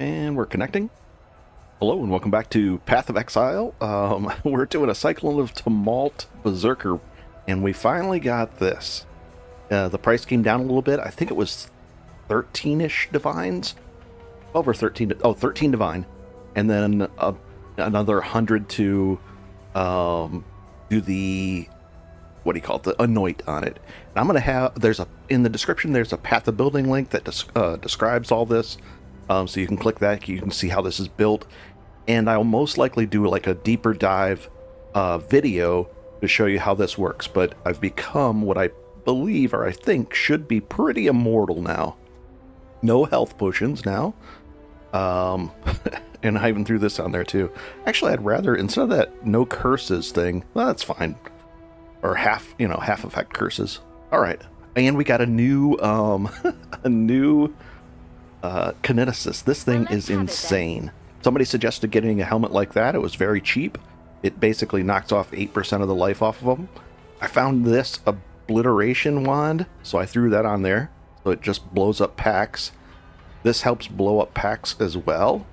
And we're connecting. Hello and welcome back to Path of Exile. We're doing a Cyclone of Tumult Berserker, and we finally got this. The price came down a little bit. I think it was 13-ish divines. Over 13. Oh, 13 divine. And then another 100 to do the, what do you call it, the anoint on it. And I'm going to have, in the description, there's a Path of Building link that describes all this. So you can click that, you can see how this is built. And I'll most likely do like a deeper dive video to show you how this works. But I've become what I believe, or I think, should be pretty immortal now. No health potions now. And I even threw this on there too. Actually, I'd rather, instead of that no curses thing, well, that's fine. Or half effect curses. All right. And we got a new, kineticist. This thing is insane. Somebody suggested getting a helmet like that. It was very cheap. It basically knocks off 8% of the life off of them. I found this obliteration wand, so I threw that on there. So it just blows up packs. This helps blow up packs as well.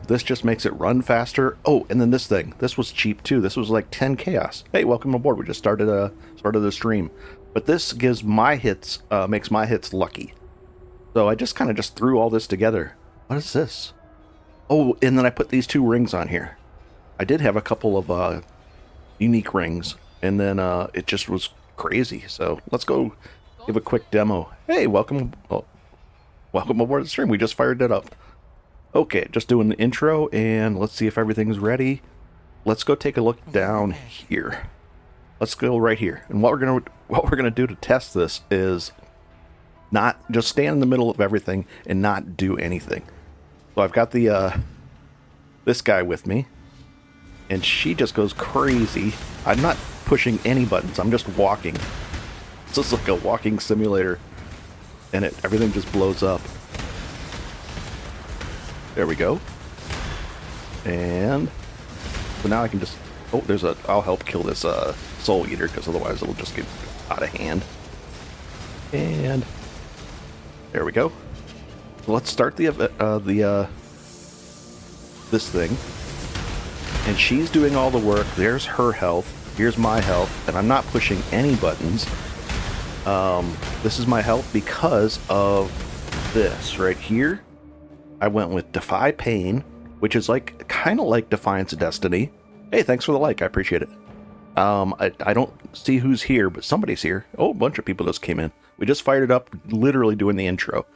This just makes it run faster. Oh, and then this thing. This was cheap too. This was like 10 chaos. Hey, welcome aboard. We just started the stream. But this gives my hits, makes my hits lucky. So I just kind of threw all this together. What is this? Oh, and then I put these two rings on here. I did have a couple of unique rings, and then it just was crazy. So let's go give a quick demo. Hey, welcome aboard the stream. We just fired it up. Okay, just doing the intro, and let's see if everything's ready. Let's go take a look down here. Let's go right here. And what we're gonna do to test this is not just stand in the middle of everything and not do anything. So I've got the this guy with me, and she just goes crazy. I'm not pushing any buttons. I'm just walking. It's just like a walking simulator, and everything just blows up. There we go. And so now I can just, oh, I'll help kill this soul eater, because otherwise it'll just get out of hand. And there we go. Let's start this thing. And she's doing all the work. There's her health. Here's my health. And I'm not pushing any buttons. This is my health because of this right here. I went with Defy Pain, which is like kind of like Defiance of Destiny. Hey, thanks for the like. I appreciate it. I don't see who's here, but somebody's here. Oh, a bunch of people just came in. We just fired it up, literally doing the intro.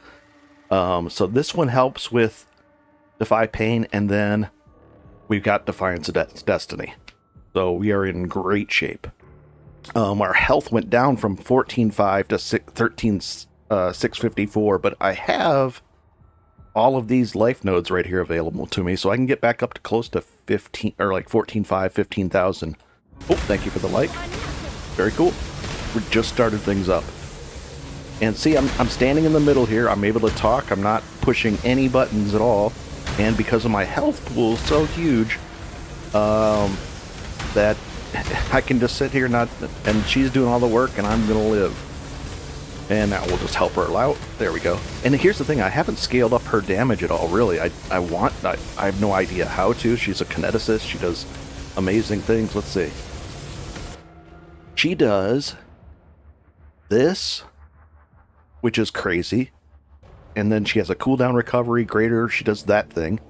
So this one helps with Defy Pain, and then we've got Defiance of Destiny. So we are in great shape. Our health went down from 14.5 to 13,654, but I have all of these life nodes right here available to me, so I can get back up to close to 15, or like 14.5, 15,000. Oh, thank you for the like. Very cool. We just started things up. And see, I'm standing in the middle here. I'm able to talk. I'm not pushing any buttons at all. And because of my health pool so huge, that I can just sit here and she's doing all the work, and I'm gonna live. And now we'll just help her out. There we go. And here's the thing, I haven't scaled up her damage at all, really. I have no idea how to. She's a kineticist. She does amazing things. Let's see. She does this, which is crazy. And then she has a cooldown recovery greater. She does that thing.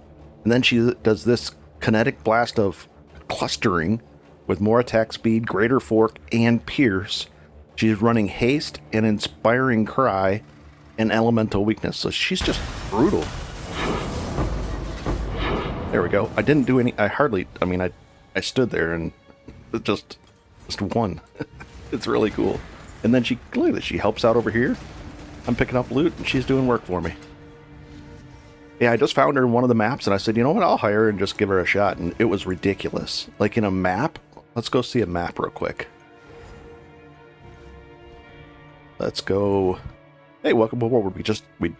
And then she does this kinetic blast of clustering with more attack speed, greater fork, and pierce. She's running haste and inspiring cry and elemental weakness. So she's just brutal. There we go. I didn't do any, I stood there and it just won. It's really cool. And then look at this, she helps out over here. I'm picking up loot, and she's doing work for me. Yeah, I just found her in one of the maps, and I said, you know what, I'll hire her and just give her a shot, and it was ridiculous. Like in a map, let's go see a map real quick. Let's go. Hey, welcome aboard. We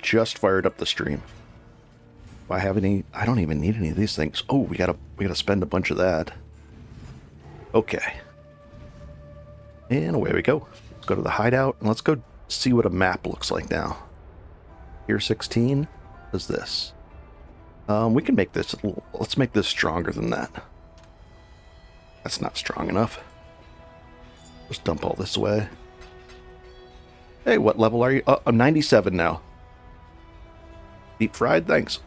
just fired up the stream. Do I have any? I don't even need any of these things. Oh, we gotta spend a bunch of that. Okay. And away we go. Let's go to the hideout, and let's go see what a map looks like now. Here 16 is this. We can make this, let's make this stronger than that. That's not strong enough. Just dump all this away. Hey, what level are you? I'm 97 now. Deep fried, thanks.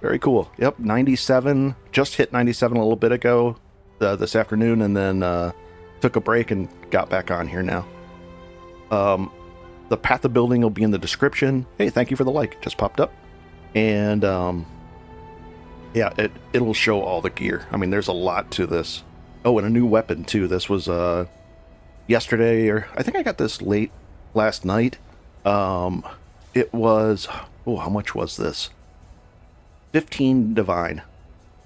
Very cool. Yep, 97. Just hit 97 a little bit ago, this afternoon, and then took a break and got back on here now. The path of building will be in the description. Hey, thank you for the like. Just popped up. And yeah, it'll show all the gear. I mean, there's a lot to this. Oh, and a new weapon too. This was yesterday, or I think I got this late last night. It was, oh, how much was this? 15 divine.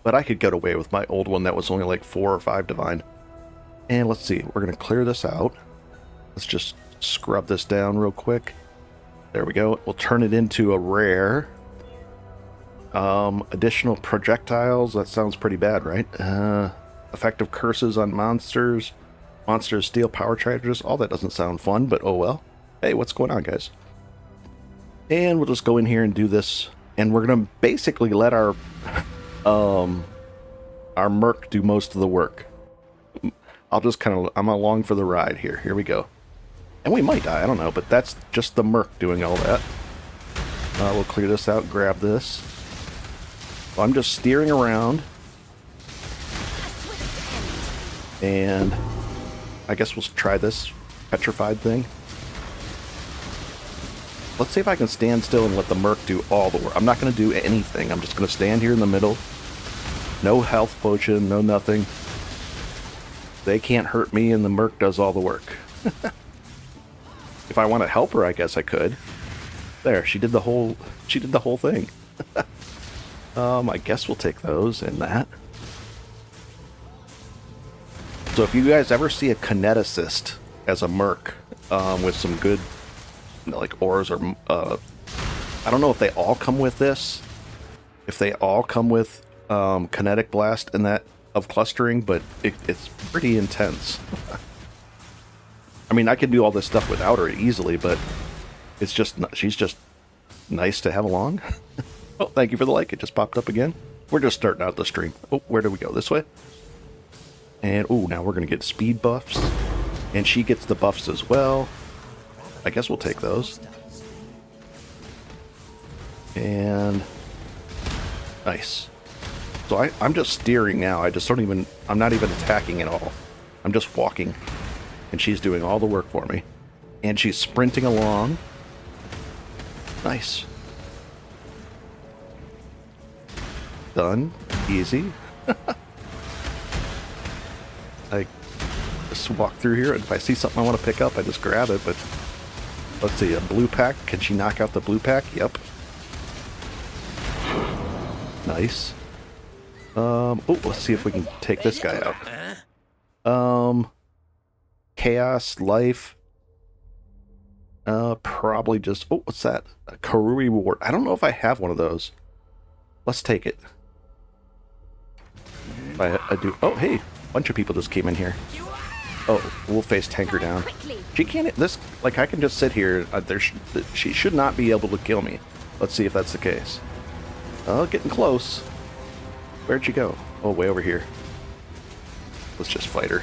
But I could get away with my old one that was only like 4 or 5 divine. And let's see, we're going to clear this out. Let's just scrub this down real quick. There we go. We'll turn it into a rare. Additional projectiles. That sounds pretty bad, right? Effective curses on monsters. Monsters steal power charges. All that doesn't sound fun, but oh well. Hey, what's going on, guys? And we'll just go in here and do this. And we're going to basically let our merc do most of the work. I'll just kind of, I'm along for the ride here. Here we go. And we might die, I don't know, but that's just the merc doing all that. We'll clear this out, grab this. So I'm just steering around. And I guess we'll try this petrified thing. Let's see if I can stand still and let the merc do all the work. I'm not going to do anything. I'm just going to stand here in the middle. No health potion, no nothing. They can't hurt me, and the merc does all the work. If I want to help her, I guess I could. There, she did the whole thing. I guess we'll take those and that. So if you guys ever see a kineticist as a merc with some good, like, ores or I don't know if they all come with this. If they all come with kinetic blast and that of clustering, but it's pretty intense. I mean, I could do all this stuff without her easily, but it's just, she's just nice to have along. Oh, thank you for the like. It just popped up again. We're just starting out the stream. Oh, where do we go? This way? And, oh, now we're going to get speed buffs. And she gets the buffs as well. I guess we'll take those. And nice. So I'm just steering now. I just don't even, I'm not even attacking at all. I'm just walking. And she's doing all the work for me. And she's sprinting along. Nice. Done. Easy. I just walk through here, and if I see something I want to pick up, I just grab it, but let's see, a blue pack. Can she knock out the blue pack? Yep. Nice. Oh, let's see if we can take this guy out. Chaos, life. Probably just, oh, what's that? A Karui ward. I don't know if I have one of those. Let's take it. I do. Oh, hey, a bunch of people just came in here. Oh, we'll face tank her down. She can't, this, like, I can just sit here. She should not be able to kill me. Let's see if that's the case. Oh, getting close. Where'd she go? Oh, way over here. Let's just fight her.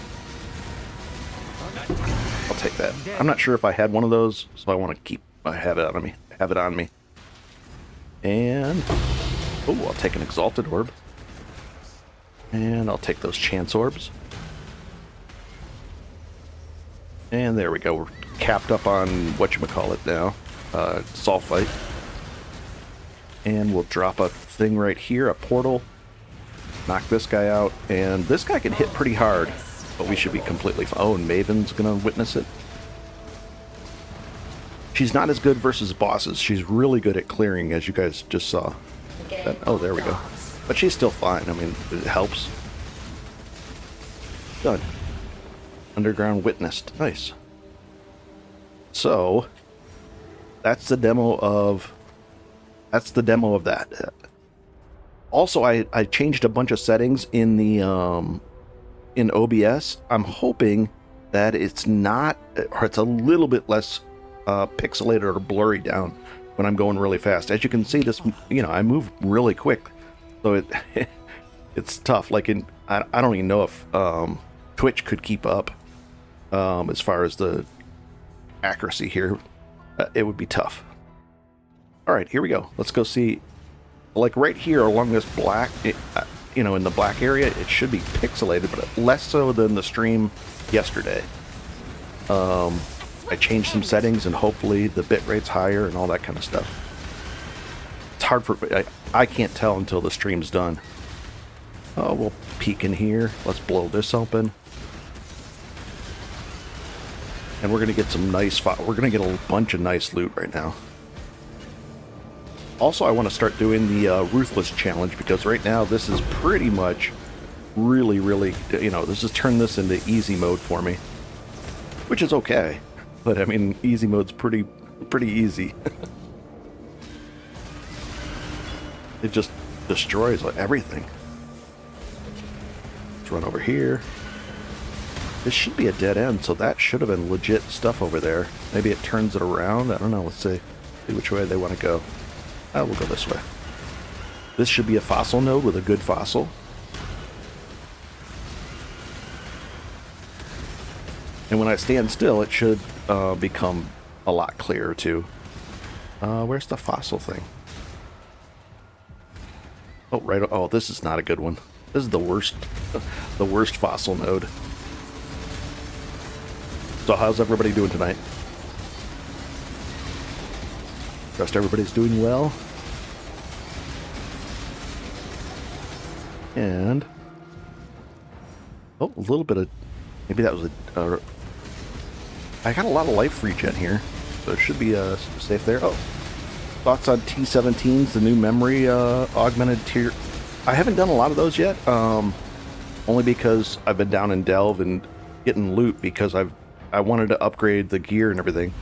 I'll take that. I'm not sure if I had one of those, so I want to keep, I have it on me. Have it on me. And, oh, I'll take an Exalted Orb. And I'll take those Chance Orbs. And there we go. We're capped up on whatchamacallit now. Sulfite. And we'll drop a thing right here, a portal. Knock this guy out. And this guy can hit pretty hard. But we should be completely fine. Oh, and Maven's going to witness it. She's not as good versus bosses. She's really good at clearing, as you guys just saw. Oh, there we go. But she's still fine. I mean, it helps. Done. Underground witnessed. Nice. So, that's the demo of... That's the demo of that. Also, I changed a bunch of settings in the... in OBS. I'm hoping that it's not... Or it's a little bit less pixelated or blurry down. when I'm going really fast. As you can see, this, you know, I move really quick, so it it's tough. Like I don't even know if Twitch could keep up as far as the accuracy here. It would be tough. All right, here we go. Let's go see. Like right here along this black, you know, in the black area, it should be pixelated, but less so than the stream yesterday. I changed some settings, and hopefully the bit rate's higher and all that kind of stuff. It's hard for... I can't tell until the stream's done. Oh, we'll peek in here. Let's blow this open. And we're going to get some nice... We're going to get a bunch of nice loot right now. Also, I want to start doing the Ruthless challenge, because right now this is pretty much really, you know, this has turned this into easy mode for me. Which is okay. But, I mean, easy mode's pretty easy. It just destroys everything. Let's run over here. This should be a dead end, so that should have been legit stuff over there. Maybe it turns it around. I don't know. Let's see which way they want to go. Oh, we'll go this way. This should be a fossil node with a good fossil. And when I stand still, it should become a lot clearer too. Where's the fossil thing? Oh, right. Oh, this is not a good one. This is the worst, the worst fossil node. So how's everybody doing tonight? Trust everybody's doing well. And oh, a little bit of, maybe that was a. I got a lot of life regen here, so it should be safe there. Oh, thoughts on T17s, the new memory augmented tier? I haven't done a lot of those yet, only because I've been down in Delve and getting loot, because I wanted to upgrade the gear and everything.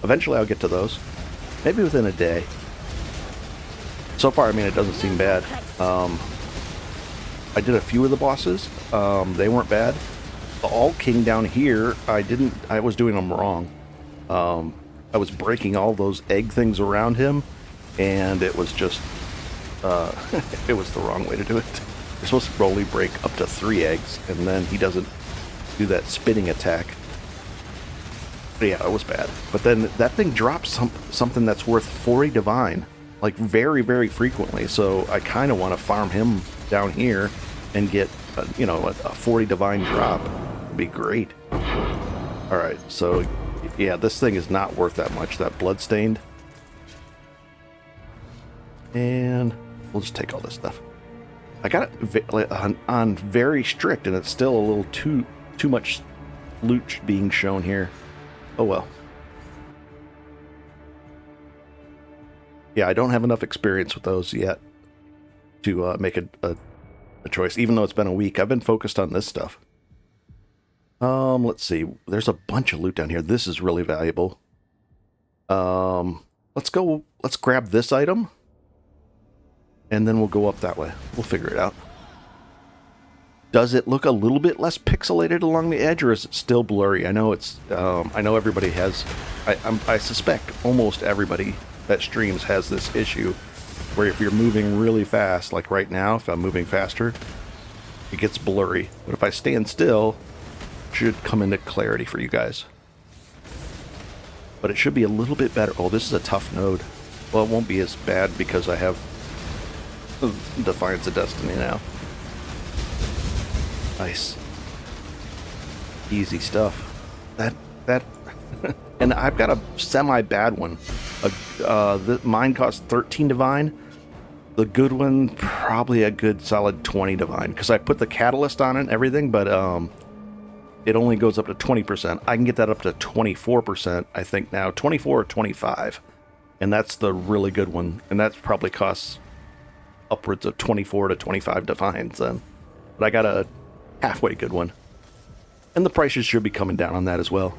Eventually I'll get to those, maybe within a day. So far, I mean, it doesn't seem bad. I did a few of the bosses. They weren't bad. The All King down here, I was doing them wrong. I was breaking all those egg things around him, and it was just, it was the wrong way to do it. You're supposed to only break up to 3 eggs, and then he doesn't do that spinning attack. But yeah, it was bad. But then that thing drops something that's worth 40 divine, like very, very frequently. So I kind of want to farm him down here and get, you know, a 40 divine drop. Would be great. All right, so yeah, this thing is not worth that much. That bloodstained, and we'll just take all this stuff. I got it on very strict, and it's still a little too much loot being shown here. Oh well. Yeah, I don't have enough experience with those yet to make a choice, even though it's been a week. I've been focused on this stuff. Let's see. There's a bunch of loot down here. This is really valuable. Let's grab this item, and then we'll go up that way. We'll figure it out. Does it look a little bit less pixelated along the edge, or is it still blurry? I know it's, I know everybody has, I suspect almost everybody that streams has this issue, where if you're moving really fast, like right now, if I'm moving faster, it gets blurry. But if I stand still, it should come into clarity for you guys. But it should be a little bit better. Oh, this is a tough node. Well, it won't be as bad because I have Defiance of Destiny now. Nice. Easy stuff. That and I've got a semi-bad one. Mine costs 13 divine. The good one, probably a good solid 20 divine, because I put the catalyst on it and everything, but it only goes up to 20%. I can get that up to 24%, I think now. 24 or 25. And that's the really good one. And that probably costs upwards of 24 to 25 divines then. But I got a halfway good one. And the prices should be coming down on that as well.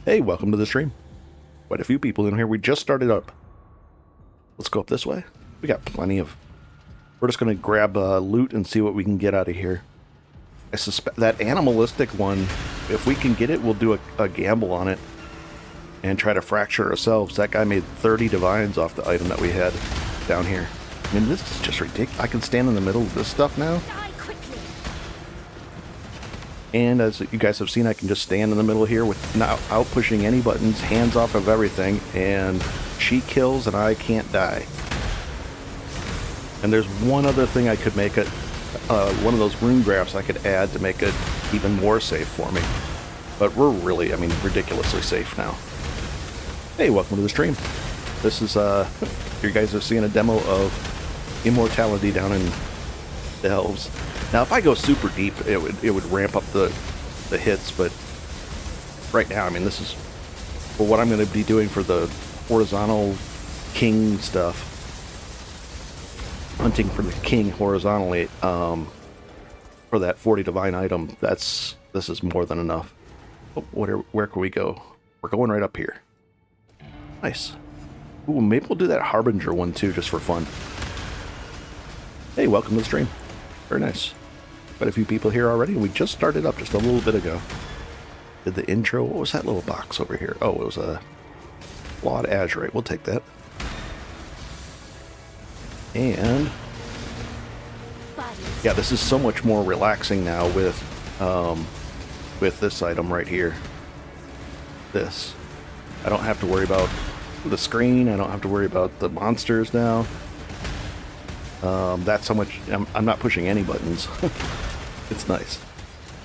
Hey, welcome to the stream. Quite a few people in here. We just started up. Let's go up this way. We got plenty of... We're just going to grab loot and see what we can get out of here. I suspect that animalistic one, if we can get it, we'll do a gamble on it. and try to fracture ourselves. That guy made 30 divines off the item that we had down here. I mean, this is just ridiculous. I can stand in the middle of this stuff now. And as you guys have seen, I can just stand in the middle here without pushing any buttons, hands off of everything, and she kills and I can't die. And there's one other thing I could make it, one of those rune graphs I could add to make it even more safe for me. But we're really, I mean, ridiculously safe now. Hey, welcome to the stream. This is, you guys are seeing a demo of Immortality down in the Elves. Now, if I go super deep, it would ramp up the hits, but right now, I mean, this is for what I'm going to be doing for the horizontal king stuff. Hunting for the king horizontally, for that 40 divine item, this is more than enough. Oh, where can we go? We're going right up here. Nice. Ooh, maybe we'll do that Harbinger one too, just for fun. Hey, welcome to the stream. Very nice. Quite a few people here already. We just started up just a little bit ago. Did the intro. What was that little box over here? Oh, it was a flawed azurite. We'll take that. And yeah, this is so much more relaxing now with this item right here. This. I don't have to worry about the screen. I don't have to worry about the monsters now. That's how much. I'm not pushing any buttons. It's nice.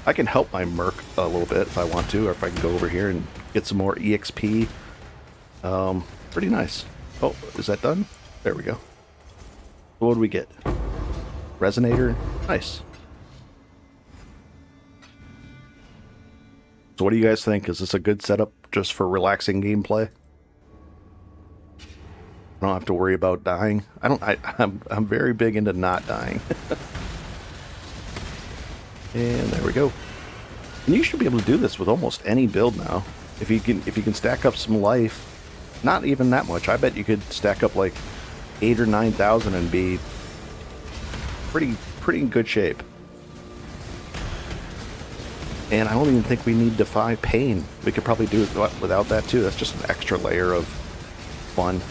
I can help my merc a little bit if I want to, or if I can go over here and get some more EXP. Pretty nice. Oh, is that done? There we go. What do we get? Resonator? Nice. So what do you guys think? Is this a good setup just for relaxing gameplay? I don't have to worry about dying. I'm very big into not dying. And there we go. And you should be able to do this with almost any build now. If you can stack up some life, not even that much. I bet you could stack up like 8,000 or 9,000 and be pretty in good shape. And I don't even think we need Defy Pain. We could probably do it without that too. That's just an extra layer of fun.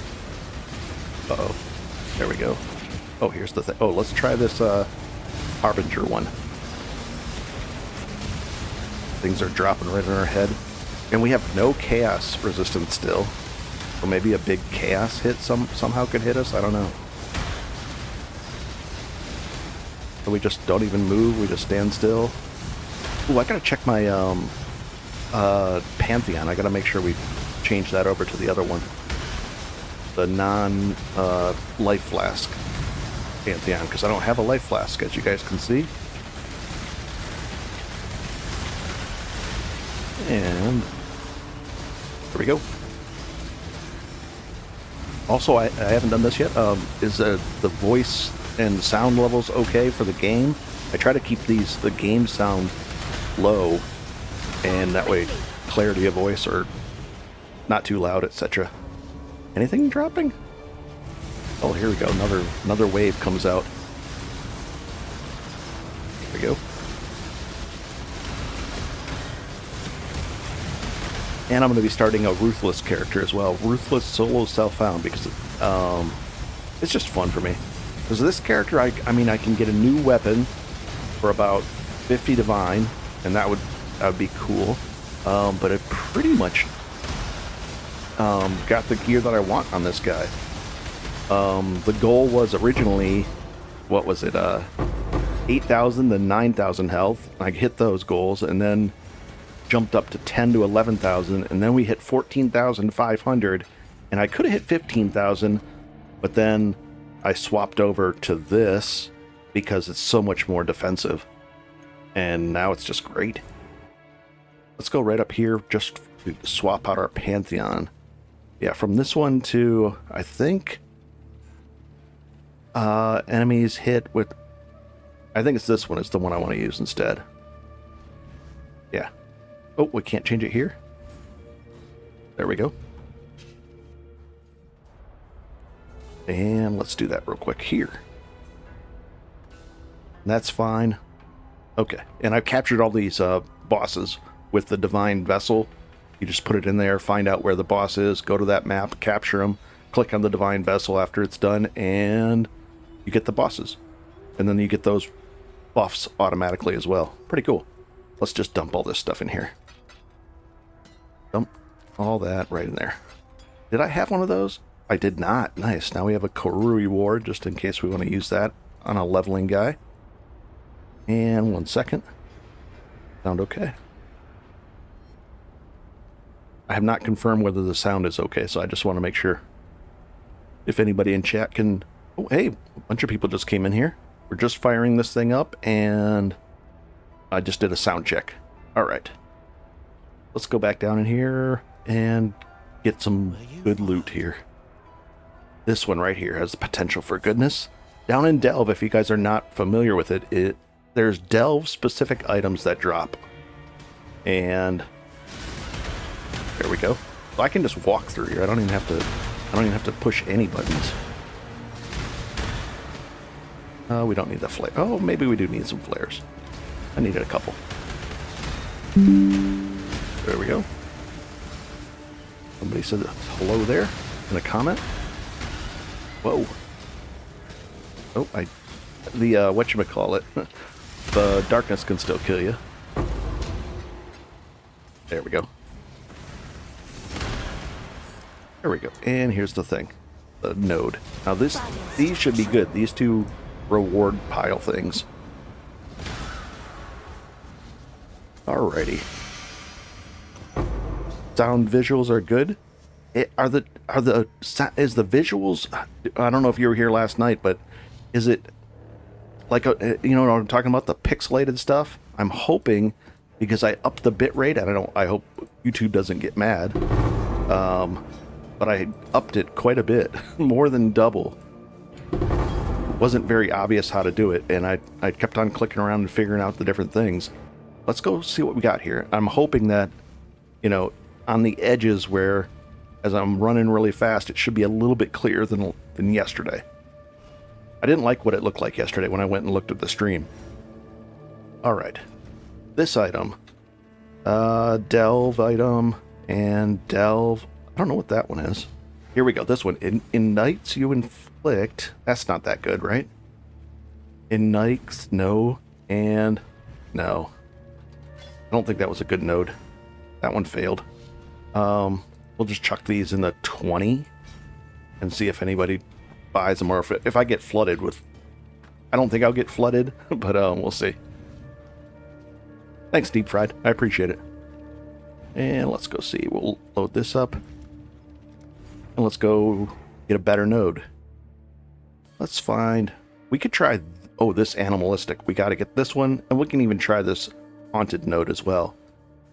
Uh-oh. There we go. Oh, here's the thing. Oh, let's try this Harbinger one. Things are dropping right in our head. And we have no chaos resistance still. Or maybe a big chaos hit somehow could hit us. I don't know. So we just don't even move. We just stand still. Ooh, I gotta check my Pantheon. I gotta make sure we change that over to the other one. The non-life flask Pantheon, because I don't have a life flask, as you guys can see. And there we go. Also, I haven't done this yet. Is the voice and sound levels okay for the game? I try to keep the game sound low, and that way clarity of voice or not too loud, etc. Anything dropping? Oh, here we go. Another wave comes out. There we go. And I'm going to be starting a Ruthless character as well. Ruthless solo self-found, because it's just fun for me. Because this character, I mean, I can get a new weapon for about 50 divine, and that would be cool. But it pretty much got the gear that I want on this guy. The goal was originally, what was it, 8,000 to 9,000 health. I hit those goals, and then jumped up to 10 to 11,000, and then we hit 14,500, and I could have hit 15,000, but then I swapped over to this because it's so much more defensive, and now it's just great. Let's go right up here, just to swap out our Pantheon. Yeah, from this one to, I think, enemies hit with, I think it's this one is the one I want to use instead. Yeah. Oh, we can't change it here. There we go. And let's do that real quick here. That's fine. Okay, and I've captured all these bosses with the Divine Vessel You just put it in there, find out where the boss is, go to that map, capture him, click on the Divine Vessel after it's done, and you get the bosses. And then you get those buffs automatically as well. Pretty cool. Let's just dump all this stuff in here. Dump all that right in there. Did I have one of those? I did not. Nice. Now we have a Karuri reward, just in case we want to use that on a leveling guy. And 1 second. Sound okay? I have not confirmed whether the sound is okay, so I just want to make sure. If anybody in chat can... Oh, hey, a bunch of people just came in here. We're just firing this thing up, and I just did a sound check. All right. Let's go back down in here and get some good loot here. This one right here has the potential for goodness. Down in Delve, if you guys are not familiar with it, there's Delve-specific items that drop. And there we go. So I can just walk through here. I don't even have to push any buttons. We don't need the flare. Oh, maybe we do need some flares. I needed a couple. There we go. Somebody said hello there in a comment. Whoa. Oh, whatchamacallit. The darkness can still kill you. There we go. There we go. And here's the thing. The node. Now these should be good. These two reward pile things. Alrighty. Sound visuals are good. Is the visuals? I don't know if you were here last night, but is it like you know what I'm talking about, the pixelated stuff? I'm hoping, because I upped the bit rate. I hope YouTube doesn't get mad. But I upped it quite a bit, more than double. It wasn't very obvious how to do it, and I kept on clicking around and figuring out the different things. Let's go see what we got here. I'm hoping that, you know, on the edges where, as I'm running really fast, it should be a little bit clearer than yesterday. I didn't like what it looked like yesterday when I went and looked at the stream. Alright. This item. Delve item. And delve. I don't know what that one is. Here we go. This one. Ignites you inflict. That's not that good, right? Ignites. No. And no. I don't think that was a good node. That one failed. We'll just chuck these in the 20 and see if anybody buys them, or if I get flooded with... I don't think I'll get flooded, but we'll see. Thanks, Deep Fried. I appreciate it. And let's go see. We'll load this up. And let's go get a better node. Let's find... We could try... Oh, this animalistic. We got to get this one. And we can even try this haunted node as well.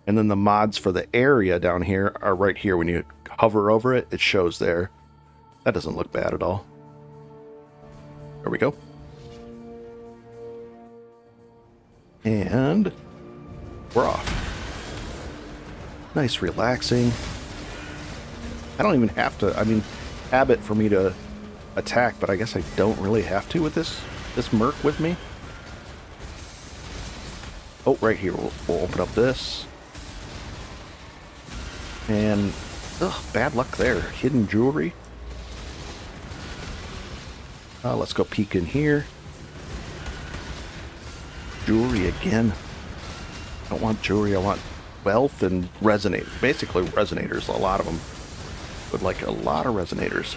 And then the mods for the area down here are right here. When you hover over it, it shows there. That doesn't look bad at all. There we go. And we're off. Nice, relaxing. I don't even have to, I mean, habit for me to attack, but I guess I don't really have to with this merc with me. Oh, right here, we'll open up this. And, ugh, bad luck there. Hidden jewelry. Let's go peek in here. Jewelry again. I don't want jewelry, I want wealth and resonate. Basically resonators, a lot of them. Would like a lot of resonators.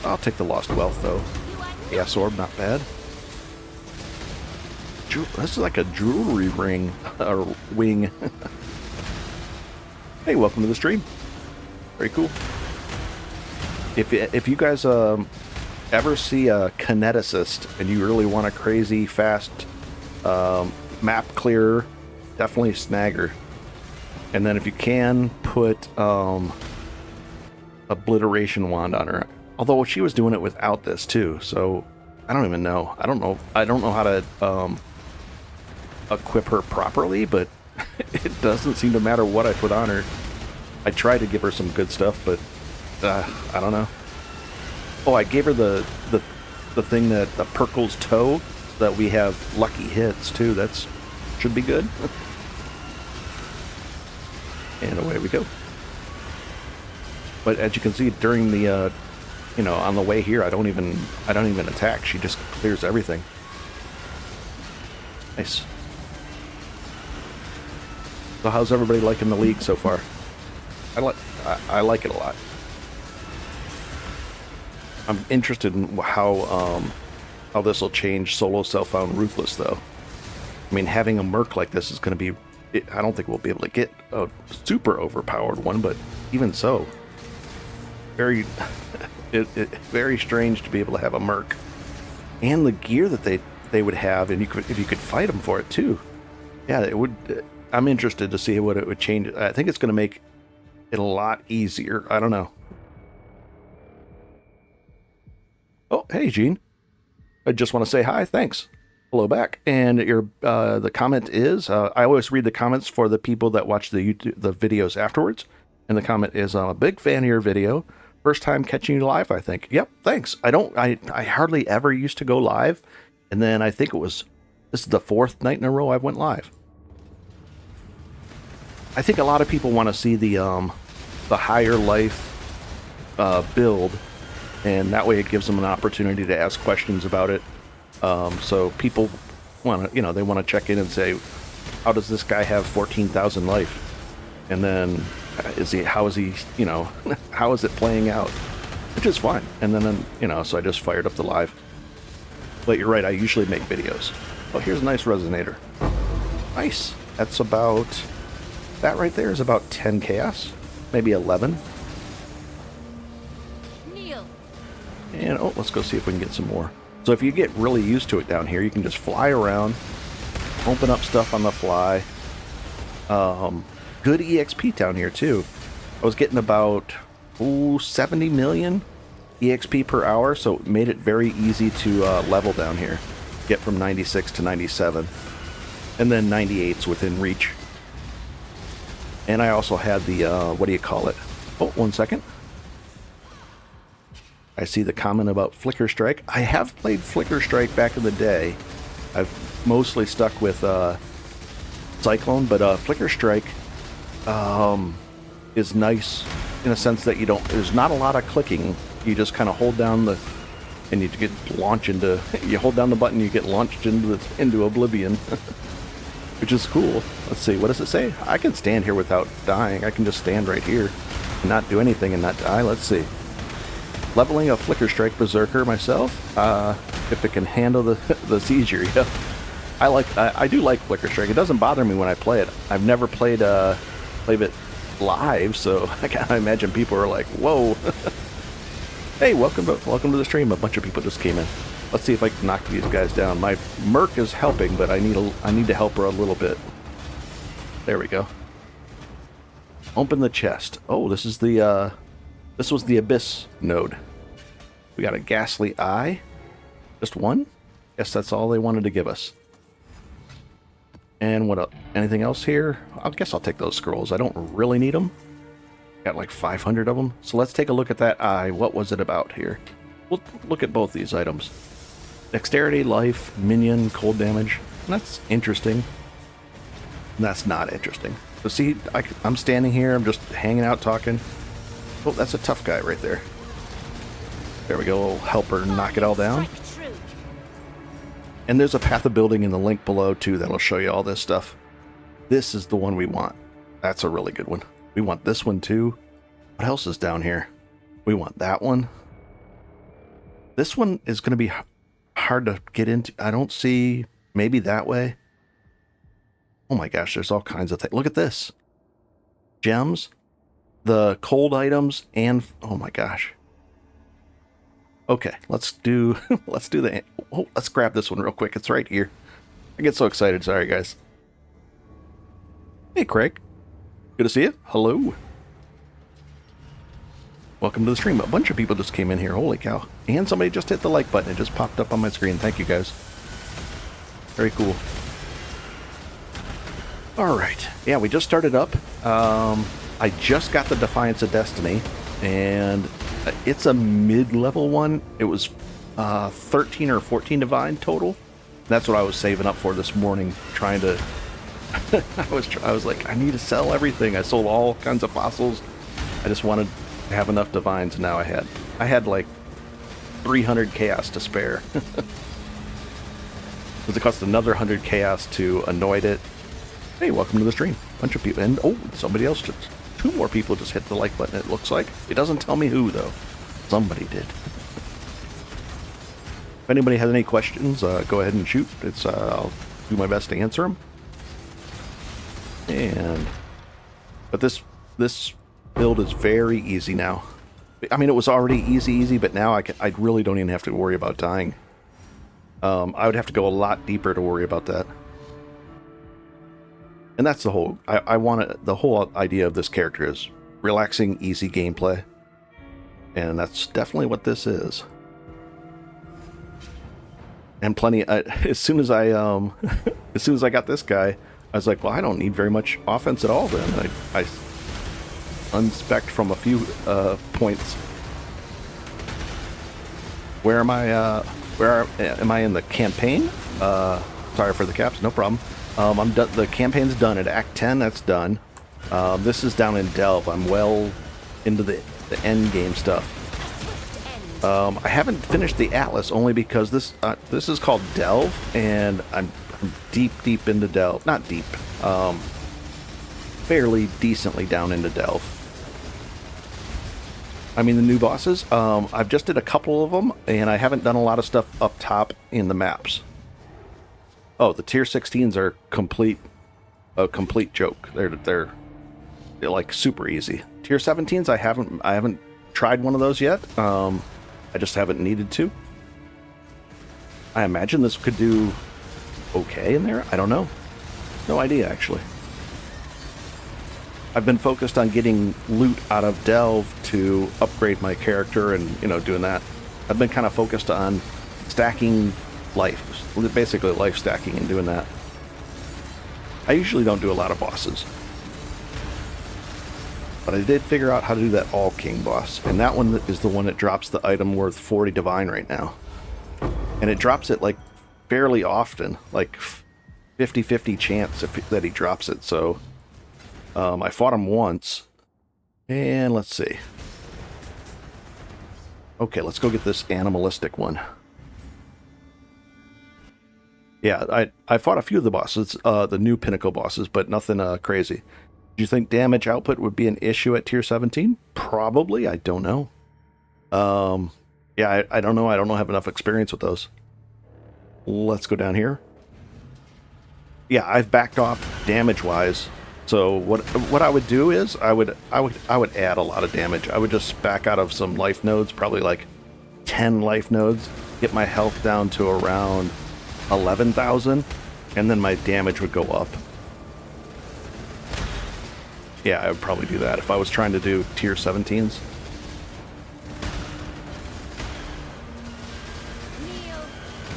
I'll take the lost wealth though. Gas orb, not bad. This is like a jewelry ring, or wing. Hey, welcome to the stream. Very cool. If you guys ever see a kineticist and you really want a crazy fast map clearer, definitely snag her. And then if you can, put obliteration wand on her. Although she was doing it without this too, so I don't even know. I don't know how to equip her properly, but it doesn't seem to matter what I put on her. I tried to give her some good stuff, but I don't know. Oh, I gave her the thing that the Perkle's toe, so that we have lucky hits too. That's should be good. And away we go. But as you can see, during the, on the way here, I don't even attack. She just clears everything. Nice. So how's everybody liking the League so far? I like it a lot. I'm interested in how this will change solo self-found Ruthless, though. I mean, having a merc like this is going to be... I don't think we'll be able to get a super overpowered one, but even so, very, very strange to be able to have a merc, and the gear that they would have, and if you could fight them for it too. Yeah, it would. I'm interested to see what it would change. I think it's going to make it a lot easier. I don't know. Oh, hey, Gene. I just want to say hi. Thanks. Hello back. And the comment is, I always read the comments for the people that watch the videos afterwards. And the comment is, I'm a big fan of your video. First time catching you live, I think. Yep, thanks. I hardly ever used to go live. And then I think this is the 4th night in a row I went live. I think a lot of people want to see the higher life build. And that way it gives them an opportunity to ask questions about it. So people want to, they want to check in and say, how does this guy have 14,000 life? And then how is he, how is it playing out? Which is fine. And then, so I just fired up the live. But you're right, I usually make videos. Oh, here's a nice resonator. Nice. That's about, that right there is about 10 chaos, maybe 11. And, let's go see if we can get some more. So if you get really used to it down here, you can just fly around, open up stuff on the fly. Good EXP down here, too. I was getting about 70 million EXP per hour, so it made it very easy to level down here. Get from 96 to 97. And then 98's within reach. And I also had the, what do you call it? Oh, 1 second. I see the comment about Flicker Strike. I have played Flicker Strike back in the day. I've mostly stuck with Cyclone, but Flicker Strike is nice in a sense that there's not a lot of clicking. You just kind of hold down and you get launched into, you hold down the button, you get launched into oblivion, which is cool. Let's see, what does it say? I can stand here without dying. I can just stand right here and not do anything and not die. Let's see. Leveling a Flicker Strike Berserker myself, if it can handle the seizure. Yeah. I do like Flicker Strike. It doesn't bother me when I play it. I've never played it live, so I can't imagine people are like, "Whoa!" Hey, welcome to the stream. A bunch of people just came in. Let's see if I can knock these guys down. My Merc is helping, but I need to help her a little bit. There we go. Open the chest. Oh, this was the Abyss node. We got a Ghastly Eye. Just one? Guess that's all they wanted to give us. And what else? Anything else here? I guess I'll take those scrolls. I don't really need them. Got like 500 of them. So let's take a look at that eye. What was it about here? We'll look at both these items. Dexterity, life, minion, cold damage. That's interesting. That's not interesting. So see, I'm standing here. I'm just hanging out talking. Oh, that's a tough guy right there. There we go. We'll help her knock it all down. And there's a path of building in the link below, too, that'll show you all this stuff. This is the one we want. That's a really good one. We want this one, too. What else is down here? We want that one. This one is going to be hard to get into. I don't see... Maybe that way. Oh my gosh, there's all kinds of things. Look at this. Gems. The cold items and... Oh my gosh. Okay, let's do let's grab this one real quick. It's right here. I get so excited. Sorry, guys. Hey, Craig. Good to see you. Hello. Welcome to the stream. A bunch of people just came in here. Holy cow. And somebody just hit the like button. It just popped up on my screen. Thank you, guys. Very cool. All right. Yeah, we just started up. I just got the Defiance of Destiny, and it's a mid-level one. It was 13 or 14 divine total. That's what I was saving up for this morning, trying to I was like, I need to sell everything. I sold all kinds of fossils. I just wanted to have enough divines, and now I had like 300 chaos to spare. Because it cost another 100 chaos to anoint it. Hey, welcome to the stream. Bunch of people, and oh, somebody else just, 2 more people just hit the like button, it looks like. It doesn't tell me who, though. Somebody did. If anybody has any questions, go ahead and shoot. I'll do my best to answer them. But this build is very easy now. I mean, it was already easy, but now I really don't even have to worry about dying. I would have to go a lot deeper to worry about that. And that's the whole, the whole idea of this character is relaxing, easy gameplay. And that's definitely what this is. And plenty, as soon as I got this guy, I was like, well, I don't need very much offense at all then. I unspec'd from a few points. Where am I, am I in the campaign? Sorry for the caps, no problem. I'm done. The campaign's done at Act 10, that's done. This is down in Delve. I'm well into the Endgame stuff. I haven't finished the Atlas only because this is called Delve, and I'm deep into Delve. Not deep. Fairly decently down into Delve. I mean, the new bosses, I've just did a couple of them, and I haven't done a lot of stuff up top in the maps. Oh, the tier 16s are a complete joke. They're like super easy. Tier 17s, I haven't tried one of those yet. I just haven't needed to. I imagine this could do okay in there. I don't know. No idea, actually. I've been focused on getting loot out of Delve to upgrade my character and, doing that. I've been kind of focused on stacking life, basically life stacking and doing that. I usually don't do a lot of bosses. But I did figure out how to do that All King boss, and that one is the one that drops the item worth 40 divine right now. And it drops it like fairly often, like 50-50 chance that he drops it, so I fought him once, and let's see. Okay, let's go get this animalistic one. Yeah, I fought a few of the bosses, the new pinnacle bosses, but nothing crazy. Do you think damage output would be an issue at tier 17? Probably, I don't know. Yeah, I don't know. I don't have enough experience with those. Let's go down here. Yeah, I've backed off damage-wise. So what I would do is I would add a lot of damage. I would just back out of some life nodes, probably like 10 life nodes, get my health down to around 11,000, and then my damage would go up. Yeah, I would probably do that if I was trying to do tier 17s.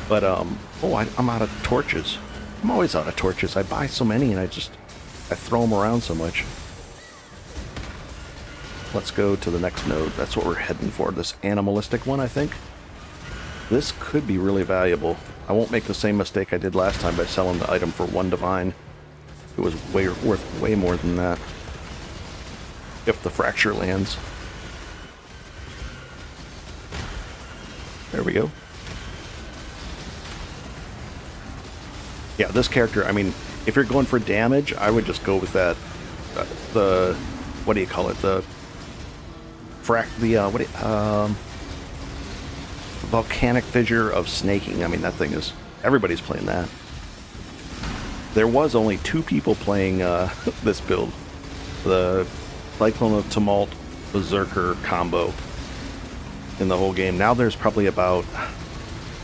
But, I'm out of torches. I'm always out of torches. I buy so many and I throw them around so much. Let's go to the next node. That's what we're heading for. This animalistic one, I think. This could be really valuable. I won't make the same mistake I did last time by selling the item for 1 divine. It was worth way more than that. If the fracture lands. There we go. Yeah, this character, I mean, if you're going for damage, I would just go with that, what do you call it, volcanic fissure of snaking. I mean, that thing is, everybody's playing that. There was only 2 people playing this build, the Cyclone of Tumult Berserker combo in the whole game. Now there's probably about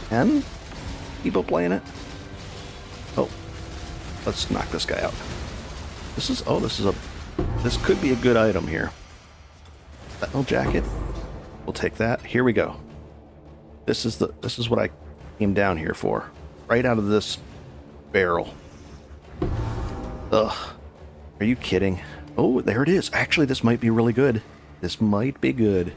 10 people playing it. Oh, let's knock this guy out. This could be a good item here. Sentinel jacket. We'll take that. Here we go. This is what I came down here for. Right out of this barrel. Ugh. Are you kidding? Oh, there it is. Actually, this might be really good. This might be good.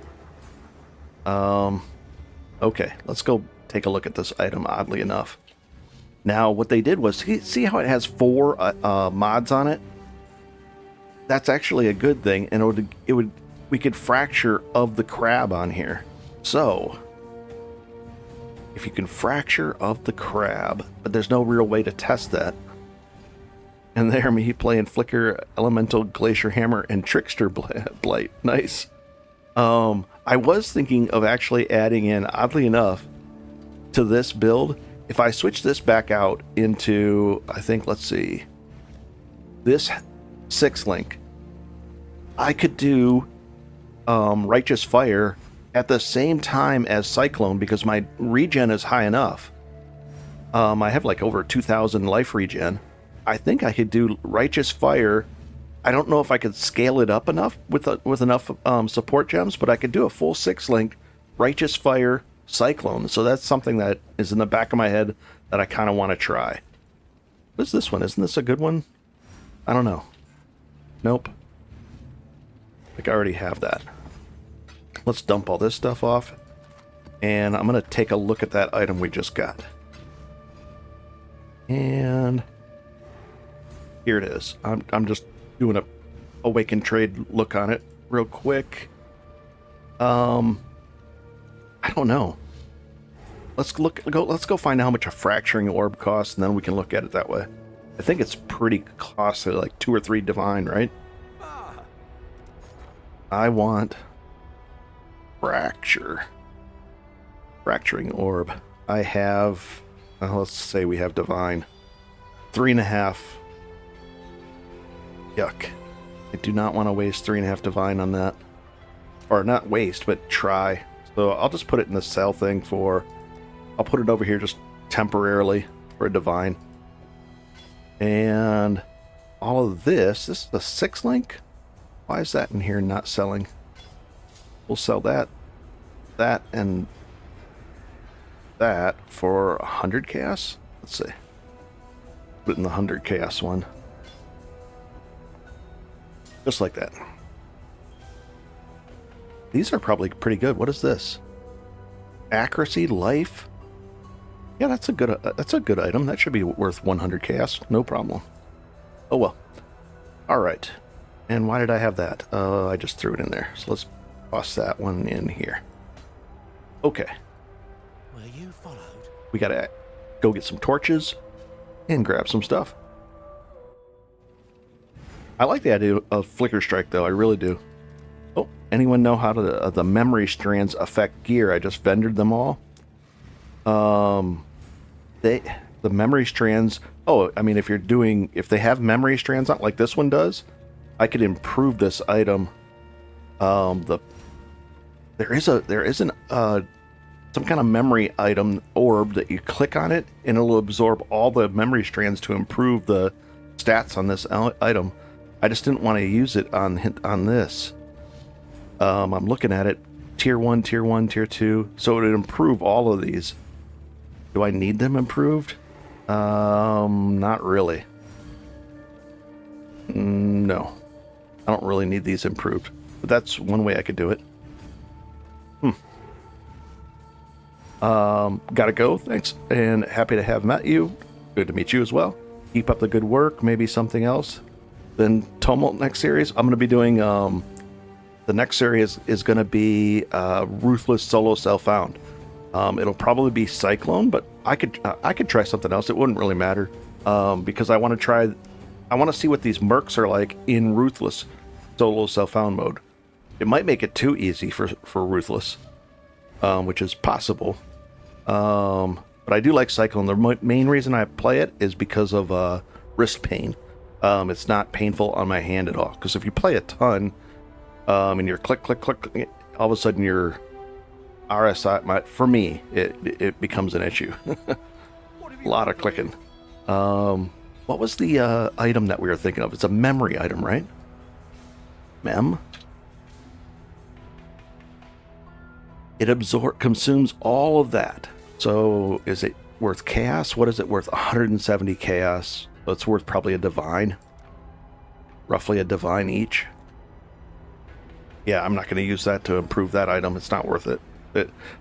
Okay, let's go take a look at this item, oddly enough. Now, what they did was, see how it has 4 mods on it? That's actually a good thing, and we could fracture of the crab on here. So, if you can fracture of the crab, but there's no real way to test that. And there, me playing Flicker, Elemental, Glacier Hammer, and Trickster Blight. Nice. I was thinking of actually adding in, oddly enough, to this build, if I switch this back out into, I think, let's see, this 6-link, I could do Righteous Fire at the same time as Cyclone because my regen is high enough. I have like over 2,000 life regen. I think I could do Righteous Fire. I don't know if I could scale it up enough with enough support gems, but I could do a full 6-link Righteous Fire Cyclone. So that's something that is in the back of my head that I kind of want to try. What is this one? Isn't this a good one? I don't know. Nope. Like I already have that. Let's dump all this stuff off. And I'm going to take a look at that item we just got. And here it is. I'm just doing a Awaken Trade look on it real quick. I don't know. Let's go find out how much a fracturing orb costs, and then we can look at it that way. I think it's pretty costly, like 2 or 3 divine, right? I want fracturing orb. I have, let's say we have divine, 3.5. Yuck. I do not want to waste 3.5 divine on that, or not waste, but try. So I'll just put it in the sell thing I'll put it over here just temporarily for a divine. And all of this is the 6-link? Why is that in here not selling? We'll sell that, and that for 100 chaos. Let's see. Put it in the 100 chaos one. Just like that. These are probably pretty good. What is this? Accuracy, life. Yeah, that's a good item. That should be worth 100 chaos. No problem. Oh well. All right. And why did I have that? I just threw it in there. So let's toss that one in here. Okay. Were you followed? We gotta go get some torches and grab some stuff. I like the idea of Flicker Strike, though. I really do. Oh, anyone know how the memory strands affect gear? I just vendored them all. The memory strands. Oh, I mean, if they have memory strands, not like this one does, I could improve this item. There is some kind of memory item orb that you click on it, and it'll absorb all the memory strands to improve the stats on this item. I just didn't want to use it on this. I'm looking at it, tier 1, tier 1, tier 2, so it would improve all of these. Do I need them improved? Not really. No. I don't really need these improved, but that's one way I could do it. Gotta go, thanks, and happy to have met you. Good to meet you as well. Keep up the good work, maybe something else. Then Tumult next series, I'm going to be doing, the next series is going to be Ruthless Solo Self-Found. It'll probably be Cyclone, but I could try something else. It wouldn't really matter, because I want to see what these mercs are like in Ruthless Solo Self-Found mode. It might make it too easy for Ruthless, which is possible. But I do like Cyclone. The main reason I play it is because of wrist pain. It's not painful on my hand at all. Because if you play a ton, and you're click, click, click, all of a sudden your RSI, for me, it becomes an issue. A lot of clicking. What was the item that we were thinking of? It's a memory item, right? Mem? It consumes all of that. So is it worth chaos? What is it worth? 170 chaos. So it's worth probably a divine. Roughly a divine each. Yeah, I'm not going to use that to improve that item. It's not worth it.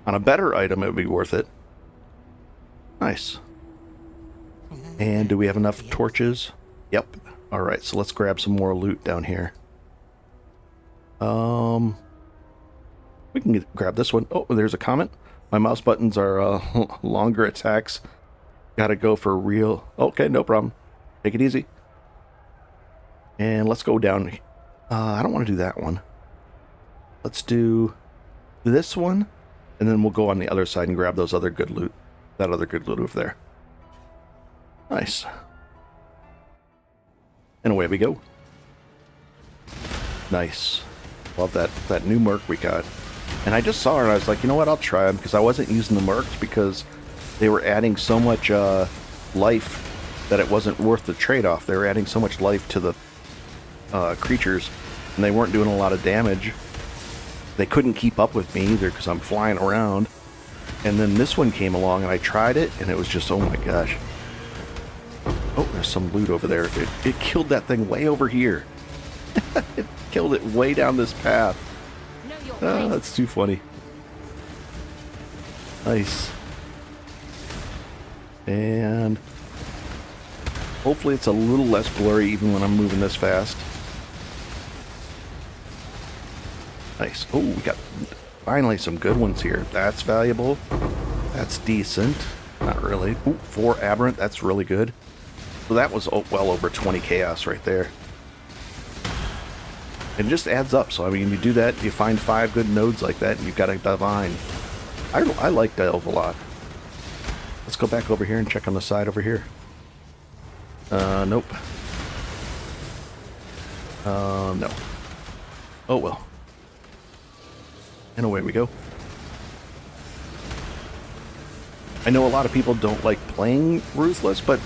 On a better item, it would be worth it. Nice. And do we have enough torches? Yep. Alright, so let's grab some more loot down here. We can grab this one. Oh, there's a comment. My mouse buttons are longer attacks. Gotta go for real. Okay, no problem. Take it easy. And let's go down. I don't want to do that one. Let's do this one. And then we'll go on the other side and grab those other good loot. That other good loot over there. Nice. And away we go. Nice. Love that new merc we got. And I just saw her and I was like, you know what, I'll try them, because I wasn't using the mercs because they were adding so much life that it wasn't worth the trade-off. They were adding so much life to the creatures, and they weren't doing a lot of damage. They couldn't keep up with me either because I'm flying around. And then this one came along and I tried it, and it was just, oh my gosh. Oh, there's some loot over there. It killed that thing way over here. It killed it way down this path. Oh, that's too funny. Nice. And hopefully it's a little less blurry even when I'm moving this fast. Nice. Oh, we got finally some good ones here. That's valuable. That's decent. Not really. Ooh, 4 aberrant. That's really good. So that was well over 20 chaos right there. It just adds up. So I mean, you do that, you find 5 good nodes like that, and you've got a divine. I like Delve a lot. Let's go back over here and check on the side over here. Nope. No. Oh well. And away we go. I know a lot of people don't like playing Ruthless, but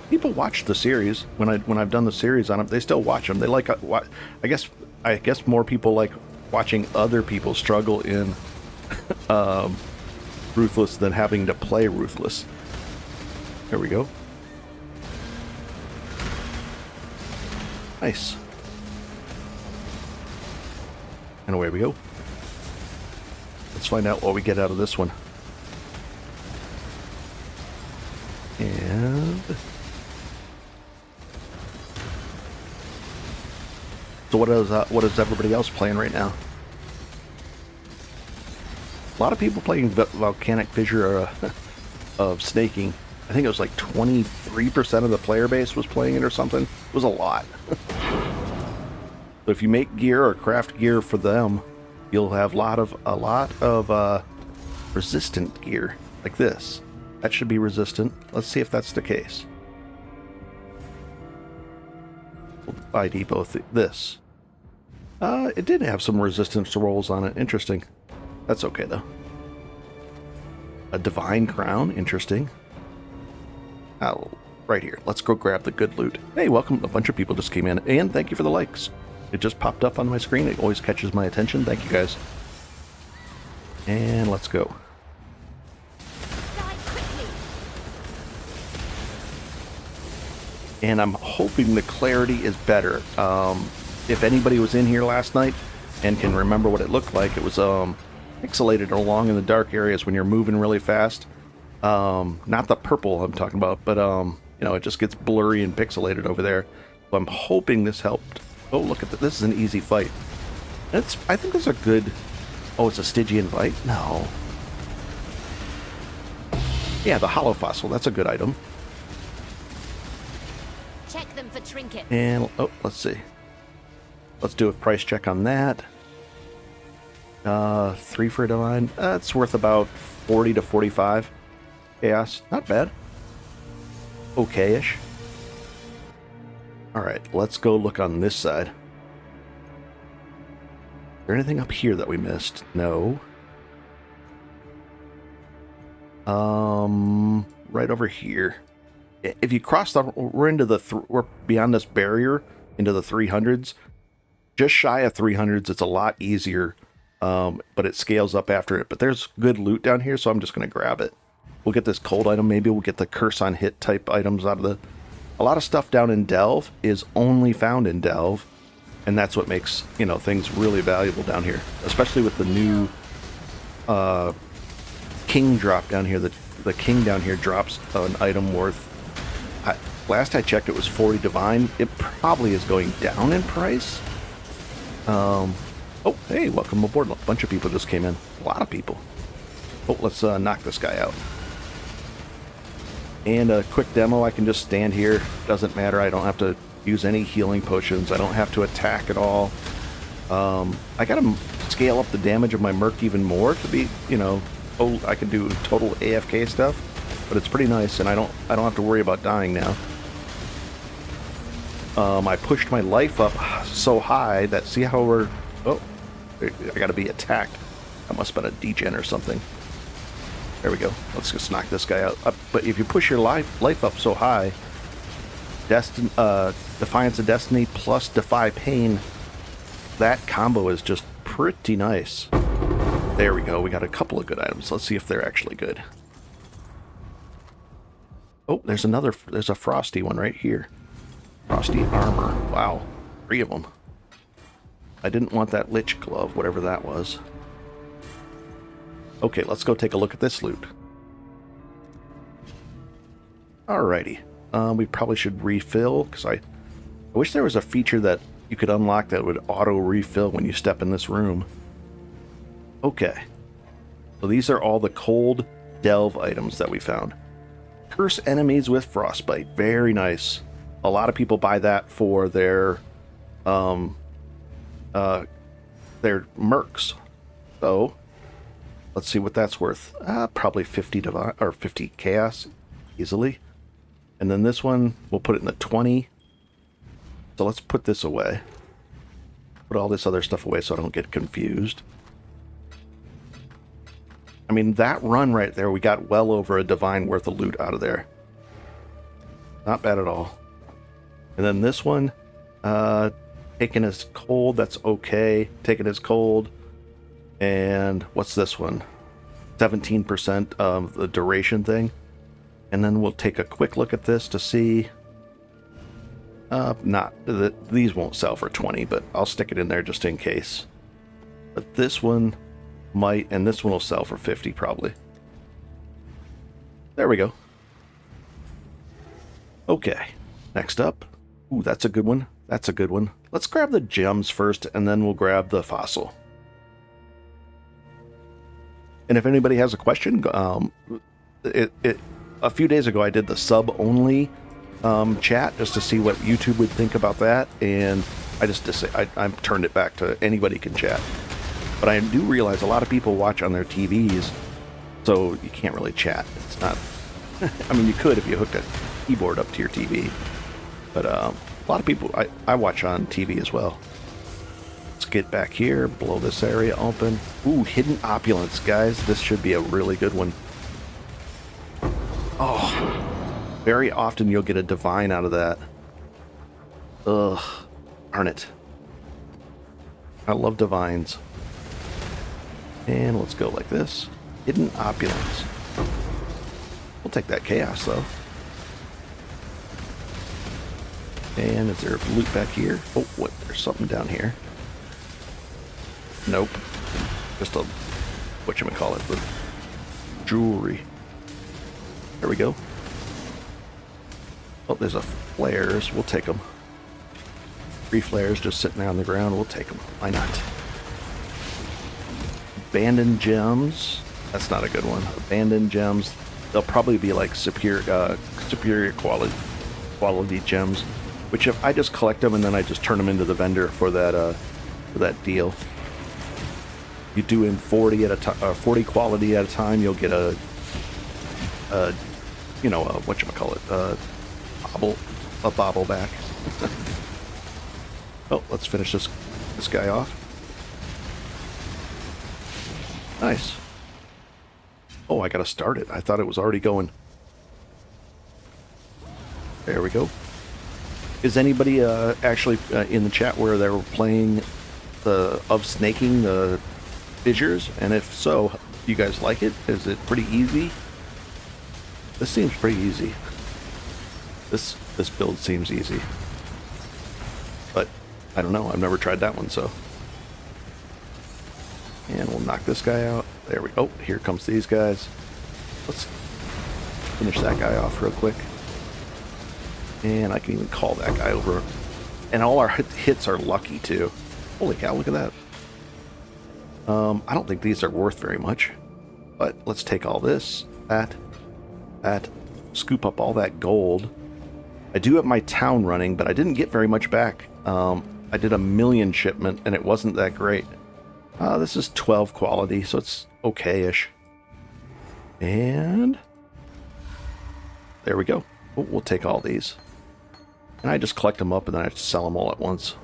people watch the series. When I've done the series on them, they still watch them. They like. I guess more people like watching other people struggle in Ruthless than having to play Ruthless. There we go. Nice. And away we go. Let's find out what we get out of this one. And so what is everybody else playing right now? A lot of people playing Volcanic Fissure of Snaking. I think it was like 23% of the player base was playing it or something. It was a lot. So if you make gear or craft gear for them, you'll have a lot of resistant gear like this. That should be resistant. Let's see if that's the case. We'll ID both this. It did have some resistance rolls on it. Interesting. That's okay though. A divine crown. Interesting. Oh, right here. Let's go grab the good loot. Hey, welcome. A bunch of people just came in, and thank you for the likes. It just popped up on my screen. It always catches my attention. Thank you guys. And let's go. And I'm hoping the clarity is better. If anybody was in here last night and can remember what it looked like, it was pixelated along in the dark areas when you're moving really fast. Not the purple I'm talking about, but you know, it just gets blurry and pixelated over there. So I'm hoping this helped. Oh, look at that. This is an easy fight. I think those are good. Oh, it's a Stygian Bite? No. Yeah, the Hollow Fossil. That's a good item. Check them for trinkets. And, oh, let's see. Let's do a price check on that. 3 for a divine. That's worth about 40 to 45 chaos. Not bad. Okay-ish. Alright, let's go look on this side. Is there anything up here that we missed? No. Right over here. If you cross the... We're beyond this barrier into the 300s. Just shy of 300s, it's a lot easier. But it scales up after it. But there's good loot down here, so I'm just going to grab it. We'll get this cold item. Maybe we'll get the curse on hit type items out of the... A lot of stuff down in Delve is only found in Delve, and that's what makes, you know, things really valuable down here. Especially with the new King drop down here. The King down here drops an item worth last I checked, it was 40 divine. It probably is going down in price. Oh, hey, welcome aboard. A bunch of people just came in. A lot of people. Oh, let's knock this guy out. And a quick demo, I can just stand here. Doesn't matter. I don't have to use any healing potions. I don't have to attack at all. I gotta scale up the damage of my Merc even more to be, you know, I can do total AFK stuff. But it's pretty nice, and I don't have to worry about dying now. I pushed my life up so high that, see how we're... Oh, I gotta be attacked. That must have been a degen or something. There we go. Let's just knock this guy out. But if you push your life up so high, Defiance of Destiny plus Defy Pain, that combo is just pretty nice. There we go. We got a couple of good items. Let's see if they're actually good. Oh, there's a frosty one right here. Frosty armor. Wow. 3 of them. I didn't want that Lich glove, whatever that was. Okay, let's go take a look at this loot. Alrighty. We probably should refill, because I wish there was a feature that you could unlock that would auto-refill when you step in this room. Okay. So these are all the cold delve items that we found. Curse enemies with frostbite. Very nice. A lot of people buy that for their mercs. So let's see what that's worth. Probably 50 divine or 50 chaos easily. And then this one, we'll put it in the 20. So let's put this away. Put all this other stuff away so I don't get confused. I mean, that run right there, we got well over a divine worth of loot out of there. Not bad at all. And then this one, taken as cold, that's okay. Taken as cold. And what's this one? 17% of the duration thing. And then we'll take a quick look at this to see. These won't sell for 20, but I'll stick it in there just in case. But this one might, and this one will sell for 50 probably. There we go. Okay, next up. Ooh, that's a good one. That's a good one. Let's grab the gems first, and then we'll grab the fossil. And if anybody has a question, a few days ago I did the sub-only chat just to see what YouTube would think about that, and I turned it back to anybody can chat. But I do realize a lot of people watch on their TVs, so you can't really chat. It's not... I mean, you could if you hooked a keyboard up to your TV. But a lot of people... I watch on TV as well. Let's get back here, blow this area open. Ooh, Hidden Opulence, guys. This should be a really good one. Oh, very often you'll get a divine out of that. Ugh, darn it. I love divines. And let's go like this. Hidden Opulence. We'll take that chaos, though. And is there loot back here? Oh, what? There's something down here. Nope. Just a... whatchamacallit, the jewelry. There we go. Oh, there's a flares. We'll take them. 3 flares just sitting there on the ground. We'll take them. Why not? Abandoned gems. That's not a good one. Abandoned gems. They'll probably be like superior quality gems. Which if I just collect them and then I just turn them into the vendor for that deal. You do in 40 at a time, 40 quality at a time. You'll get a whatchamacallit, a bobble back. Oh, let's finish this guy off. Nice. Oh, I gotta start it. I thought it was already going. There we go. Is anybody actually in the chat where they were playing snaking the fissures? And if so, do you guys like it? Is it pretty easy? This seems pretty easy. This build seems easy. But I don't know. I've never tried that one, so. And we'll knock this guy out. There we go. Oh, here comes these guys. Let's finish that guy off real quick. And I can even call that guy over. And all our hits are lucky, too. Holy cow, look at that. I don't think these are worth very much. But let's take all this, that, scoop up all that gold. I do have my town running, but I didn't get very much back. I did 1 million shipment, and it wasn't that great. This is 12 quality, so it's okay-ish. And there we go. We'll take all these. And I just collect them up, and then I sell them all at once.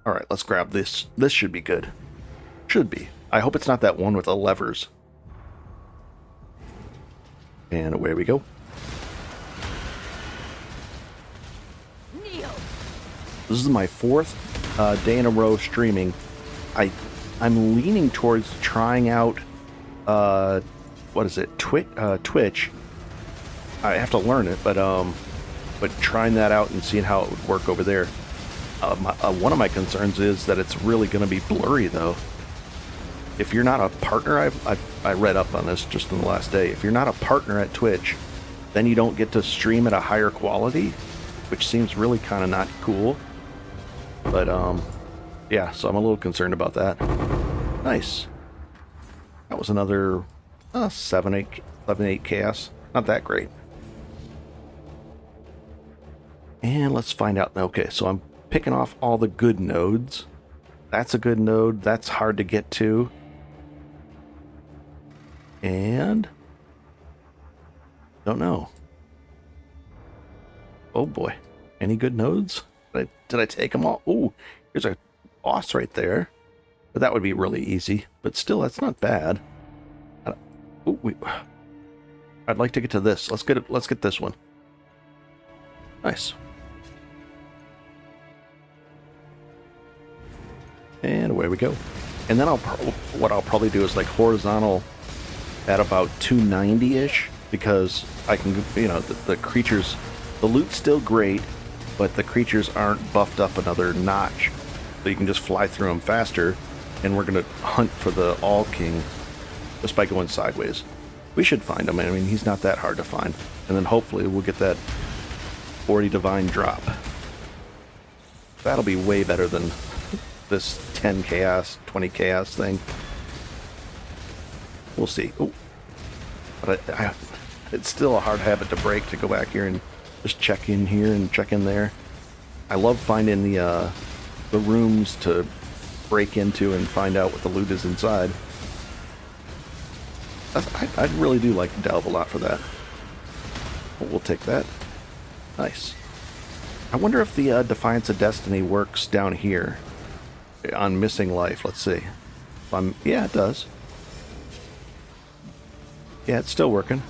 All right, let's grab this. This should be good. Should be. I hope it's not that one with the levers. And away we go. This is my 4th day in a row streaming. I'm leaning towards trying out what is it? Twitch. I have to learn it, but trying that out and seeing how it would work over there. One of my concerns is that it's really going to be blurry, though. If you're not a partner, I read up on this just in the last day. If you're not a partner at Twitch, then you don't get to stream at a higher quality, which seems really kind of not cool. But, yeah, so I'm a little concerned about that. Nice. That was another 11, 8 chaos. Not that great. And let's find out. Okay, so I'm picking off all the good nodes. That's a good node. That's hard to get to. And don't know. Oh boy. Any good nodes? Did I take them all? Oh, here's a boss right there. But that would be really easy. But still, that's not bad. I'd like to get to this. Let's get this one. Nice. And away we go. And then what I'll probably do is like horizontal at about 290-ish, because I can, you know, the creatures, the loot's still great, but the creatures aren't buffed up another notch. So you can just fly through them faster, and we're going to hunt for the All King just by going sideways. We should find him. I mean, he's not that hard to find. And then hopefully we'll get that 40 Divine drop. That'll be way better than this 10 chaos, 20 chaos thing. We'll see. Oh, but it's still a hard habit to break, to go back here and just check in here and check in there. I love finding the rooms to break into and find out what the loot is inside. I really do like Delve a lot for that. We'll take that. Nice. I wonder if the Defiance of Destiny works down here on Missing Life. Let's see. Yeah, it does. Yeah, it's still working.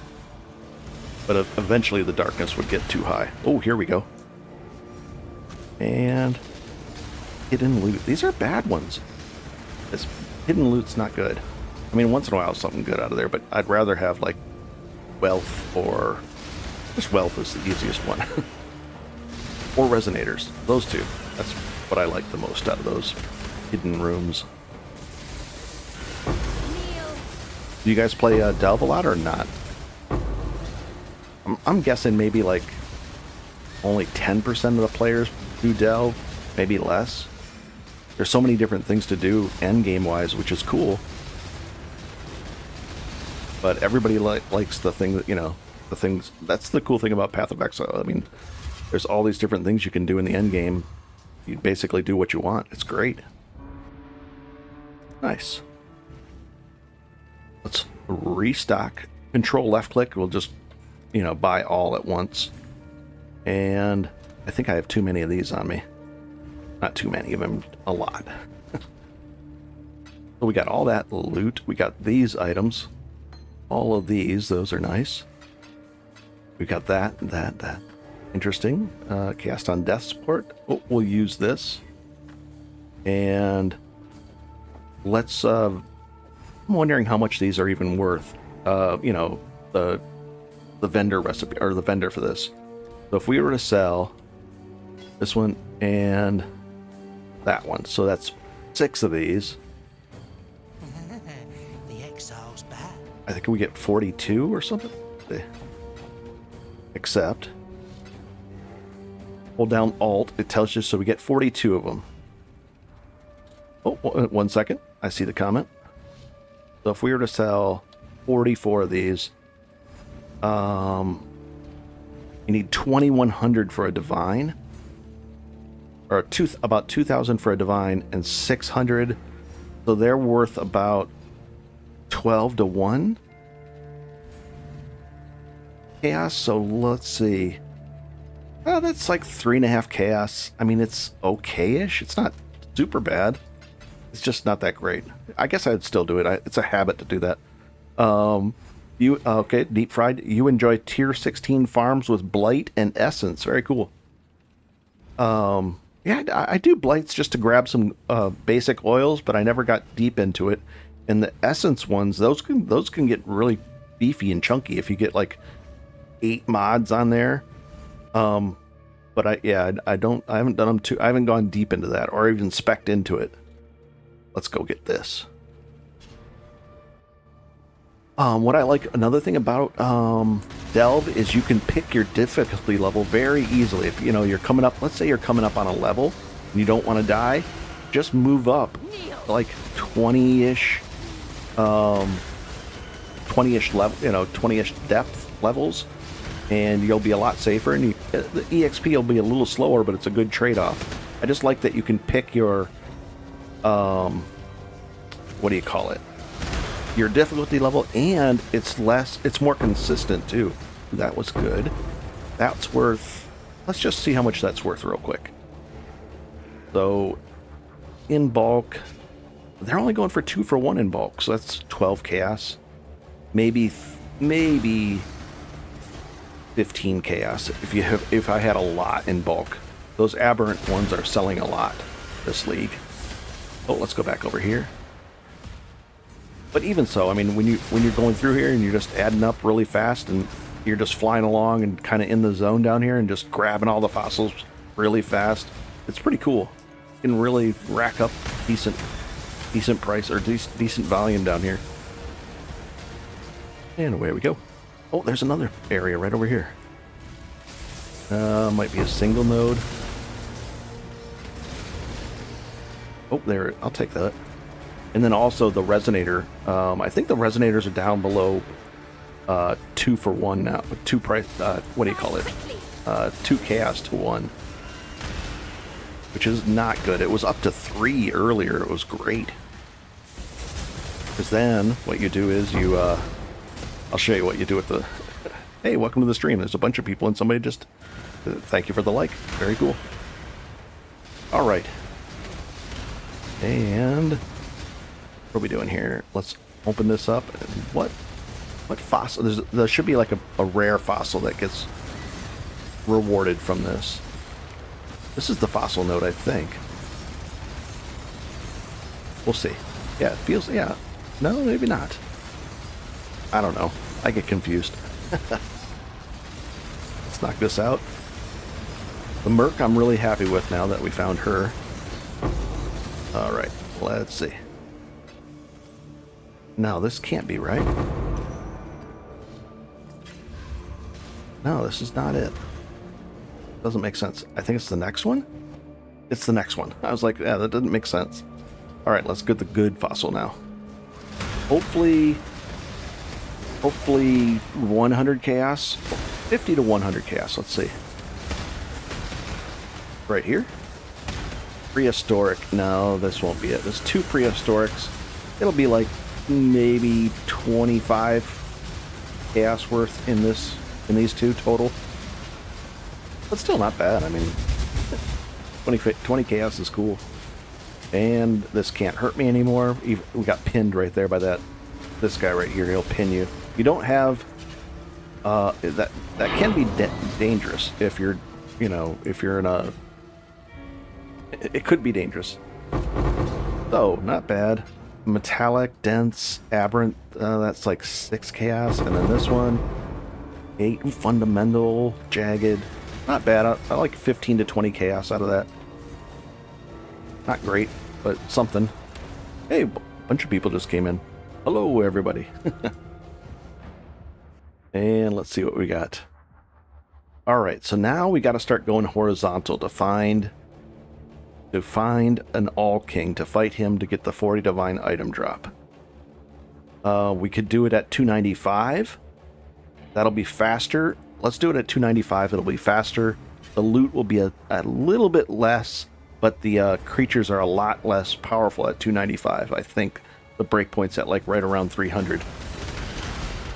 But eventually the darkness would get too high. Oh, here we go. And hidden loot. These are bad ones. This hidden loot's not good. I mean, once in a while something good out of there, but I'd rather have like wealth, or just wealth is the easiest one. Or resonators. Those two. That's what I like the most out of those hidden rooms. Do you guys play Delve a lot or not? I'm guessing maybe like only 10% of the players do Delve, maybe less. There's so many different things to do endgame wise, which is cool. But everybody likes the thing that, you know, the things. That's the cool thing about Path of Exile. I mean, there's all these different things you can do in the endgame. You basically do what you want. It's great. Nice. Let's restock. Control left click. We'll just, you know, buy all at once. And I think I have too many of these on me. Not too many of them, a lot. So we got all that loot. We got these items. All of these, those are nice. We got that. Interesting. Cast on death support. Oh, we'll use this. And let's, I'm wondering how much these are even worth. You know, the vendor recipe, or the vendor for this. So if we were to sell this one and that one, so that's 6 of these. The exile's back. I think we get 42 or something. Except, hold down Alt. It tells you, so we get 42 of them. Oh, 1 second. I see the comment. So if we were to sell 44 of these, you need 2,100 for a divine, or about 2,000 for a divine, and 600. So they're worth about 12 to 1 chaos. So let's see. Oh, that's like 3.5 chaos. I mean, it's okay-ish. It's not super bad. It's just not that great. I guess I'd still do it. It's a habit to do that. Okay, Deep Fried. You enjoy tier 16 farms with Blight and Essence. Very cool. Yeah, I do Blights just to grab some basic oils, but I never got deep into it. And the Essence ones, those can get really beefy and chunky if you get like 8 mods on there. But I haven't done them too. I haven't gone deep into that or even spec'd into it. Let's go get this. What I like, another thing about Delve is you can pick your difficulty level very easily. If you know you're coming up, let's say you're coming up on a level and you don't want to die, just move up like 20-ish, 20-ish level, 20-ish depth levels, and you'll be a lot safer. And the EXP will be a little slower, but it's a good trade-off. I just like that you can pick your what do you call it? Your difficulty level, and it's more consistent too. That was good. That's worth, let's just see how much that's worth real quick. So in bulk, they're only going for 2 for 1 in bulk, so that's 12 chaos. Maybe 15 chaos if I had a lot in bulk. Those aberrant ones are selling a lot this league. Oh, let's go back over here. But even so, I mean, when you're going through here and you're just adding up really fast and you're just flying along and kind of in the zone down here and just grabbing all the fossils really fast, it's pretty cool. You can really rack up decent price or decent volume down here. And away we go. Oh, there's another area right over here. Might be a single node. Oh, there. I'll take that. And then also the resonator. I think the resonators are down below 2 for 1 now. 2 price. What do you call it? 2 chaos to 1, which is not good. It was up to 3 earlier. It was great. Because then what you do is you. I'll show you what you do with the. Hey, welcome to the stream. There's a bunch of people and somebody just. Thank you for the like. Very cool. All right. And. What are we doing here? Let's open this up. What fossil? There should be like a rare fossil that gets rewarded from this. This is the fossil node, I think. We'll see. Yeah, it feels... Yeah. No, maybe not. I don't know. I get confused. Let's knock this out. The Merc I'm really happy with now that we found her. Alright, let's see. No, this can't be right. No, this is not it. Doesn't make sense. I think it's the next one? It's the next one. I was like, yeah, that doesn't make sense. Alright, let's get the good fossil now. Hopefully 100 chaos. 50 to 100 chaos, let's see. Right here. Prehistoric. No, this won't be it. There's 2 prehistorics. It'll be like maybe 25 chaos worth in these 2 total. But still not bad. I mean, 20 chaos is cool. And this can't hurt me anymore. We got pinned right there by this guy right here. He'll pin you. You don't have that can be dangerous if you're if you're in a. It could be dangerous. So not bad. Metallic, dense, aberrant. That's like 6 chaos, and then this one 8 fundamental, jagged. Not bad. I like 15 to 20 chaos out of that. Not great, but something. Hey, a bunch of people just came in. Hello, everybody. And let's see what we got. All right, so now we got to start going horizontal to find an All King, to fight him to get the 40 divine item drop. We could do it at 295. That'll be faster. Let's do it at 295. It'll be faster. The loot will be a little bit less, but the creatures are a lot less powerful at 295. I think the breakpoint's at like right around 300.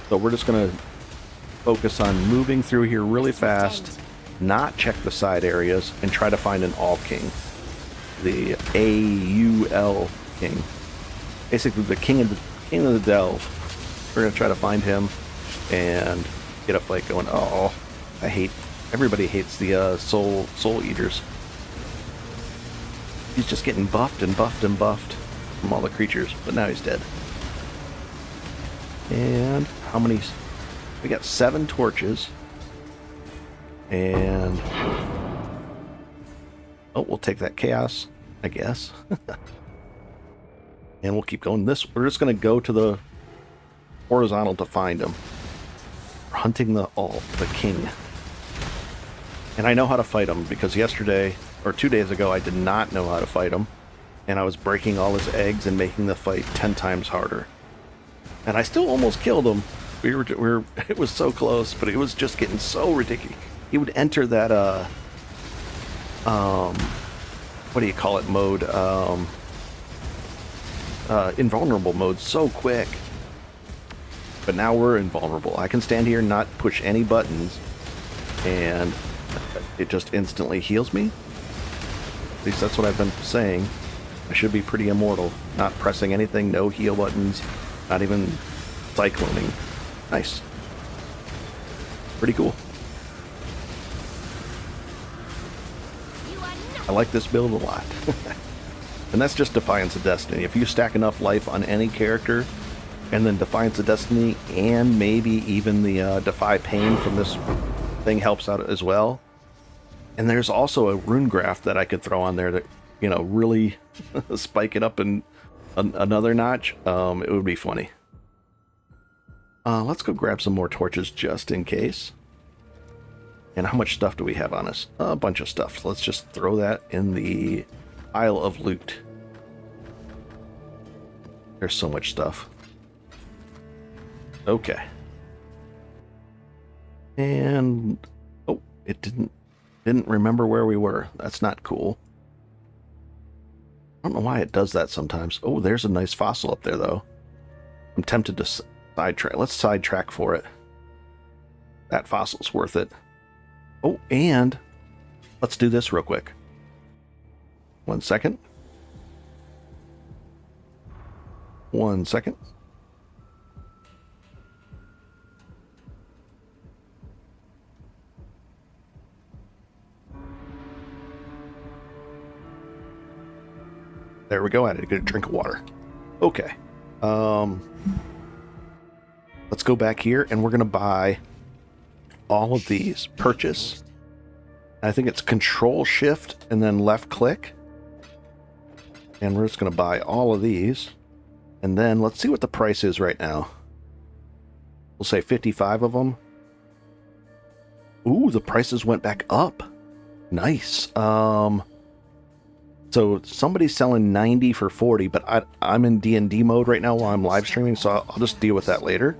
So we're just going to focus on moving through here really fast, not check the side areas, and try to find an All King. The AUL King. Basically the King of the Delve. We're going to try to find him and get a fight going. Oh, everybody hates the soul eaters. He's just getting buffed and buffed and buffed from all the creatures, but now he's dead. And how many? We got 7 torches. And oh, we'll take that chaos, I guess. And we'll keep going this. We're just going to go to the horizontal to find him. We're hunting the king. And I know how to fight him because yesterday, or 2 days ago, I did not know how to fight him. And I was breaking all his eggs and making the fight 10 times harder. And I still almost killed him. It was so close, but it was just getting so ridiculous. He would enter that, what do you call it, mode? Invulnerable mode so quick. But now we're invulnerable. I can stand here and not push any buttons, and it just instantly heals me. At least that's what I've been saying. I should be pretty immortal. Not pressing anything, no heal buttons, not even cycloning. Nice. Pretty cool. I like this build a lot. And that's just Defiance of Destiny. If you stack enough life on any character, and then Defiance of Destiny, and maybe even the Defy Pain from this thing helps out as well. And there's also a rune graph that I could throw on there that, you know, really spike it up in another notch. It would be funny. Let's go grab some more torches just in case. And how much stuff do we have on us? A bunch of stuff. So let's just throw that in the pile of loot. There's so much stuff. Okay. And oh, it didn't remember where we were. That's not cool. I don't know why it does that sometimes. Oh, there's a nice fossil up there though. I'm tempted to sidetrack. Let's sidetrack for it. That fossil's worth it. Oh, and let's do this real quick. 1 second. 1 second. There we go. I had to get a drink of water. Okay. Let's go back here, and we're going to buy all of these. Purchase. I think it's Control Shift and then left click. And we're just going to buy all of these. And then let's see what the price is right now. We'll say 55 of them. Ooh, the prices went back up. Nice. So somebody's selling 90 for 40, but I'm in D&D mode right now while I'm live streaming, so I'll just deal with that later.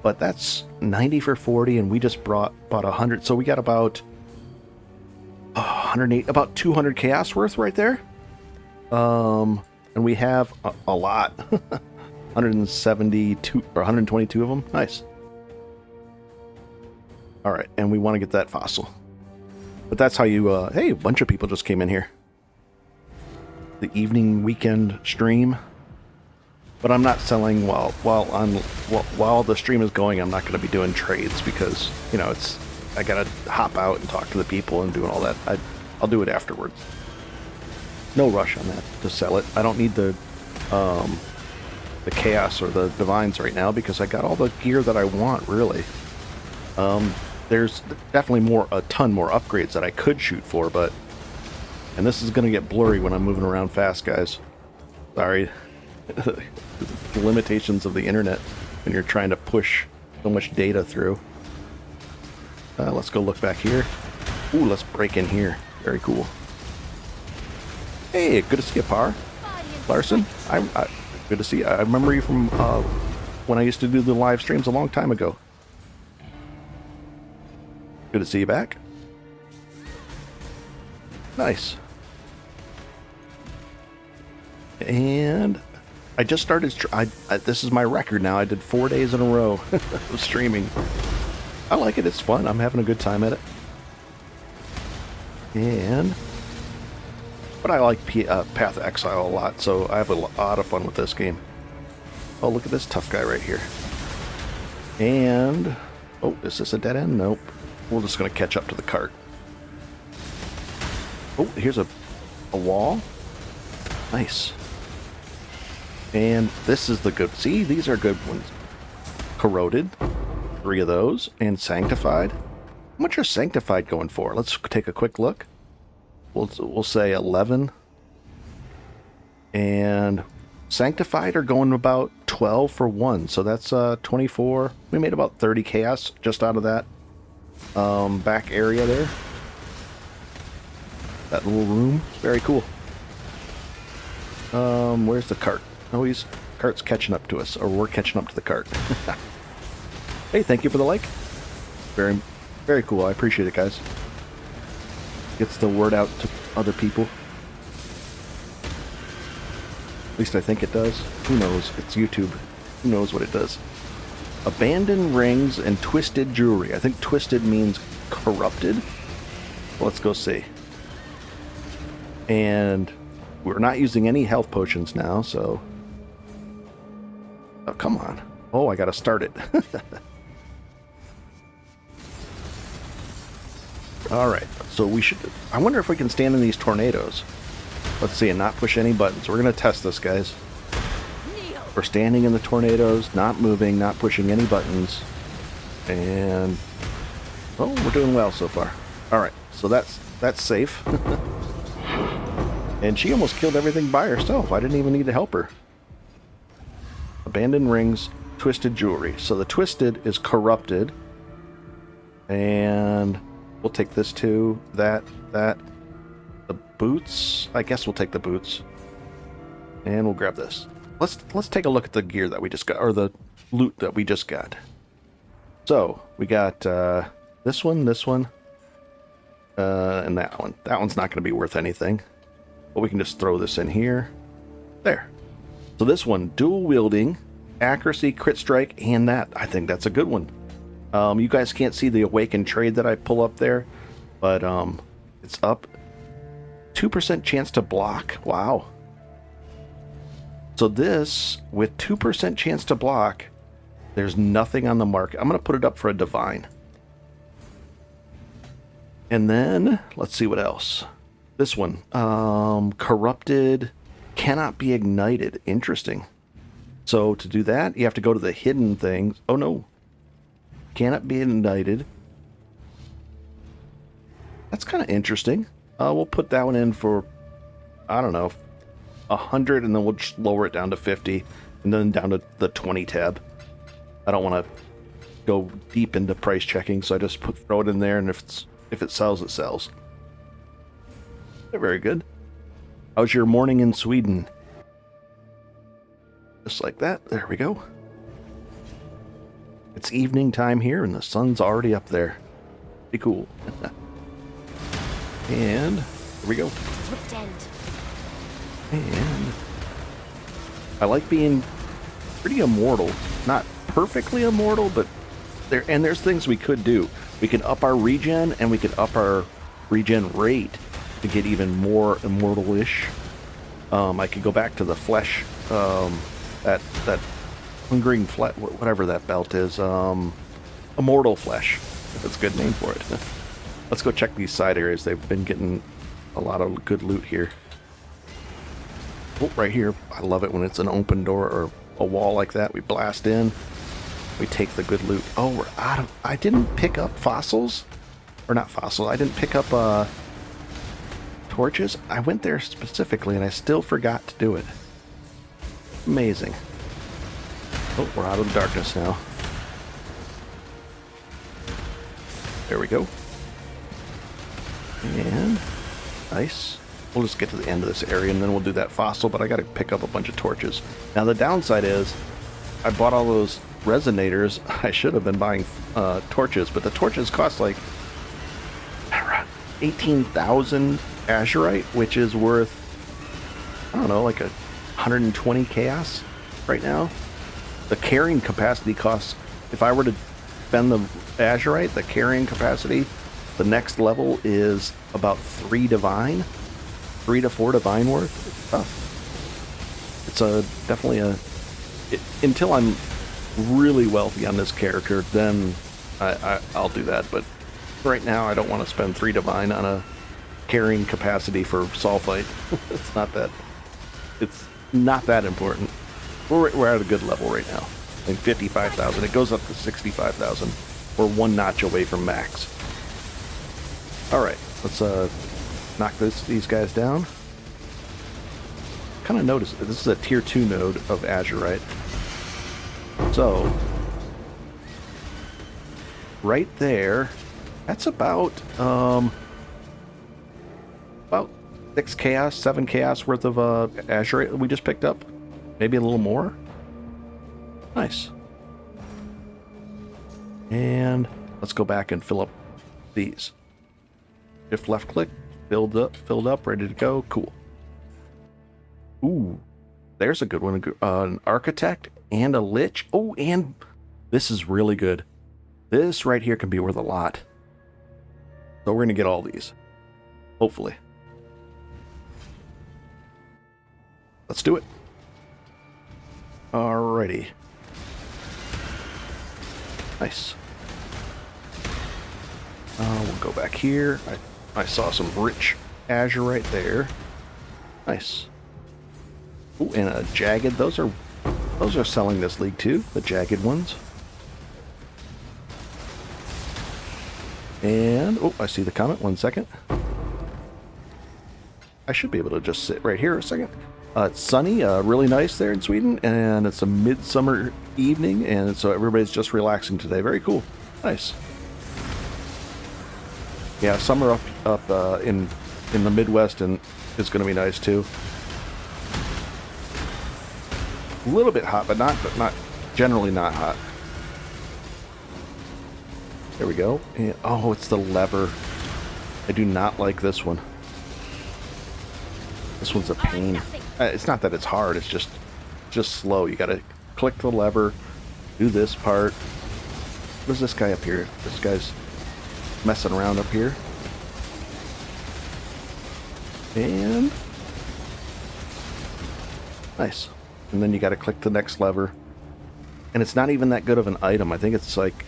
But that's 90 for 40, and we just bought 100, so we got about 108, about 200 chaos worth right there. And we have a lot. 172 or 122 of them. Nice. All right, and we want to get that fossil. But that's how you hey, a bunch of people just came in here. The evening weekend stream. But I'm not selling while the stream is going. I'm not going to be doing trades because, you know, I got to hop out and talk to the people and doing all that. I'll do it afterwards. No rush on that to sell it. I don't need the chaos or the divines right now because I got all the gear that I want, really. There's definitely a ton more upgrades that I could shoot for, and this is going to get blurry when I'm moving around fast, guys. Sorry. The limitations of the internet when you're trying to push so much data through. Let's go look back here. Ooh, let's break in here. Very cool. Hey, good to see you, Par. Larson, good to see you. I remember you from when I used to do the live streams a long time ago. Good to see you back. Nice. And I just started. This is my record now. I did 4 days in a row of streaming. I like it. It's fun. I'm having a good time at it. But I like Path of Exile a lot, so I have a lot of fun with this game. Oh, look at this tough guy right here. And oh, is this a dead end? Nope. We're just gonna catch up to the cart. Oh, here's a wall. Nice. And this is the good. See, these are good ones. Corroded. 3 of those. And Sanctified. How much are Sanctified going for? Let's take a quick look. We'll say 11. And Sanctified are going about 12 for 1. So that's 24. We made about 30 chaos just out of that back area there. That little room. Very cool. Where's the cart? Oh, cart's catching up to us, or we're catching up to the cart. Hey, thank you for the like. Very, very cool. I appreciate it, guys. Gets the word out to other people. At least I think it does. Who knows? It's YouTube. Who knows what it does? Abandoned rings and twisted jewelry. I think twisted means corrupted. Well, let's go see. And we're not using any health potions now, so... Oh, come on. Oh, I gotta start it. Alright, so we should... I wonder if we can stand in these tornadoes. Let's see, and not push any buttons. We're gonna test this, guys. We're standing in the tornadoes, not moving, not pushing any buttons. And... oh, we're doing well so far. Alright, so that's safe. And she almost killed everything by herself. I didn't even need to help her. Abandoned rings, twisted jewelry. So the twisted is corrupted. And we'll take this too. That. The boots. I guess we'll take the boots. And we'll grab this. Let's take a look at the gear that we just got, or the loot that we just got. So we got this one, and that one. That one's not going to be worth anything. But we can just throw this in here. There. So this one, dual wielding, accuracy, crit strike, and that. I think that's a good one. You guys can't see the awakened trade that I pull up there, but it's up. 2% chance to block. Wow. So this, with 2% chance to block, there's nothing on the market. I'm going to put it up for a divine. And then, let's see what else. This one, corrupted, cannot be ignited. Interesting. So to do that, you have to go to the hidden things. Oh no. Cannot be ignited. That's kind of interesting. We'll put that one in for, I don't know, 100, and then we'll just lower it down to 50, and then down to the 20 tab. I don't want to go deep into price checking, so I just throw it in there, and if it sells, it sells. They're very good. How's your morning in Sweden? Just like that. There we go. It's evening time here, and the sun's already up there. Be cool. And here we go. Swift end. And I like being pretty immortal. Not perfectly immortal, but there's things we could do. We could up our regen, and we could up our regen rate to get even more immortal-ish. I could go back to the flesh, that hungering flesh, whatever that belt is, immortal flesh. That's a good name for it. Let's go check these side areas. They've been getting a lot of good loot here. Oh, right here. I love it when it's an open door or a wall like that. We blast in. We take the good loot. Oh, we're out of... I didn't pick up fossils. Or not fossils. I didn't pick up torches. I went there specifically and I still forgot to do it. Amazing. Oh, we're out of the darkness now. There we go. And nice. We'll just get to the end of this area and then we'll do that fossil, but I got to pick up a bunch of torches. Now the downside is I bought all those resonators. I should have been buying torches, but the torches cost like 18,000 azurite, which is worth, I don't know, like 120 chaos right now. The carrying capacity costs, if I were to spend the azurite, the carrying capacity, the next level is about 3 divine, 3 to 4 divine worth. It's tough. It's definitely until I'm really wealthy on this character, then I'll do that. But right now, I don't want to spend 3 divine on a carrying capacity for sulfite. It's not that important. We're at a good level right now. I think 55,000. It goes up to 65,000. We're 1 notch away from max. All right, let's knock these guys down. Kind of notice this is a tier 2 node of azurite. So right there, that's about 6 chaos, 7 chaos worth of azurite that we just picked up. Maybe a little more. Nice. And let's go back and fill up these. Shift left click, filled up, ready to go. Cool. Ooh, there's a good one. An architect and a lich. Oh, and this is really good. This right here can be worth a lot. So we're gonna get all these. Hopefully. Let's do it. Alrighty. Nice. We'll go back here. I saw some rich azure right there. Nice. Ooh, and a jagged. Those are selling this league too. The jagged ones. And oh, I see the comment. 1 second. I should be able to just sit right here a second. It's sunny, really nice there in Sweden, and it's a midsummer evening, and so everybody's just relaxing today. Very cool. Nice. Yeah, summer up in the Midwest and is going to be nice too. A little bit hot, but not generally not hot. There we go. And, oh, it's the lever. I do not like this one. This one's a pain. It's not that it's hard, it's just slow. You gotta click the lever, do this part. What is this guy up here? This guy's messing around up here. And nice. And then you gotta click the next lever. And it's not even that good of an item. I think it's like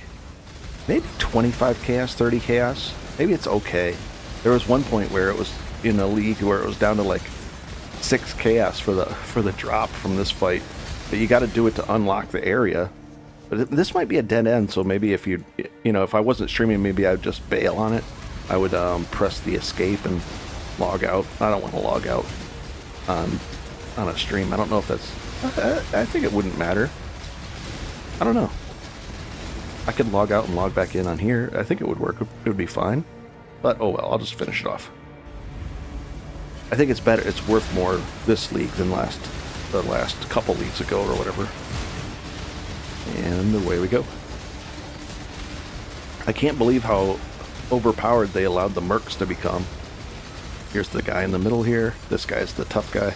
maybe 25 chaos, 30 chaos. Maybe it's okay. There was one point where it was in a league where it was down to like 6 chaos for the drop from this fight, but you got to do it to unlock the area. But this might be a dead end, so maybe if if I wasn't streaming, maybe I would just bail on it. I would press the escape and log out. I don't want to log out on a stream. I don't know if that's. I think it wouldn't matter. I don't know. I could log out and log back in on here. I think it would work. It would be fine. But oh well, I'll just finish it off. I think it's better. It's worth more this league than the last couple leagues ago or whatever. And away we go. I can't believe how overpowered they allowed the mercs to become. Here's the guy in the middle here. This guy's the tough guy.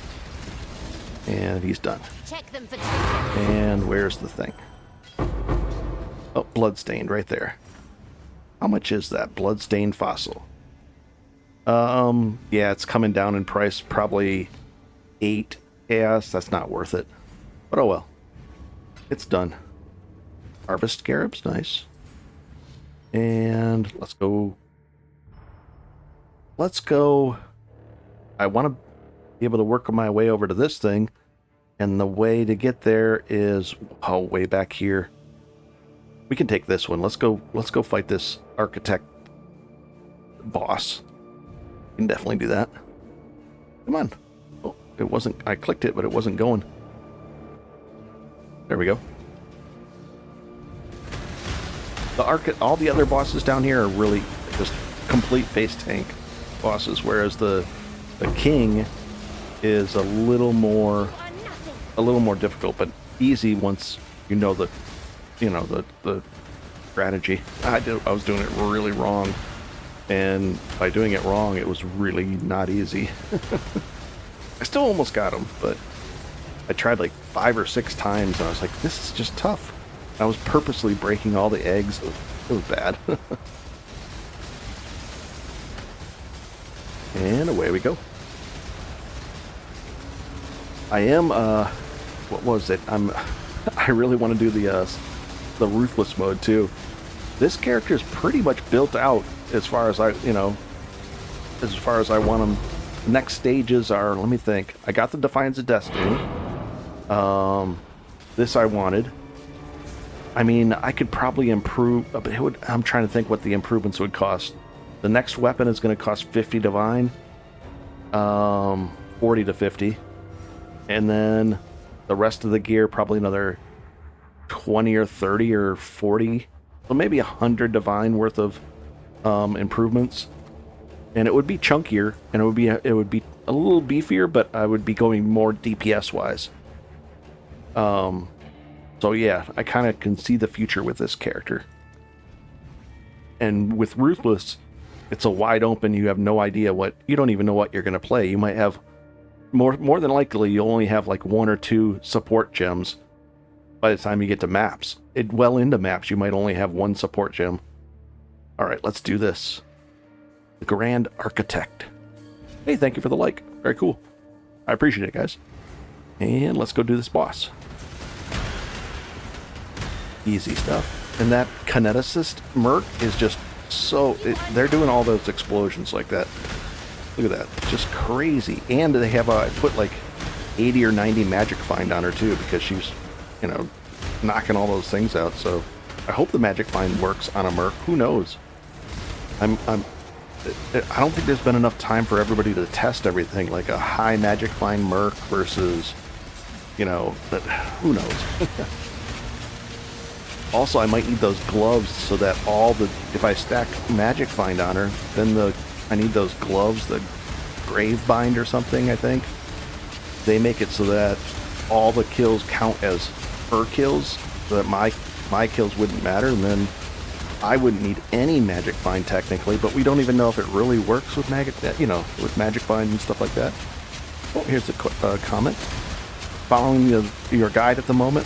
And he's done. Check them for trinkets. And where's the thing? Oh, bloodstained right there. How much is that bloodstained fossil? Yeah, it's coming down in price, probably 8 chaos. That's not worth it. But oh well. It's done. Harvest scarabs, nice. And let's go. I want to be able to work my way over to this thing. And the way to get there is, oh, way back here. We can take this one. Let's go fight this architect boss. Can definitely do that. Come on. Oh, it wasn't. I clicked it, but it wasn't going. There we go. all the other bosses down here are really just complete face tank bosses, whereas the king is a little more difficult, but easy once you know the strategy. I was doing it really wrong, and by doing it wrong, it was really not easy. I still almost got him, but I tried like 5 or 6 times, and I was like, this is just tough. I was purposely breaking all the eggs. It was bad. And away we go. I am, what was it? I really want to do the Ruthless mode too. This character is pretty much built out as far as I want him. Next stages are, let me think. I got the Defiance of Destiny. This I wanted. I mean, I could probably improve, but I'm trying to think what the improvements would cost. The next weapon is going to cost 50 divine, 40 to 50, and then the rest of the gear probably another 20 or 30 or 40, so maybe 100 divine worth of improvements. And it would be chunkier, and it would be a little beefier, but I would be going more DPS wise. So yeah, I kind of can see the future with this character. And with Ruthless, it's a wide open. You have no idea you don't even know what you're going to play. You might have more than likely you'll only have like 1 or 2 support gems by the time you get to maps. Well into maps, you might only have 1 support gem. All right, let's do this. The Grand Architect. Hey, thank you for the like. Very cool. I appreciate it, guys. And let's go do this boss. Easy stuff. And that kineticist merc is just so... they're doing all those explosions like that. Look at that. Just crazy. And they have I put like 80 or 90 magic find on her too, because she's, knocking all those things out. So I hope the magic find works on a merc. Who knows? I don't think there's been enough time for everybody to test everything, like a high magic find merc versus, but who knows? Also, I might need those gloves so that if I stack magic find on her, then I need those gloves, the grave bind or something, I think. They make it so that all the kills count as her kills, so that my kills wouldn't matter, and then I wouldn't need any magic find technically, but we don't even know if it really works with with magic find and stuff like that. Oh, here's a comment. Following your guide at the moment,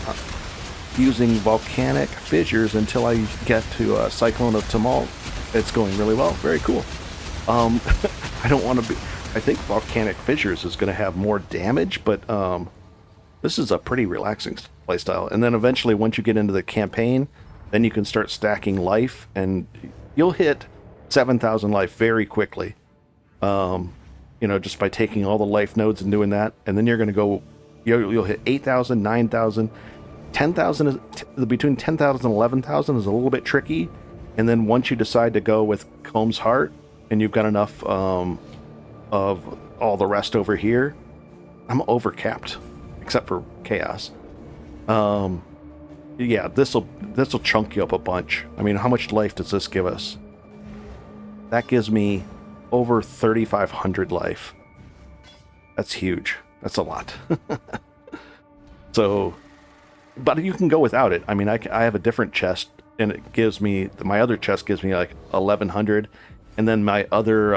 using volcanic fissures until I get to Cyclone of Tumult. It's going really well. Very cool. I don't want to be... I think volcanic fissures is going to have more damage, but this is a pretty relaxing playstyle. And then eventually, once you get into the campaign, then you can start stacking life, and you'll hit 7,000 life very quickly. Just by taking all the life nodes and doing that. And then you're going to go... You'll hit 8,000, 9,000... 10,000 is between 10,000 and 11,000 is a little bit tricky, and then once you decide to go with Comb's Heart and you've got enough of all the rest over here, I'm overcapped except for Chaos. Yeah, this'll chunk you up a bunch. I mean, how much life does this give us? That gives me over 3,500 life. That's huge. That's a lot. So. But you can go without it. I mean, I have a different chest, and it gives me... My other chest gives me like 1,100, and then my other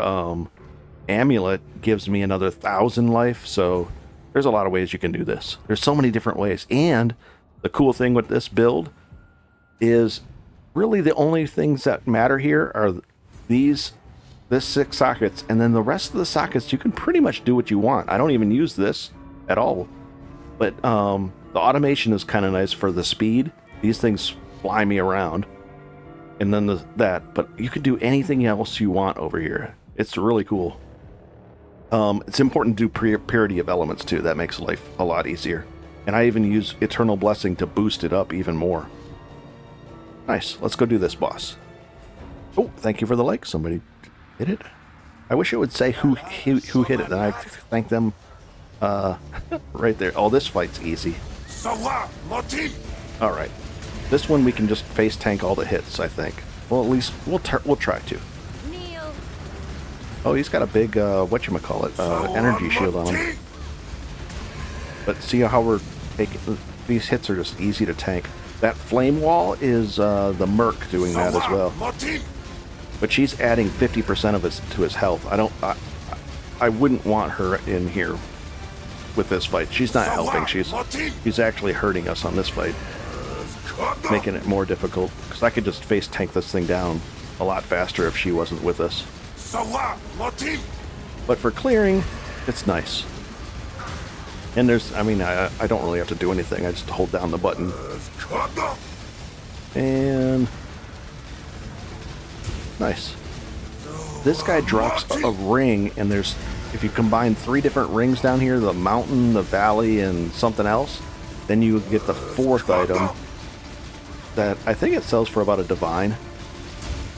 amulet gives me another 1,000 life, so there's a lot of ways you can do this. There's so many different ways, and the cool thing with this build is really the only things that matter here are this 6 sockets, and then the rest of the sockets, you can pretty much do what you want. I don't even use this at all, but... The automation is kind of nice for the speed. These things fly me around. And then but you can do anything else you want over here. It's really cool. It's important to do purity of elements too. That makes life a lot easier. And I even use Eternal Blessing to boost it up even more. Nice. Let's go do this boss. Oh, thank you for the like. Somebody hit it. I wish it would say who hit it, and I thank them right there. Oh, this fight's easy. All right. This one we can just face tank all the hits, I think. Well, at least we'll try to. Kneel. Oh, he's got a big, whatchamacallit, energy shield on him. But see how we're taking... These hits are just easy to tank. That flame wall is the Merc doing that as well. But she's adding 50% of it to his health. I wouldn't want her in here with this fight. She's not helping. She's actually hurting us on this fight. Making it more difficult. Because I could just face tank this thing down a lot faster if she wasn't with us. But for clearing, it's nice. And there's, I mean, I don't really have to do anything. I just hold down the button. And... nice. This guy drops a ring, and there's... if you combine 3 different rings down here, the mountain, the valley, and something else, then you get the 4th item that I think it sells for about a divine.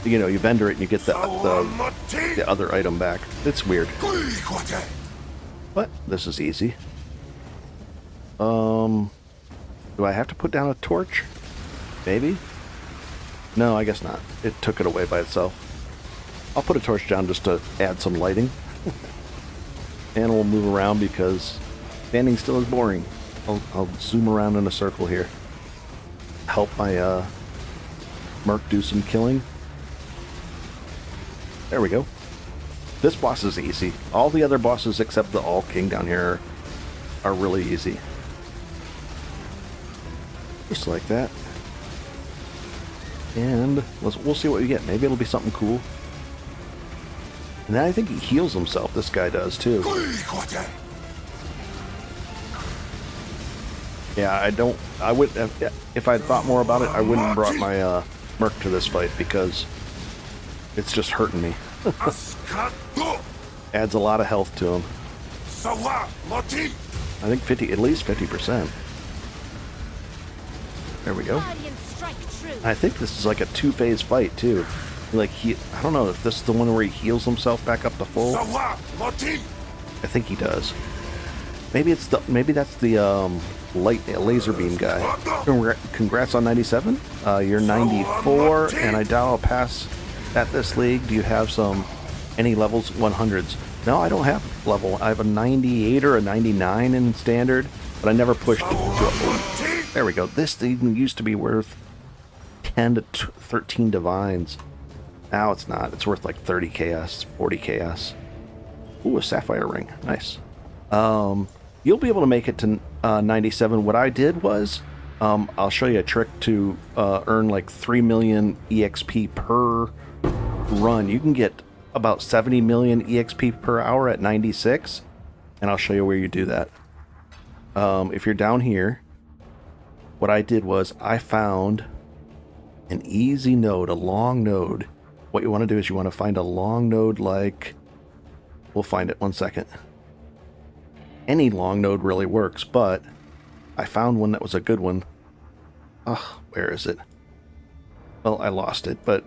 You know, you vendor it and you get the other item back. It's weird. But this is easy. Do I have to put down a torch? Maybe? No, I guess not. It took it away by itself. I'll put a torch down just to add some lighting. And we'll move around because standing still is boring. I'll zoom around in a circle here. Help my Merc do some killing. There we go. This boss is easy. All the other bosses except the All King down here are really easy. Just like that. And we'll see what we get. Maybe it'll be something cool. And then I think he heals himself. This guy does too. Yeah, I would, if I'd thought more about it, I wouldn't have brought my Merc to this fight because it's just hurting me. Adds a lot of health to him. I think at least 50%. There we go. I think this is like a 2-phase fight too. Like I don't know if this is the one where he heals himself back up to full. I think he does. Maybe that's the laser beam guy. Congrats on 97. You're 94, and I doubt I'll pass at this league. Do you have any levels 100s? No, I don't have level. I have a 98 or a 99 in standard, but I never pushed to a... There we go. This thing used to be worth 10 to 13 divines. Now it's not. It's worth like 30 KS, 40 KS. Ooh, a sapphire ring. Nice. You'll be able to make it to 97. What I did was, I'll show you a trick to earn like 3 million EXP per run. You can get about 70 million EXP per hour at 96, and I'll show you where you do that. If you're down here, what I did was I found an easy node, a long node. What you want to do is you want to find a long node like... We'll find it, 1 second. Any long node really works, but I found one that was a good one. Ugh, where is it? Well, I lost it, but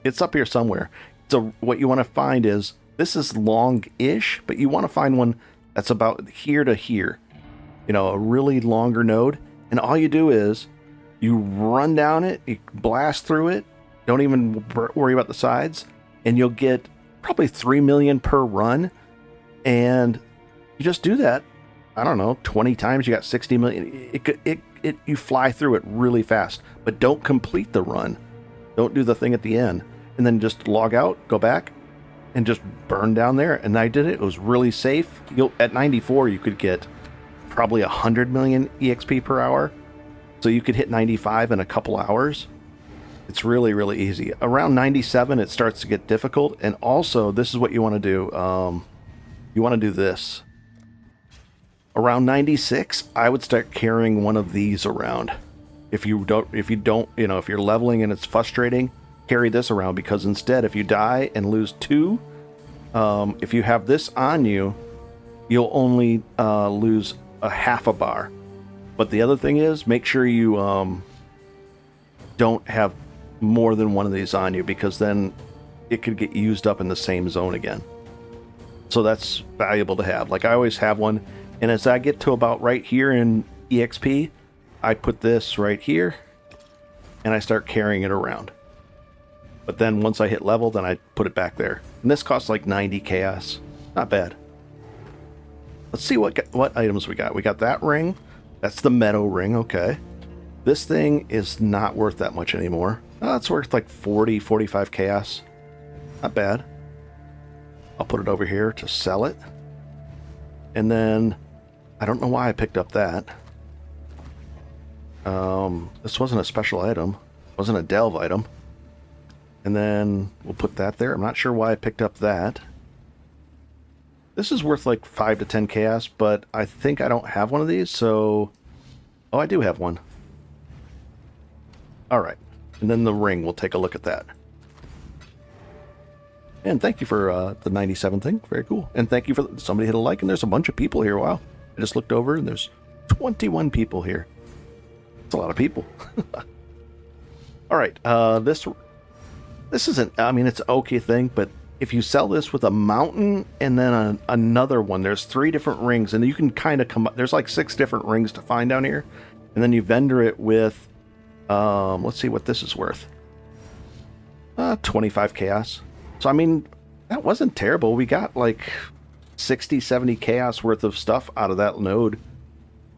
it's up here somewhere. So what you want to find is, this is long-ish, but you want to find one that's about here to here. You know, a really longer node. And all you do is, you run down it, you blast through it, don't even worry about the sides, and you'll get probably 3 million per run. And you just do that, I don't know, 20 times, you got 60 million. You fly through it really fast, but don't complete the run. Don't do the thing at the end. And then just log out, go back, and just burn down there. And I did it. It was really safe. At 94, you could get probably 100 million EXP per hour. So you could hit 95 in a couple hours. It's really, really easy. Around 97, it starts to get difficult. And also, this is what you want to do. You want to do this. Around 96, I would start carrying one of these around. If you don't, if you're leveling and it's frustrating, carry this around, because instead, if you die and lose 2, if you have this on you, you'll only lose a half a bar. But the other thing is, make sure you don't have more than one of these on you, because then it could get used up in the same zone again. So that's valuable to have. Like, I always have one, and as I get to about right here in EXP, I put this right here, and I start carrying it around. But then once I hit level, then I put it back there. And this costs like 90 chaos. Not bad. Let's see what items we got. We got that ring. That's the meadow ring, okay. This thing is not worth that much anymore. It's worth like 40, 45 chaos. Not bad. I'll put it over here to sell it. And then, I don't know why I picked up that. This wasn't a special item. Wasn't a delve item. And then we'll put that there. I'm not sure why I picked up that. This is worth like 5 to 10 chaos, but I think I don't have one of these, so... Oh, I do have one. Alright. And then the ring, we'll take a look at that. And thank you for the 97 thing. Very cool. And thank you for... Somebody hit a like, and there's a bunch of people here. Wow. I just looked over, and there's 21 people here. That's a lot of people. Alright, this isn't... I mean, it's an okay thing, but... If you sell this with a mountain and then another one, there's 3 different rings, and you can kind of come up. There's like 6 different rings to find down here, and then you vendor it with. Let's see what this is worth. 25 chaos. So I mean, that wasn't terrible. We got like 60, 70 chaos worth of stuff out of that node.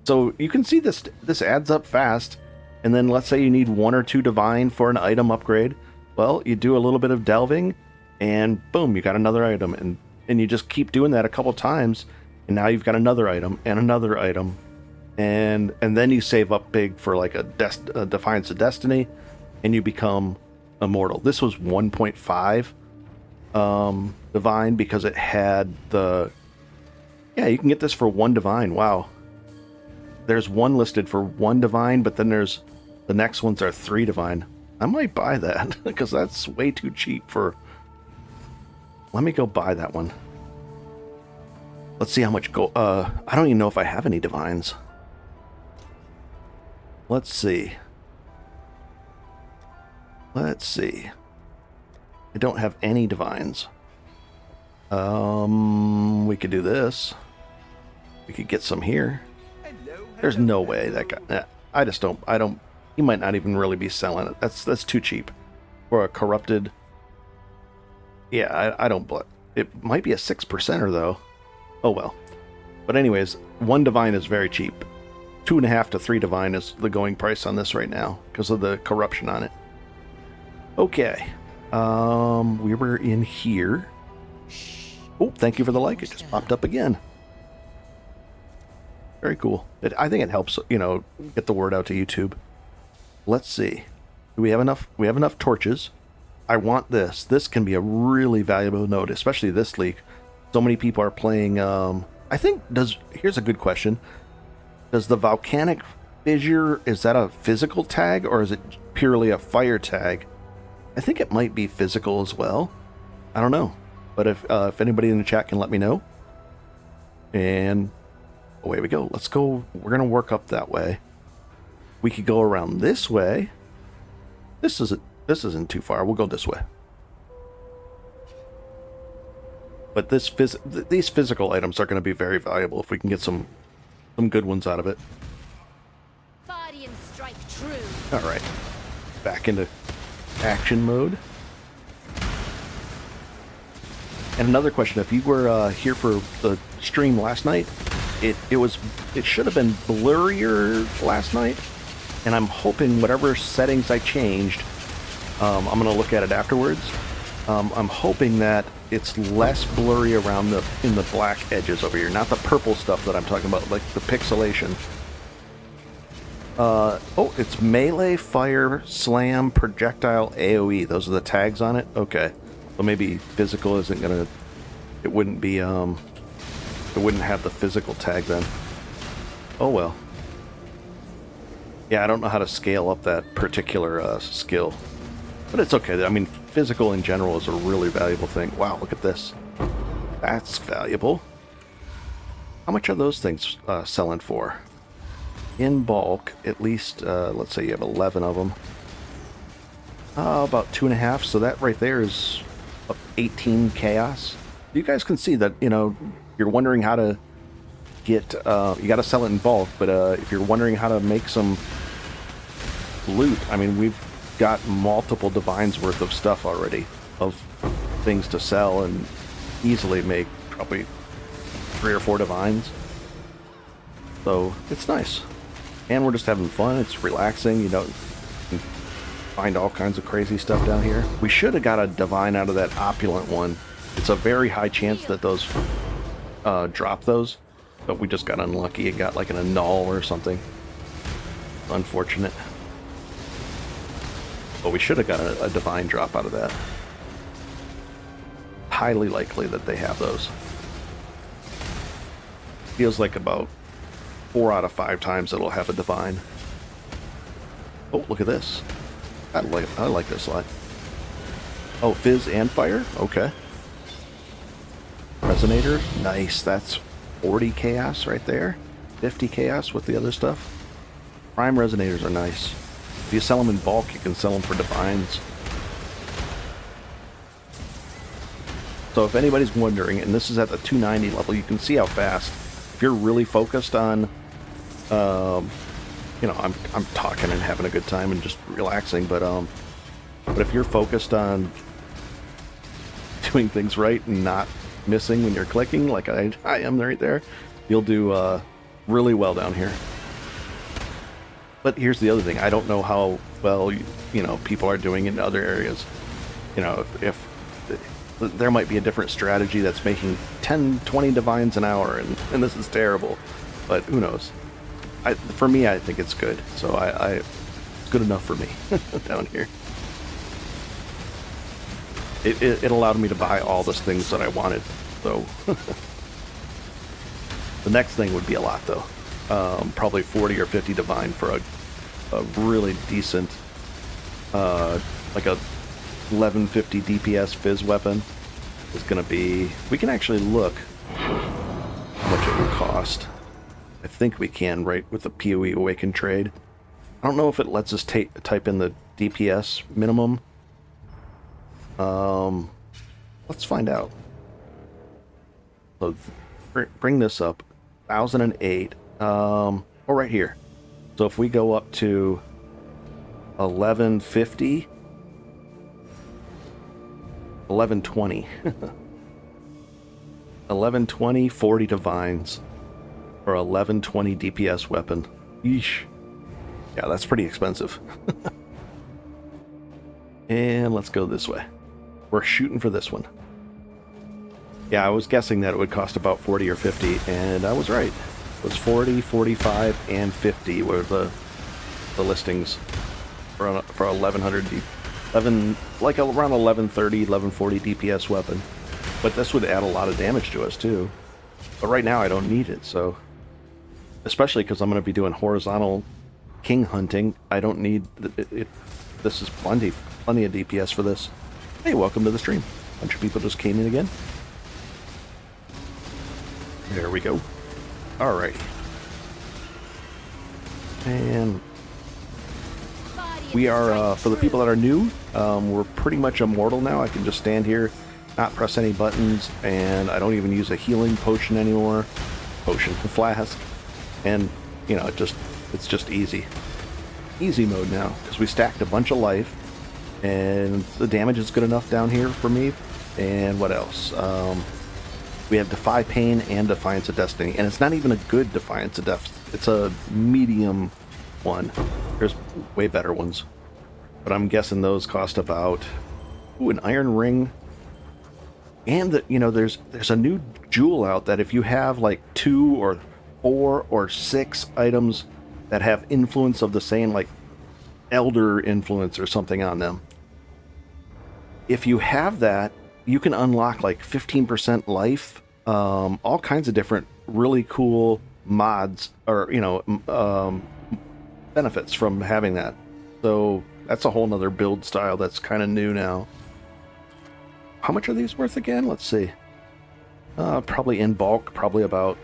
So you can see this adds up fast. And then let's say you need 1 or 2 divine for an item upgrade. Well, you do a little bit of delving. And boom, you got another item, and you just keep doing that a couple times, and now you've got another item and another item, and then you save up big for like a Defiance of Destiny, and you become Immortal. This was 1.5 divine because it had the... Yeah, you can get this for 1 divine. Wow. There's one listed for 1 divine, but then there's the next ones are 3 divine. I might buy that because that's way too cheap for... Let me go buy that one. Let's see how much gold... I don't even know if I have any divines. Let's see. Let's see. I don't have any divines. We could do this. We could get some here. There's no way that guy... I just don't... He might not even really be selling it. That's too cheap. For a corrupted... Yeah, I don't... It might be a 6%er, though. Oh, well. But anyways, 1 divine is very cheap. 2.5 to 3 divine is the going price on this right now, because of the corruption on it. Okay. We were in here. Oh, thank you for the like. It just popped up again. Very cool. I think it helps, get the word out to YouTube. Let's see. Do we have enough? We have enough torches. I want this. This can be a really valuable node, especially this leak. So many people are playing... I think... Here's a good question. Does the volcanic fissure... Is that a physical tag, or is it purely a fire tag? I think it might be physical as well. I don't know. But if anybody in the chat can let me know. And away we go. Let's go. We're going to work up that way. We could go around this way. This isn't too far. We'll go this way. But these physical items are going to be very valuable if we can get some good ones out of it. Body and strike true. All right. Back into action mode. And another question, if you were here for the stream last night, it should have been blurrier last night, and I'm hoping whatever settings I changed, I'm going to look at it afterwards. I'm hoping that it's less blurry around in the black edges over here, not the purple stuff that I'm talking about, like the pixelation. Oh, it's melee, fire, slam, projectile, AoE. Those are the tags on it? Okay. So maybe physical isn't gonna... It wouldn't be, it wouldn't have the physical tag then. Oh well. Yeah, I don't know how to scale up that particular skill. But it's okay. I mean, physical in general is a really valuable thing. Wow, look at this. That's valuable. How much are those things selling for? In bulk, at least, let's say you have 11 of them. About 2.5, so that right there is 18 chaos. You guys can see that, you're wondering how to get, you got to sell it in bulk, but if you're wondering how to make some loot, I mean, got multiple divines worth of stuff already, of things to sell, and easily make probably 3 or 4 divines. So it's nice. And we're just having fun. It's relaxing, you know. You can find all kinds of crazy stuff down here. We should have got a divine out of that opulent one. It's a very high chance that those drop those, but we just got unlucky and got like an annul or something. Unfortunate. But we should have got a divine drop out of that. Highly likely that they have those. Feels like about 4 out of 5 times it'll have a divine. Oh, look at this. I like this a lot. Oh, fizz and fire? Okay. Resonator, nice. That's 40 chaos right there. 50 chaos with the other stuff. Prime resonators are nice. If you sell them in bulk, you can sell them for divines. So if anybody's wondering, and this is at the 290 level, you can see how fast. If you're really focused on, you know, I'm talking and having a good time and just relaxing, but if you're focused on doing things right and not missing when you're clicking, like I am right there, you'll do really well down here. But here's the other thing. I don't know how well, you know, people are doing in other areas. You know, if there might be a different strategy that's making 10, 20 divines an hour, and this is terrible. But who knows? For me, I think it's good. So it's good enough for me down here. It allowed me to buy all the things that I wanted. So the next thing would be a lot, though. Probably 40 or 50 divine for a really decent, like a 1150 DPS fizz weapon is going to be... We can actually look how much it will cost. I think we can, right, with the PoE Awaken trade. I don't know if it lets us type in the DPS minimum. Let's find out. So bring this up. 1008. Oh, right here. So if we go up to 1150, 1120, 1120, 40 divines, or 1120 DPS weapon. Yeesh. Yeah, that's pretty expensive. And let's go this way. We're shooting for this one. Yeah, I was guessing that it would cost about 40 or 50, and I was right. It was 40, 45, and 50 were the listings for 1100 like around 1130, 1140 DPS weapon. But this would add a lot of damage to us too. But right now I don't need it, so especially because I'm going to be doing horizontal king hunting, I don't need it. This is plenty of DPS for this. Hey, welcome to the stream. A bunch of people just came in again. There we go. Alrighty. And we are, for the people that are new, we're pretty much immortal now. I can just stand here, not press any buttons, and I don't even use a healing potion anymore. Potion, flask. And, you know, it's just easy. Easy mode now, because we stacked a bunch of life, and the damage is good enough down here for me. And what else? We have Defy Pain and Defiance of Destiny, and it's not even a good Defiance of Destiny. It's a medium one. There's way better ones, but I'm guessing those cost about an iron ring. And you know, there's a new jewel out that if you have like 2 or 4 or 6 items that have influence of the same, like elder influence or something on them, if you have that, you can unlock like 15% life, all kinds of different really cool mods, or, you know, benefits from having that. So that's a whole nother build style that's kind of new now. How much are these worth again? Let's see. Probably in bulk, probably about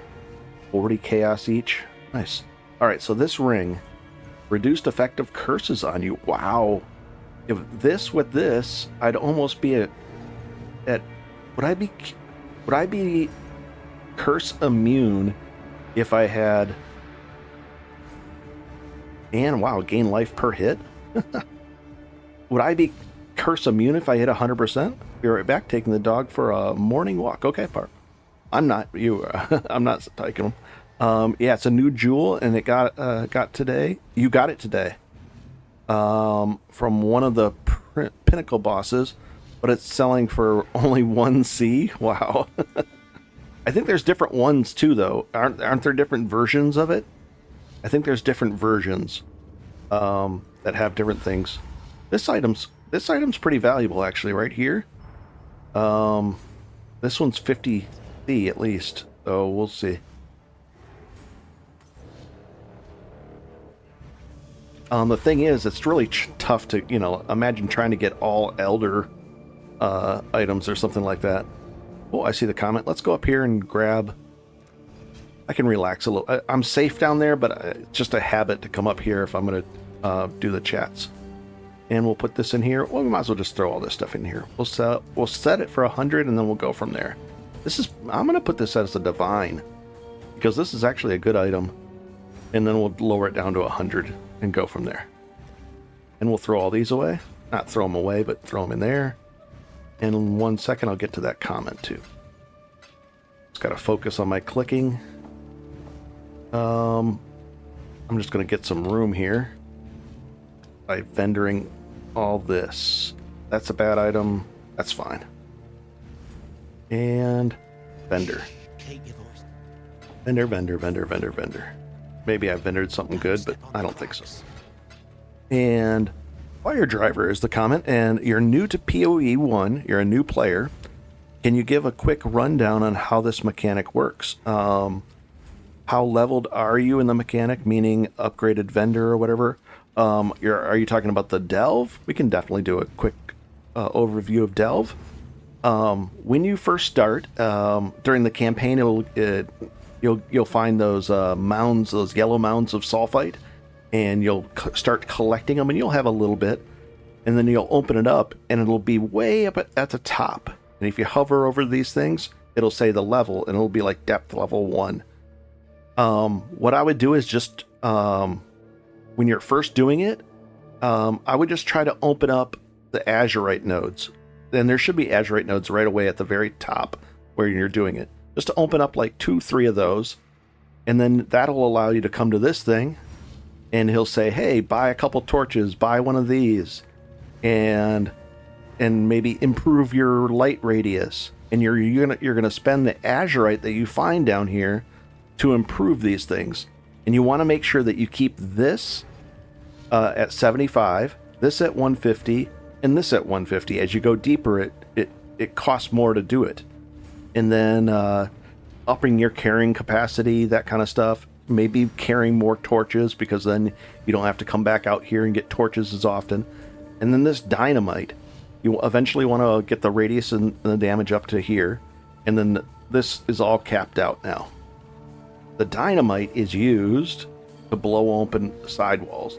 40 chaos each. Nice. All right, so this ring, reduced effective curses on you. Wow. If this with this, I'd almost be at would I be curse immune if I had, and wow, gain life per hit. would I be curse immune if I hit 100%? Be right back, taking the dog for a morning walk. Okay, Park. I'm not you. I'm not taking them. Yeah, it's a new jewel, and it got today. You got it today. From one of the pinnacle bosses, but it's selling for only 1C. Wow. I think there's different ones too, though. Aren't there different versions of it? I think there's different versions that have different things. This item's pretty valuable, actually, right here. This one's 50C at least, so we'll see. The thing is, it's really tough to, imagine trying to get all Elder items or something like that. Oh, I see the comment. Let's go up here and grab... I can relax a little. I'm safe down there, but it's just a habit to come up here if I'm going to do the chats. And we'll put this in here. Well, we might as well just throw all this stuff in here. We'll set it for 100, and then we'll go from there. I'm going to put this as a divine, because this is actually a good item. And then we'll lower it down to 100 and go from there. And we'll throw all these away. Not throw them away, but throw them in there. And in 1 second, I'll get to that comment too. Just got to focus on my clicking. I'm just going to get some room here by vendoring all this. That's a bad item. That's fine. And vendor. Vendor. Maybe I vendored something good, but I don't think so. And Fire Driver is the comment, and you're new to PoE 1, you're a new player. Can you give a quick rundown on how this mechanic works? How leveled are you in the mechanic, meaning upgraded vendor or whatever? Are you talking about the Delve? We can definitely do a quick overview of Delve. When you first start, during the campaign, you'll find those mounds, those yellow mounds of sulfite, and you'll start collecting them, and you'll have a little bit, and then you'll open it up, and it'll be way up at the top. And if you hover over these things, it'll say the level, and it'll be like depth level 1. What I would do is just, when you're first doing it, I would just try to open up the Azurite nodes. And there should be Azurite nodes right away at the very top where you're doing it. Just to open up like 2-3 of those, and then that'll allow you to come to this thing, and he'll say, hey, buy a couple torches, buy one of these, and maybe improve your light radius. And you're gonna spend the Azurite that you find down here to improve these things. And you want to make sure that you keep this at 75, this at 150, and this at 150. As you go deeper, it costs more to do it. And then upping your carrying capacity, that kind of stuff. Maybe carrying more torches, because then you don't have to come back out here and get torches as often. And then this dynamite, you eventually want to get the radius and the damage up to here. And then this is all capped out now. The dynamite is used to blow open sidewalls.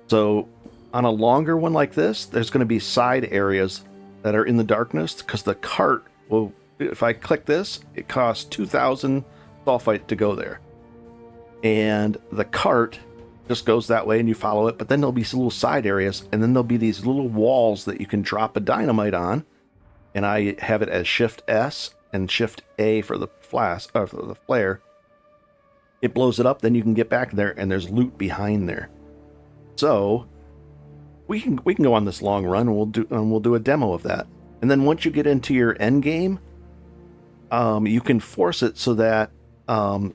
So on a longer one like this, there's going to be side areas that are in the darkness, because the cart will, if I click this, it costs 2,000 sulfite to go there. And the cart just goes that way and you follow it, but then there'll be some little side areas, and then there'll be these little walls that you can drop a dynamite on. And I have it as Shift S and Shift A for the flask, or for the flare. It blows it up, then you can get back there, and there's loot behind there. So we can go on this long run, and we'll do a demo of that. And then once you get into your end game, you can force it so that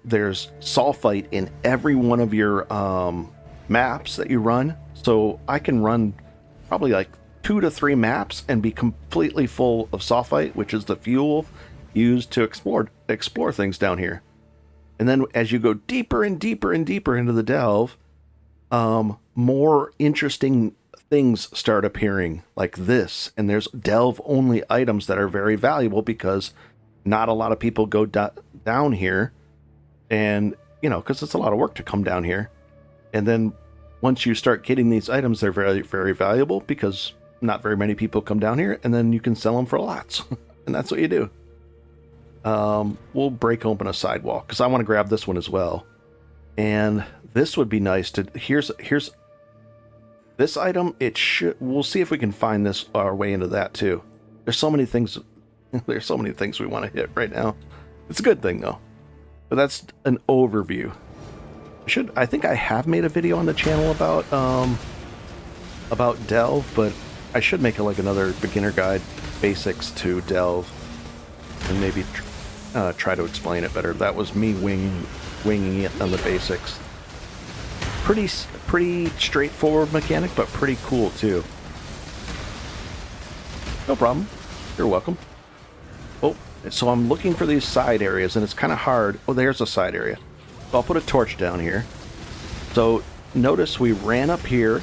there's sulfite in every one of your maps that you run. So I can run probably like 2 to 3 maps and be completely full of sulfite, which is the fuel used to explore things down here. And then as you go deeper and deeper and deeper into the delve, more interesting things start appearing like this. And there's delve only items that are very valuable, because not a lot of people go down here, and because it's a lot of work to come down here. And then once you start getting these items, they're very, very valuable, because not very many people come down here, and then you can sell them for lots. And that's what you do. We'll break open a sidewall, because I want to grab this one as well. And this would be nice to, here's This item, it should. We'll see if we can find this our way into that too. There's so many things. There's so many things we want to hit right now. It's a good thing though. But that's an overview. I think I have made a video on the channel about Delve, but I should make like another beginner guide, basics to Delve, and maybe try to explain it better. That was me winging it on the basics. Pretty straightforward mechanic, but pretty cool too. No problem. You're welcome. Oh, so I'm looking for these side areas, and it's kind of hard. Oh, there's a side area. So I'll put a torch down here. So notice we ran up here,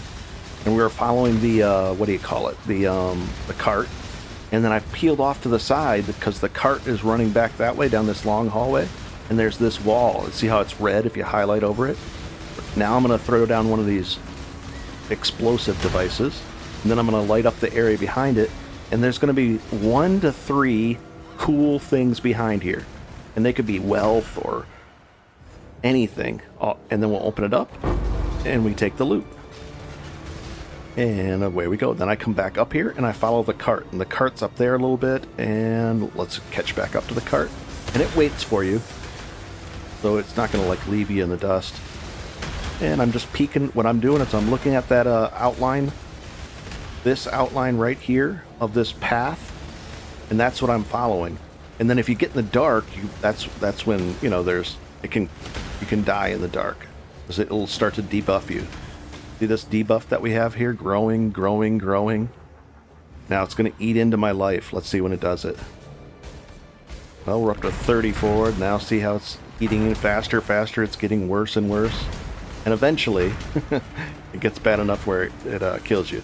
and we were following the what do you call it? The cart. And then I peeled off to the side because the cart is running back that way down this long hallway. And there's this wall. See how it's red if you highlight over it? Now I'm going to throw down one of these explosive devices. And then I'm going to light up the area behind it. And there's going to be 1 to 3 cool things behind here. And they could be wealth or anything. And then we'll open it up. And we take the loot. And away we go. Then I come back up here and I follow the cart. And the cart's up there a little bit. And let's catch back up to the cart. And it waits for you. So it's not going to like leave you in the dust. And I'm just peeking. What I'm doing is I'm looking at that outline. This outline right here of this path. And that's what I'm following. And then if you get in the dark, that's when, you know, you can die in the dark. Because it'll start to debuff you. See this debuff that we have here? Growing, growing, growing. Now it's going to eat into my life. Let's see when it does it. Well, we're up to 34. Now see how it's eating in faster, faster. It's getting worse and worse. And eventually, it gets bad enough where it kills you.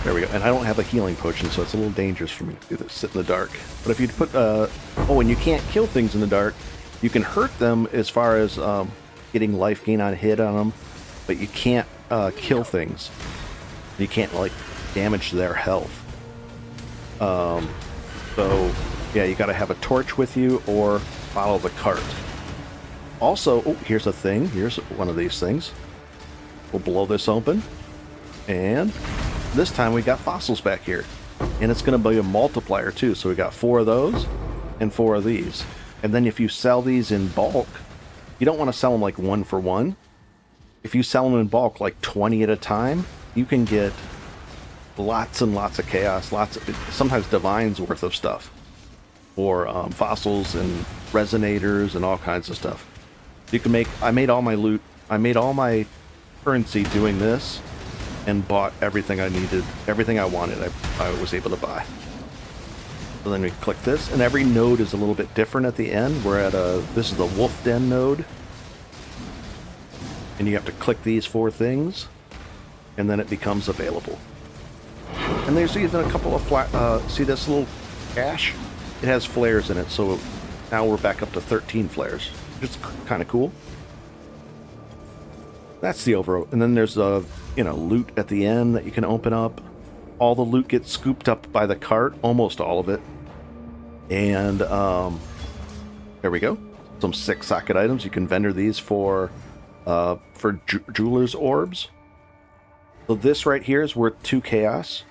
There we go. And I don't have a healing potion, so it's a little dangerous for me to do this, sit in the dark. But if you put... oh, and you can't kill things in the dark. You can hurt them as far as getting life gain on hit on them. But you can't kill things. You can't, like, damage their health. So, yeah, you gotta have a torch with you or follow the cart. Also, oh, here's a thing. Here's one of these things. We'll blow this open. And this time we got fossils back here. And it's going to be a multiplier too. So we got 4 of those and 4 of these. And then if you sell these in bulk, you don't want to sell them like 1 for 1. If you sell them in bulk like 20 at a time, you can get lots and lots of chaos, sometimes divines worth of stuff. Or fossils and resonators and all kinds of stuff. You can make... I made all my loot. I made all my currency doing this and bought everything I needed. Everything I wanted, I was able to buy. So then we click this, and every node is a little bit different at the end. We're at this is the Wolf Den node. And you have to click these 4 things, and then it becomes available. And there's even a couple of see this little cache? It has flares in it, so now we're back up to 13 flares. It's kind of cool. That's the overall. And then there's loot at the end that you can open up. All the loot gets scooped up by the cart, almost all of it. And there we go. Some 6 socket items. You can vendor these for jeweler's orbs. So this right here is worth 2 chaos,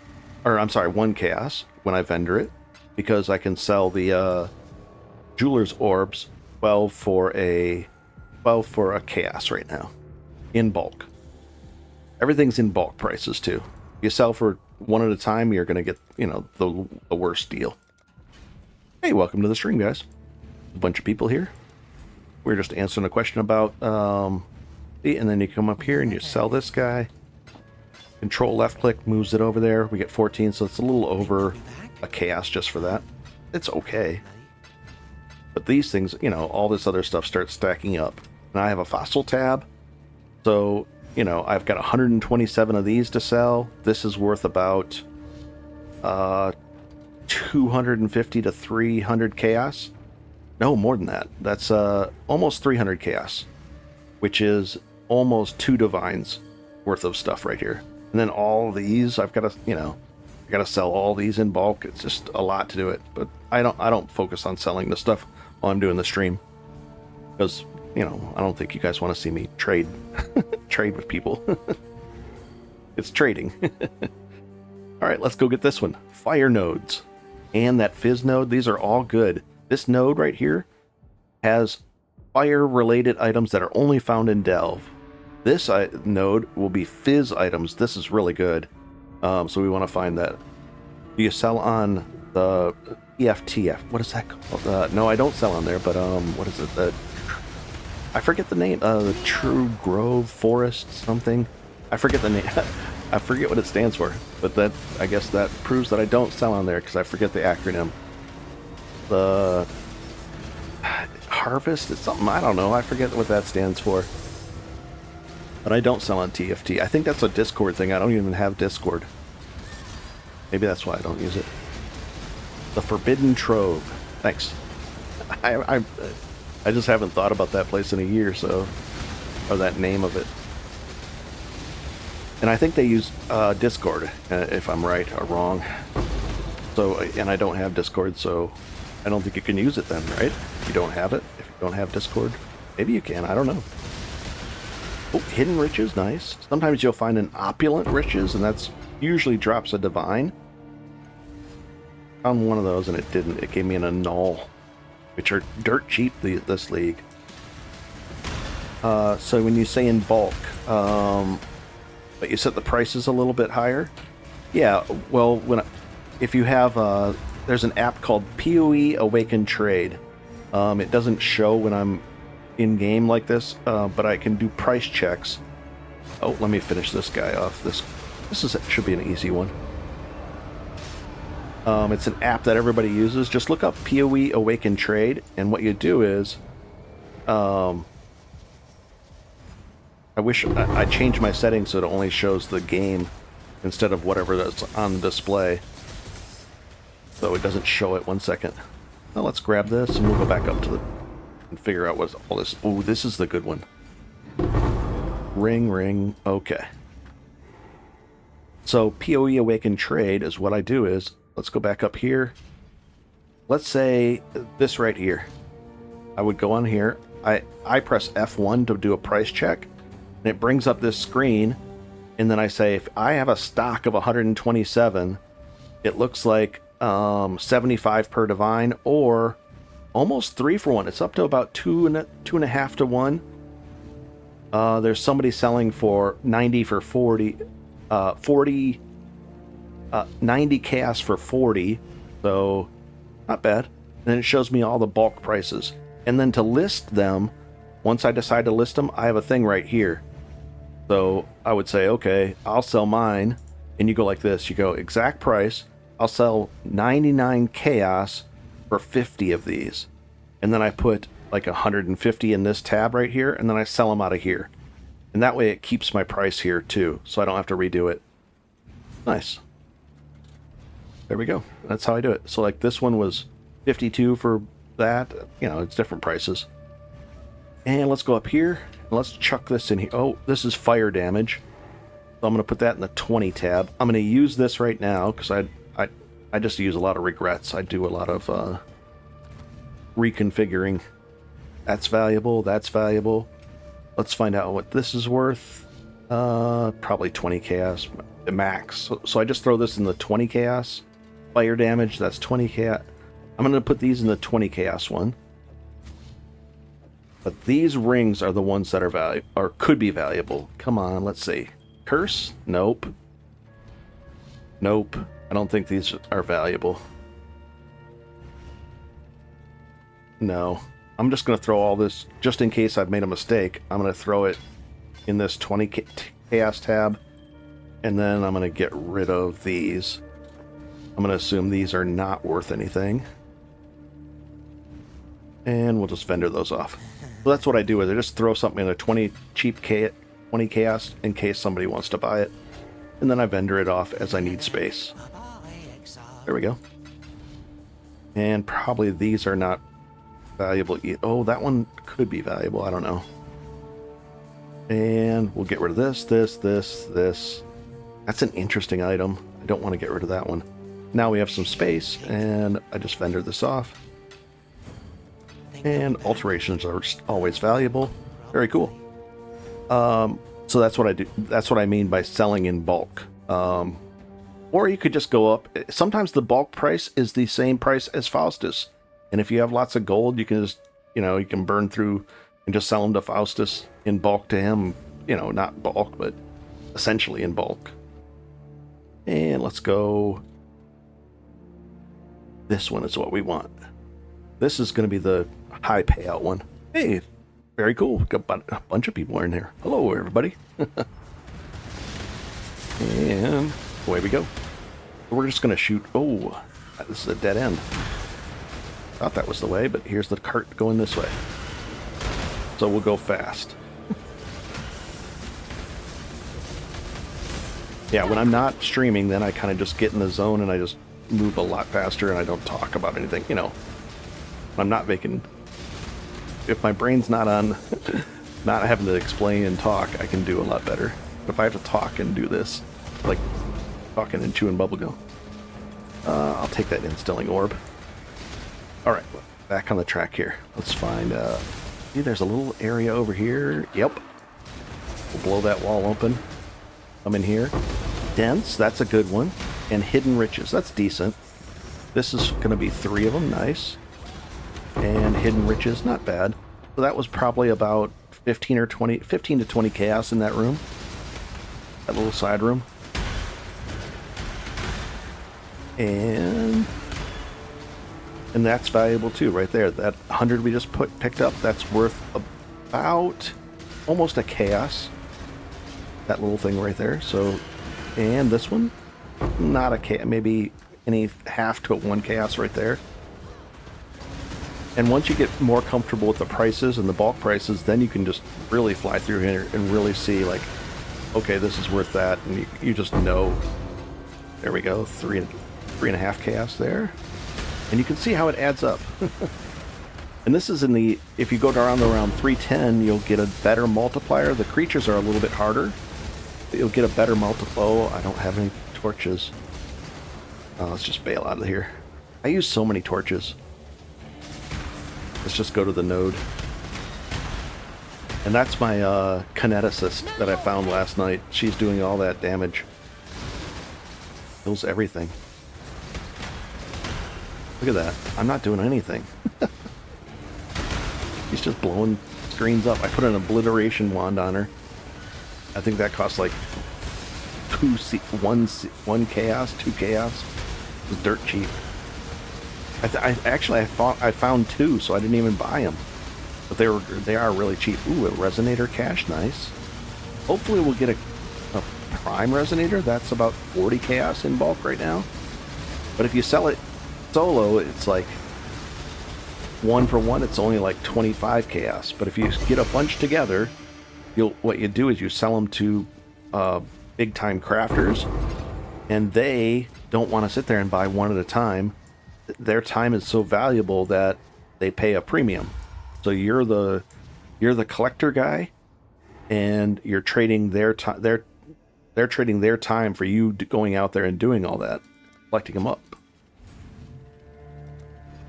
or I'm sorry, 1 chaos when I vendor it, because I can sell the jeweler's orbs 12 for a chaos right now, in bulk. Everything's in bulk prices too. If you sell for 1 at a time, you're gonna get, you know, the worst deal. Hey, welcome to the stream, guys. A bunch of people here. We're just answering a question about and then you come up here and you sell this guy. Control left click moves it over there. We get 14, so it's a little over a chaos just for that. It's okay. But these things, you know, all this other stuff starts stacking up. And I have a fossil tab. So, you know, I've got 127 of these to sell. This is worth about 250 to 300 chaos. No, more than that. That's almost 300 chaos, which is almost 2 divines worth of stuff right here. And then all these, I've got to, you know, I got to sell all these in bulk. It's just a lot to do it. But I don't focus on selling this stuff while I'm doing the stream, because, you know, I don't think you guys want to see me trade with people. It's trading. All right, let's go get this one. Fire nodes and that fizz node. These are all good. This node right here has fire-related items that are only found in Delve. This node will be fizz items. This is really good. So we want to find that. Do you sell on the EFTF? What is that called? No, I don't sell on there, but what is it? I forget the name. The True Grove Forest something. I forget the name. I forget what it stands for. But that, I guess that proves that I don't sell on there because I forget the acronym. The Harvest is something, I don't know. I forget what that stands for. But I don't sell on TFT. I think that's a Discord thing. I don't even have Discord. Maybe that's why I don't use it. The Forbidden Trove. Thanks. I just haven't thought about that place in a year, so... Or that name of it. And I think they use Discord, if I'm right or wrong. So, and I don't have Discord, so... I don't think you can use it then, right? If you don't have it. If you don't have Discord. Maybe you can, I don't know. Oh, hidden riches, nice. Sometimes you'll find an opulent riches, and that's usually drops a divine. Found one of those, and it didn't. It gave me an annul, which are dirt cheap this league. So when you say in bulk, but you set the prices a little bit higher. Yeah, well, if you have, there's an app called PoE Awaken Trade. It doesn't show when I'm in game like this, but I can do price checks. Oh, let me finish this guy off. This should be an easy one. It's an app that everybody uses. Just look up PoE Awaken Trade, and what you do is, I wish I changed my settings so it only shows the game instead of whatever that's on the display. So it doesn't show it. 1 second. Now let's grab this and we'll go back up to the and figure out what's all this. Oh, this is the good one. Ring. Okay. So PoE Awaken Trade is what I do is, let's go back up here. Let's say this right here. I would go on here. I press F1 to do a price check, and it brings up this screen, and then I say if I have a stock of 127, it looks like 75 per divine, or almost 3 for 1. It's up to about 2.5 to 1. There's somebody selling for 90 for 40, 90 chaos for 40, so not bad. And then it shows me all the bulk prices. And then to list them, once I decide to list them, I have a thing right here. So I would say, okay, I'll sell mine, and you go like this. You go exact price. I'll sell 99 chaos for 50 of these. And then I put like 150 in this tab right here, and then I sell them out of here. And that way it keeps my price here too, so I don't have to redo it. Nice. There we go. That's how I do it. So like this one was 52 for that. You know, it's different prices. And let's go up here, and let's chuck this in here. Oh, this is fire damage. So I'm going to put that in the 20 tab. I'm going to use this right now, because I just use a lot of regrets. I do a lot of reconfiguring. That's valuable. That's valuable. Let's find out what this is worth. Probably 20 chaos max. So I just throw this in the 20 chaos. Fire damage, that's 20 chaos. I'm going to put these in the 20 chaos one. But these rings are the ones that are valuable, or could be valuable. Come on, let's see. Curse? Nope. Nope. I don't think these are valuable. No. I'm just going to throw all this, just in case I've made a mistake, I'm going to throw it in this 20 chaos tab. And then I'm going to get rid of these. I'm going to assume these are not worth anything. And we'll just vendor those off. So that's what I do, is I just throw something in a 20 cheap 20 chaos in case somebody wants to buy it. And then I vendor it off as I need space. There we go. And probably these are not valuable. Oh, that one could be valuable. I don't know. And we'll get rid of this. That's an interesting item. I don't want to get rid of that one. Now we have some space, and I just vendor this off. And alterations are always valuable. Very cool. So So that's what I do. That's what I mean by selling in bulk. Or you could just go up. Sometimes the bulk price is the same price as Faustus. And if you have lots of gold, you can just, you can burn through and just sell them to Faustus in bulk to him. Not bulk, but essentially in bulk. And let's go. This one is what we want. This is going to be the high payout one. Hey, very cool. Got a bunch of people in here. Hello, everybody. And away we go. We're just going to shoot. Oh, this is a dead end. Thought that was the way, but here's the cart going this way. So we'll go fast. Yeah, when I'm not streaming, then I kind of just get in the zone and I just move a lot faster and I don't talk about anything. I'm not making... If my brain's not on, not having to explain and talk, I can do a lot better. If I have to talk and do this, like talking and chewing bubblegum, I'll take that instilling orb. Alright, back on the track here. Let's find, see, there's a little area over here. Yep. We'll blow that wall open. Come in here. Dense, that's a good one. And Hidden Riches, that's decent. This is going to be 3 of them, nice. And Hidden Riches, not bad. So that was probably about 15 to 20 chaos in that room. That little side room. And that's valuable too, right there. That 100 we just picked up, that's worth about almost a chaos. That little thing right there. So, and this one, not a chaos, maybe any half to 1 chaos right there. And once you get more comfortable with the prices and the bulk prices, then you can just really fly through here and really see, like, okay, this is worth that, and you just know. There we go, 3.5 chaos there, and you can see how it adds up. And this is in the, if you go down to around 310, you'll get a better multiplier. The creatures are a little bit harder, but you'll get a better multiplier. Oh, I don't have any torches. Let's just bail out of here. I use so many torches. Let's just go to the node. And that's my kineticist that I found last night. She's doing all that damage. Kills everything. Look at that. I'm not doing anything. He's just blowing screens up. I put an obliteration wand on her. I think that costs like 1 chaos, 2 chaos. It was dirt cheap. I found 2, so I didn't even buy them. But they are really cheap. Ooh, a resonator cache, nice. Hopefully we'll get a prime resonator. That's about 40 chaos in bulk right now. But if you sell it solo, it's like 1 for 1. It's only like 25 chaos. But if you get a bunch together, what you do is you sell them to big time crafters, and they don't want to sit there and buy one at a time. Their time is so valuable that they pay a premium. So you're the collector guy, and you're trading their time. They're trading their time for you going out there and doing all that, collecting them up.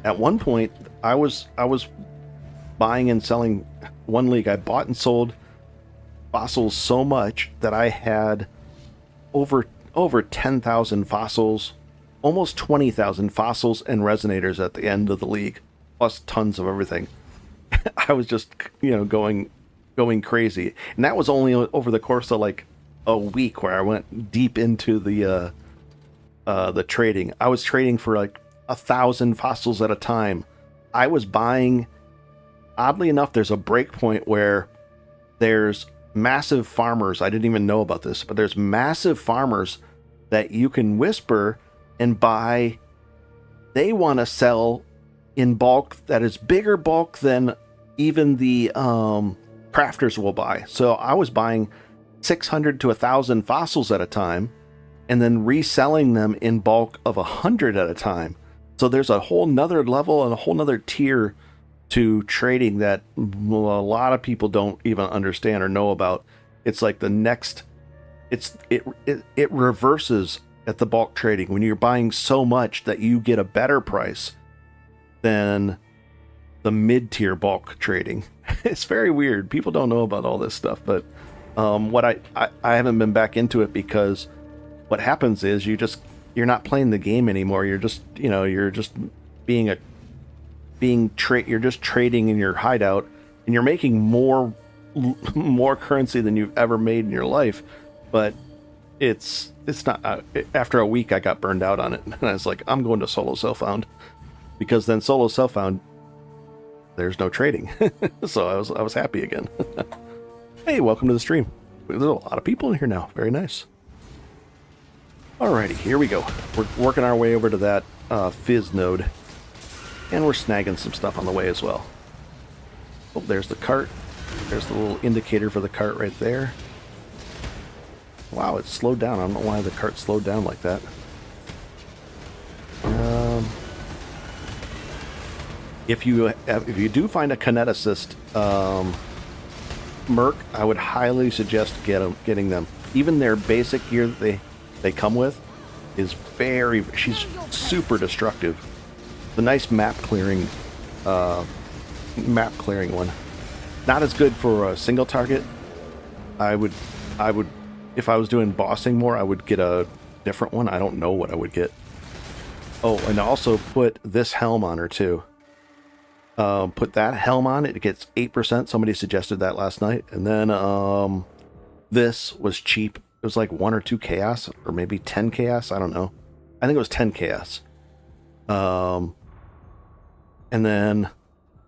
At one point, I was buying and selling. One league, I bought and sold fossils so much that I had over 10,000 fossils, almost 20,000 fossils and resonators at the end of the league, plus tons of everything. I was just, going crazy. And that was only over the course of like a week where I went deep into the trading. I was trading for like 1,000 fossils at a time. I was buying, oddly enough, there's a break point where there's massive farmers. I didn't even know about this, but there's massive farmers that you can whisper and buy. They want to sell in bulk that is bigger bulk than even the crafters will buy. So I was buying 600 to 1,000 fossils at a time and then reselling them in bulk of 100 at a time. So there's a whole nother level and a whole nother tier to trading that a lot of people don't even understand or know about. It's like the next, it reverses at the bulk trading when you're buying so much that you get a better price than the mid-tier bulk trading. It's very weird. People don't know about all this stuff, but What I haven't been back into it because what happens is you're not playing the game anymore. You're just you're just you're just trading in your hideout, and you're making more currency than you've ever made in your life. But it's not. After a week, I got burned out on it, and I was like, I'm going to solo self-found, because then solo self-found, there's no trading. So I was happy again. Hey, welcome to the stream. There's a lot of people in here now. Very nice. Alrighty, here we go. We're working our way over to that Fizz node, and we're snagging some stuff on the way as well. Oh, there's the cart. There's the little indicator for the cart right there. Wow, it's slowed down. I don't know why the cart slowed down like that. If you do find a kineticist merc, I would highly suggest getting them. Even their basic gear that they come with is she's super destructive. The nice map clearing one. Not as good for a single target. I would if I was doing bossing more, I would get a different one. I don't know what I would get. Oh, and also put this helm on her too. Put that helm on, it gets 8%. Somebody suggested that last night. And then this was cheap. It was like 1 or 2 chaos, or maybe 10 chaos. I don't know. I think it was 10 chaos. And then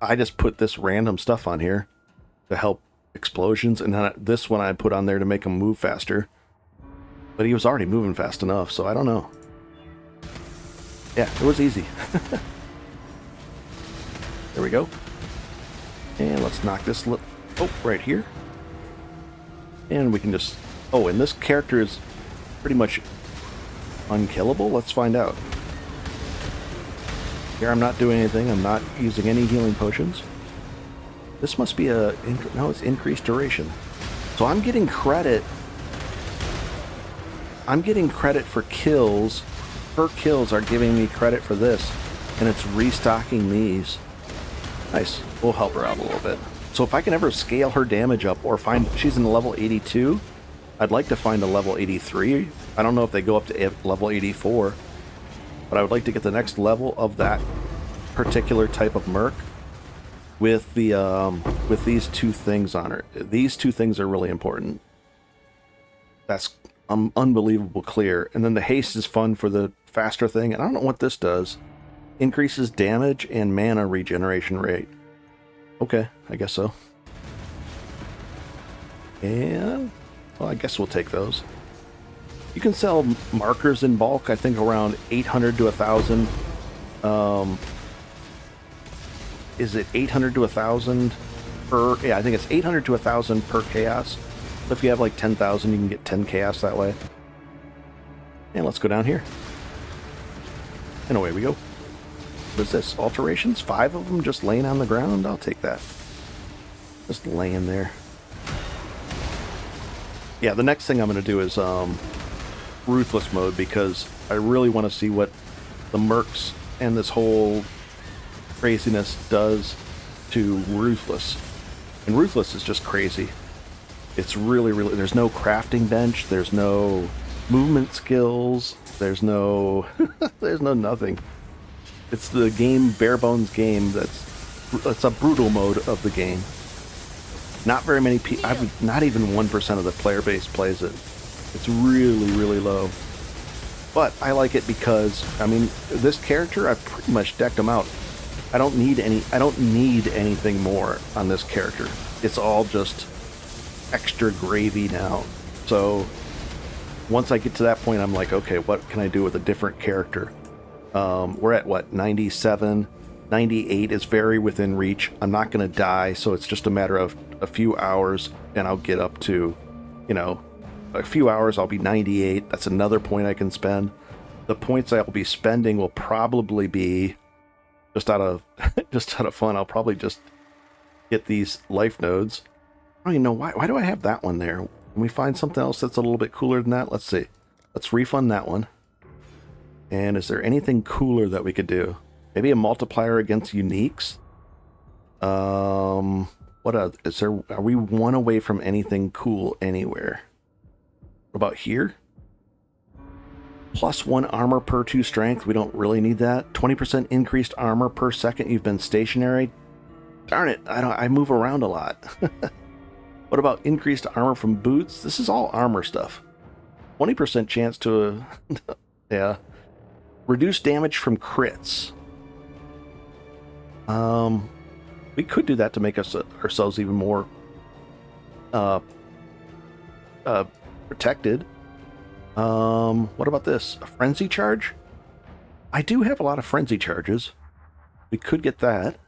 I just put this random stuff on here to help explosions, and then this one I put on there to make him move faster. But he was already moving fast enough, so I don't know. Yeah, it was easy. There we go. And let's knock this right here. And we can just... Oh, and this character is pretty much unkillable? Let's find out. Here I'm not doing anything. I'm not using any healing potions. This must be no, it's increased duration. So I'm getting credit. I'm getting credit for kills. Her kills are giving me credit for this. And it's restocking these. Nice. We'll help her out a little bit. So if I can ever scale her damage up, or find... She's in level 82. I'd like to find a level 83. I don't know if they go up to level 84. But I would like to get the next level of that particular type of merc with with these two things on her. These two things are really important. That's unbelievable clear. And then the haste is fun for the faster thing. And I don't know what this does. Increases damage and mana regeneration rate. Okay, I guess so. And, well, I guess we'll take those. You can sell markers in bulk, I think around 800 to 1,000. Is it 800 to 1,000 per... Yeah, I think it's 800 to 1,000 per chaos. So if you have like 10,000, you can get 10 chaos that way. And let's go down here. And away we go. What is this? Alterations? 5 of them just laying on the ground? I'll take that. Just laying there. Yeah, the next thing I'm going to do is Ruthless mode, because I really want to see what the mercs and this whole craziness does to Ruthless. And Ruthless is just crazy. It's really, there's no crafting bench, there's no movement skills, there's no there's no nothing. It's the game, bare bones game. It's a brutal mode of the game. Not very many people, not even 1% of the player base plays it. It's really, really low. But I like it because, I mean, this character, I've pretty much decked him out. I don't need anything more on this character. It's all just extra gravy now. So once I get to that point, I'm like, okay, what can I do with a different character? We're at what, 97? 98 is very within reach. I'm not going to die, so it's just a matter of a few hours, and I'll get up to, you know, a few hours, I'll be 98. That's another point I can spend. The points I'll be spending will probably be just out of fun. I'll probably just get these life nodes. I don't even know why do I have that one there? Can we find something else that's a little bit cooler than that? Let's see. Let's refund that one. And is there anything cooler that we could do? Maybe a multiplier against uniques? What is there? Are we one away from anything cool anywhere? What about here? +1 armor per 2 strength. We don't really need that. 20% increased armor per second you've been stationary. Darn it, I move around a lot. What about increased armor from boots? This is all armor stuff. 20% chance to yeah. Reduce damage from crits. We could do that to make ourselves even more protected. What about this? A frenzy charge? I do have a lot of frenzy charges. We could get that.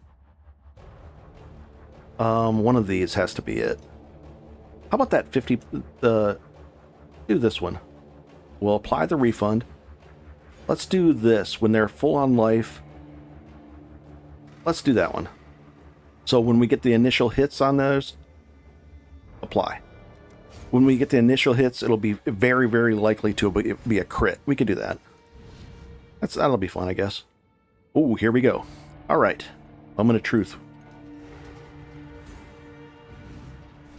One of these has to be it. How about that 50? Do this one. We'll apply the refund. Let's do this when they're full on life. Let's do that one. So when we get the initial hits on those, apply. When we get the initial hits, it'll be very, very likely to be a crit. We could do that. That'll be fun, I guess. Oh, here we go. All right. Moment of truth.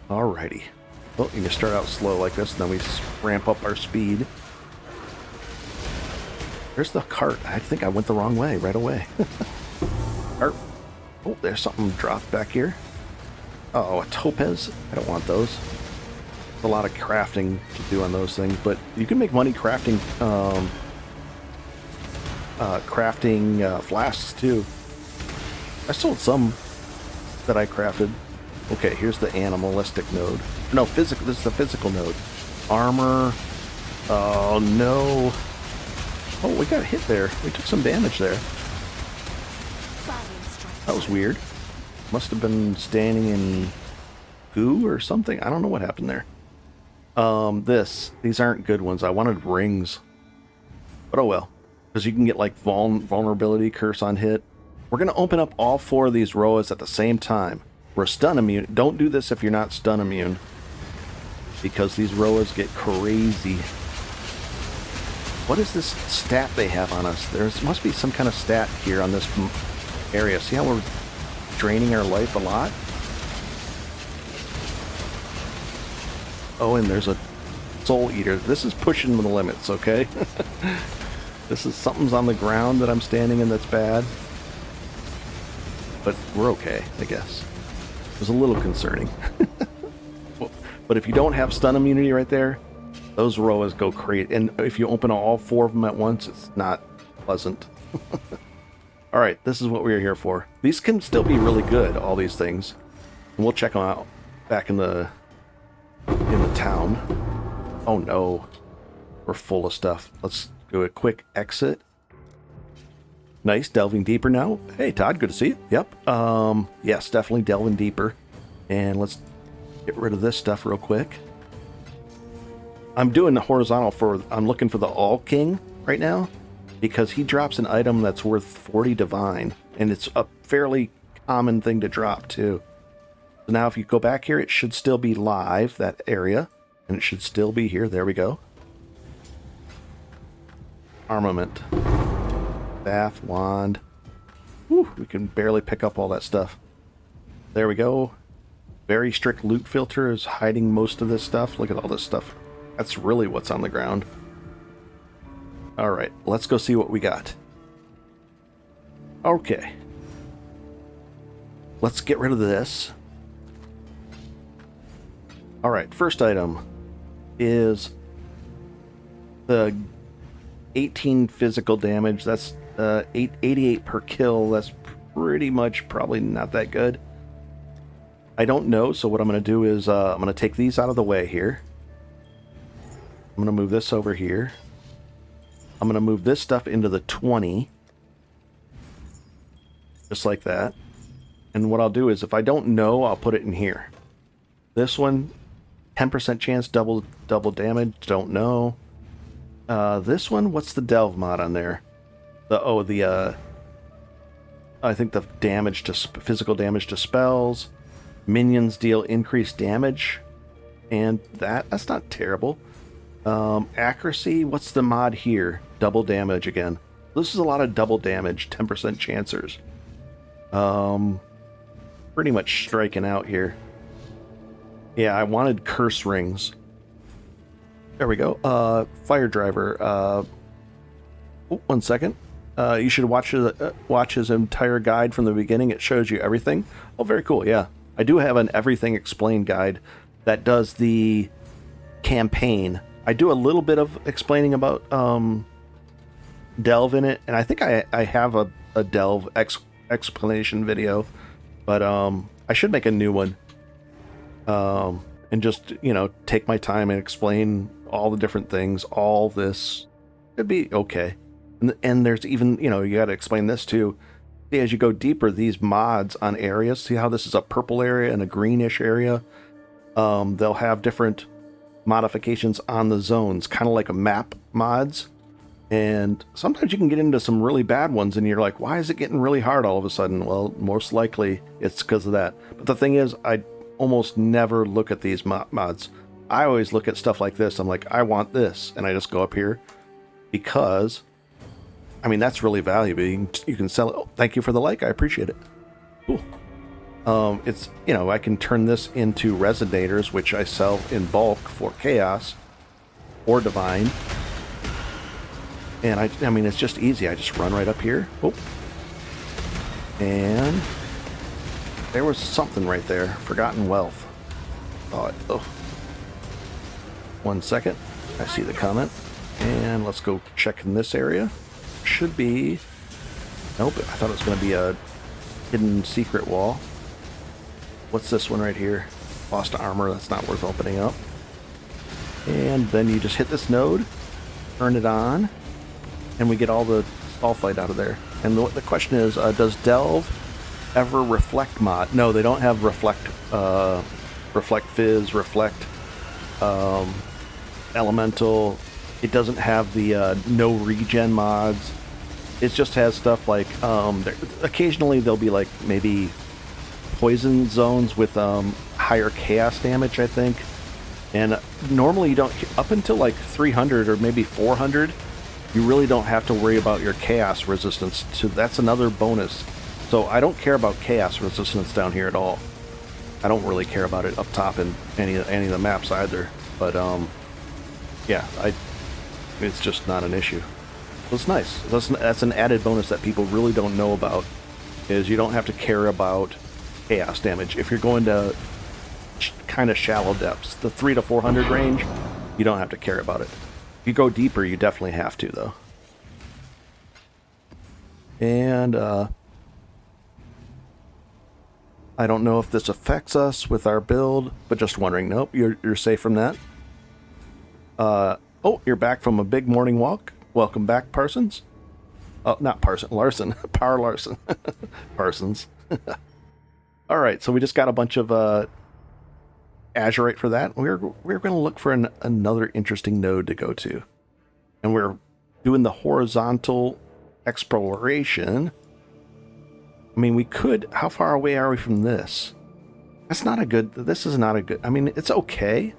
Alrighty. Well, you can start out slow like this, and then we ramp up our speed. There's the cart. I think I went the wrong way right away. Cart. Oh, there's something dropped back here. Oh, a topaz. I don't want those. There's a lot of crafting to do on those things, but you can make money crafting flasks too. I sold some that I crafted. Okay, here's the animalistic node. No, physical. This is the physical node. Armor. Oh no. Oh, we got hit there. We took some damage there. That was weird. Must have been standing in goo or something. I don't know what happened there. These aren't good ones. I wanted rings. But oh well. Because you can get like vulnerability, curse on hit. We're going to open up all 4 of these roas at the same time. We're stun immune. Don't do this if you're not stun immune. Because these roas get crazy. What is this stat they have on us? There must be some kind of stat here on this area. See how we're draining our life a lot? Oh, and there's a soul eater. This is pushing the limits, okay? This is something's on the ground that I'm standing in that's bad. But we're okay, I guess. It was a little concerning. But if you don't have stun immunity right there, those roas go crazy. And if you open all 4 of them at once, it's not pleasant. Alright, this is what we're here for. These can still be really good, all these things. And we'll check them out back in the town. Oh no. We're full of stuff. Let's do a quick exit. Nice, delving deeper now. Hey Todd, good to see you. Yep. Yes, definitely delving deeper. And let's get rid of this stuff real quick. I'm doing the horizontal I'm looking for the All King right now, because he drops an item that's worth 40 divine, and it's a fairly common thing to drop too. So now if you go back here, it should still be live, that area, and it should still be here. There we go. Armament. Staff, wand. Whew, we can barely pick up all that stuff. There we go. Very strict loot filter is hiding most of this stuff. Look at all this stuff. That's really what's on the ground. Alright, let's go see what we got. Okay. Let's get rid of this. Alright, first item is the 18 physical damage. That's 88 per kill. That's pretty much probably not that good. I don't know, so what I'm going to do is I'm going to take these out of the way here. I'm going to move this over here. I'm going to move this stuff into the 20. Just like that. And what I'll do is, if I don't know, I'll put it in here. This one, 10% chance, double damage, don't know. This one, what's the delve mod on there? I think the damage to physical damage to spells. Minions deal increased damage. And that's not terrible. Accuracy, what's the mod here? Double damage again. This is a lot of double damage, 10% chancers. pretty much striking out here. Yeah, I wanted curse rings. There we go. Fire driver. Oh, 1 second. You should watch his entire guide from the beginning. It shows you everything. Oh, very cool. Yeah, I do have an everything explained guide that does the campaign. I do a little bit of explaining about Delve in it, and I think I have a Delve explanation video, but I should make a new one. And just, you know, take my time and explain all the different things, all this. It'd be okay. And there's even, you know, you got to explain this too. See, as you go deeper, these mods on areas, see how this is a purple area and a greenish area? They'll have different modifications on the zones, kind of like a map mods. And sometimes you can get into some really bad ones and you're like, why is it getting really hard all of a sudden? Well, most likely it's because of that. But the thing is, I almost never look at these mods. I always look at stuff like this. I'm like, I want this. And I just go up here because, I mean, that's really valuable. You can sell it. Oh, thank you for the like. I appreciate it. Cool. It's, you know, I can turn this into resonators, which I sell in bulk for chaos or divine. And I mean, it's just easy. I just run right up here. Oh. And there was something right there. Forgotten wealth. Oh. 1 second. I see the comment. And let's go check in this area. Should be... Nope, I thought it was going to be a hidden secret wall. What's this one right here? Lost armor. That's not worth opening up. And then you just hit this node. Turn it on. And we get all the sulfite out of there. And the question is, does Delve ever reflect mod? No, they don't have reflect fizz, reflect elemental. It doesn't have the no regen mods. It just has stuff like occasionally there'll be like maybe poison zones with higher chaos damage, I think. And normally you don't, up until like 300 or maybe 400, you really don't have to worry about your chaos resistance. So that's another bonus. So I don't care about chaos resistance down here at all. I don't really care about it up top in any of the maps either. But yeah, it's just not an issue. So it's nice. That's an added bonus that people really don't know about, is you don't have to care about chaos damage. If you're going to kind of shallow depths, the 300 to 400 range, you don't have to care about it. If you go deeper, you definitely have to, though. And I don't know if this affects us with our build, but just wondering. Nope, you're safe from that. Oh, you're back from a big morning walk. Welcome back, Parsons. Oh, not Parson, Larson. Power Larson. Parsons. All right, so we just got a bunch of azurite for that. We're going to look for another interesting node to go to. And we're doing the horizontal exploration. I mean, we could... How far away are we from this? This is not a good... I mean, it's okay.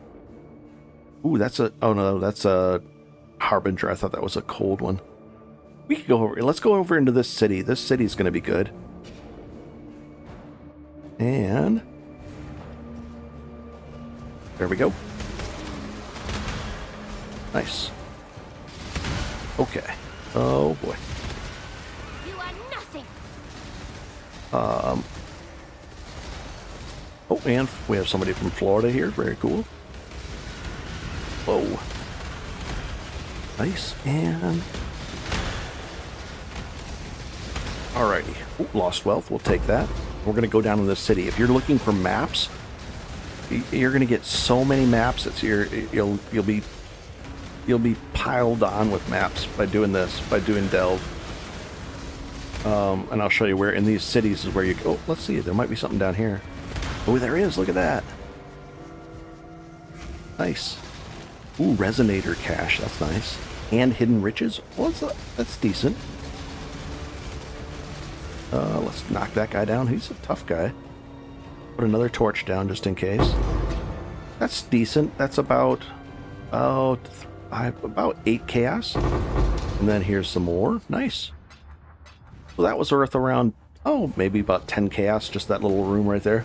Ooh, that's a... Oh, no, that's a Harbinger. I thought that was a cold one. We could go over... Let's go over into this city. This city's going to be good. And... There we go. Nice. Okay. Oh, boy. You are nothing. Oh, and we have somebody from Florida here. Very cool. Whoa. Nice. And... Alrighty. Ooh, lost wealth. We'll take that. We're going to go down to this city. If you're looking for maps, you're going to get so many maps. You'll be piled on with maps by doing this, by doing Delve. And I'll show you where in these cities is where you go. Oh, let's see. There might be something down here. Oh, there is. Look at that. Nice. Ooh, resonator cache. That's nice. And hidden riches. Well, that's decent. Let's knock that guy down. He's a tough guy. Put another torch down just in case. That's decent. That's about 8 chaos. And then here's some more. Nice. So that was worth around oh, maybe about 10 chaos, just that little room right there.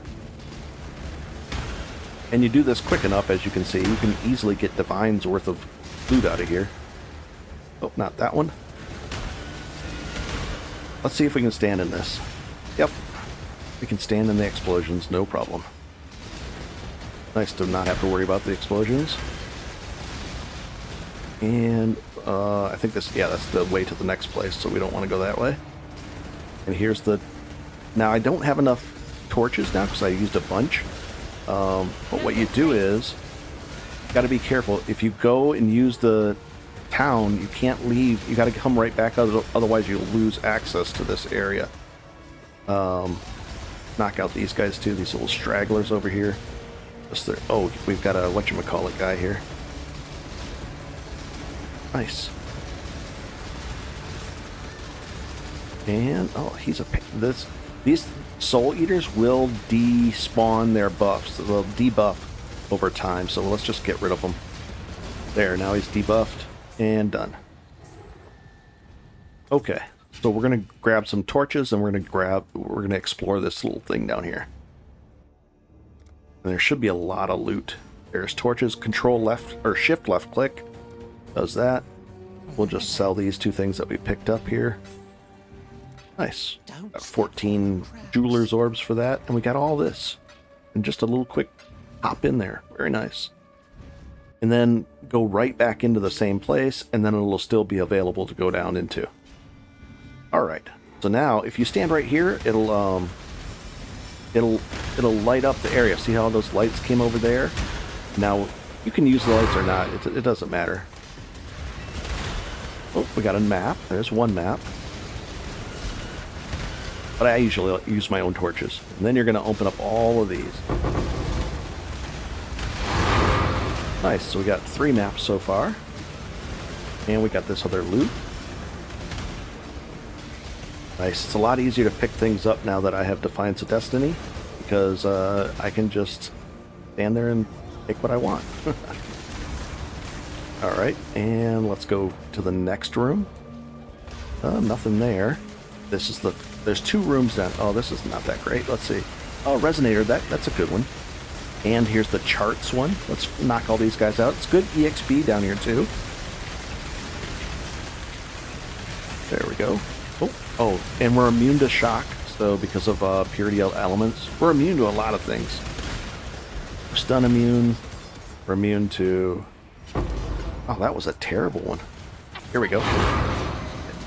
And you do this quick enough, as you can see, you can easily get Divine's worth of loot out of here. Oh, not that one. Let's see if we can stand in this. Yep. We can stand in the explosions, no problem. Nice to not have to worry about the explosions. And I think this, yeah, that's the way to the next place, so we don't want to go that way. And here's the... Now, I don't have enough torches now because I used a bunch. But what you do is, you got to be careful. If you go and use the town, you can't leave. You got to come right back, otherwise you'll lose access to this area. Knock out these guys too, these little stragglers over here. Oh, we've got a whatchamacallit guy here. Nice. And oh, he's a these soul eaters will despawn their buffs. They'll debuff over time. So let's just get rid of them. There, now he's debuffed and done. Okay, so we're gonna grab some torches and we're gonna explore this little thing down here. And there should be a lot of loot. There's torches. Control left or shift left click does that. We'll just sell these two things that we picked up here. Nice. Got 14 jeweler's orbs for that, and we got all this. And just a little quick hop in there. Very nice. And then go right back into the same place, and then it'll still be available to go down into. Alright. So now, if you stand right here, it'll light up the area. See how those lights came over there? Now, you can use the lights or not. It doesn't matter. Oh, we got a map. There's one map. But I usually use my own torches. And then you're going to open up all of these. Nice. So we got 3 maps so far. And we got this other loot. Nice. It's a lot easier to pick things up now that I have Defiance of Destiny. Because I can just stand there and take what I want. Alright, and let's go to the next room. Nothing there. This is the... There's 2 rooms down... Oh, this is not that great. Let's see. Oh, Resonator. That's a good one. And here's the charts one. Let's knock all these guys out. It's good EXP down here, too. There we go. Oh, and we're immune to shock. So, because of purity elements, we're immune to a lot of things. We're stun immune. We're immune to... Oh, that was a terrible one. Here we go.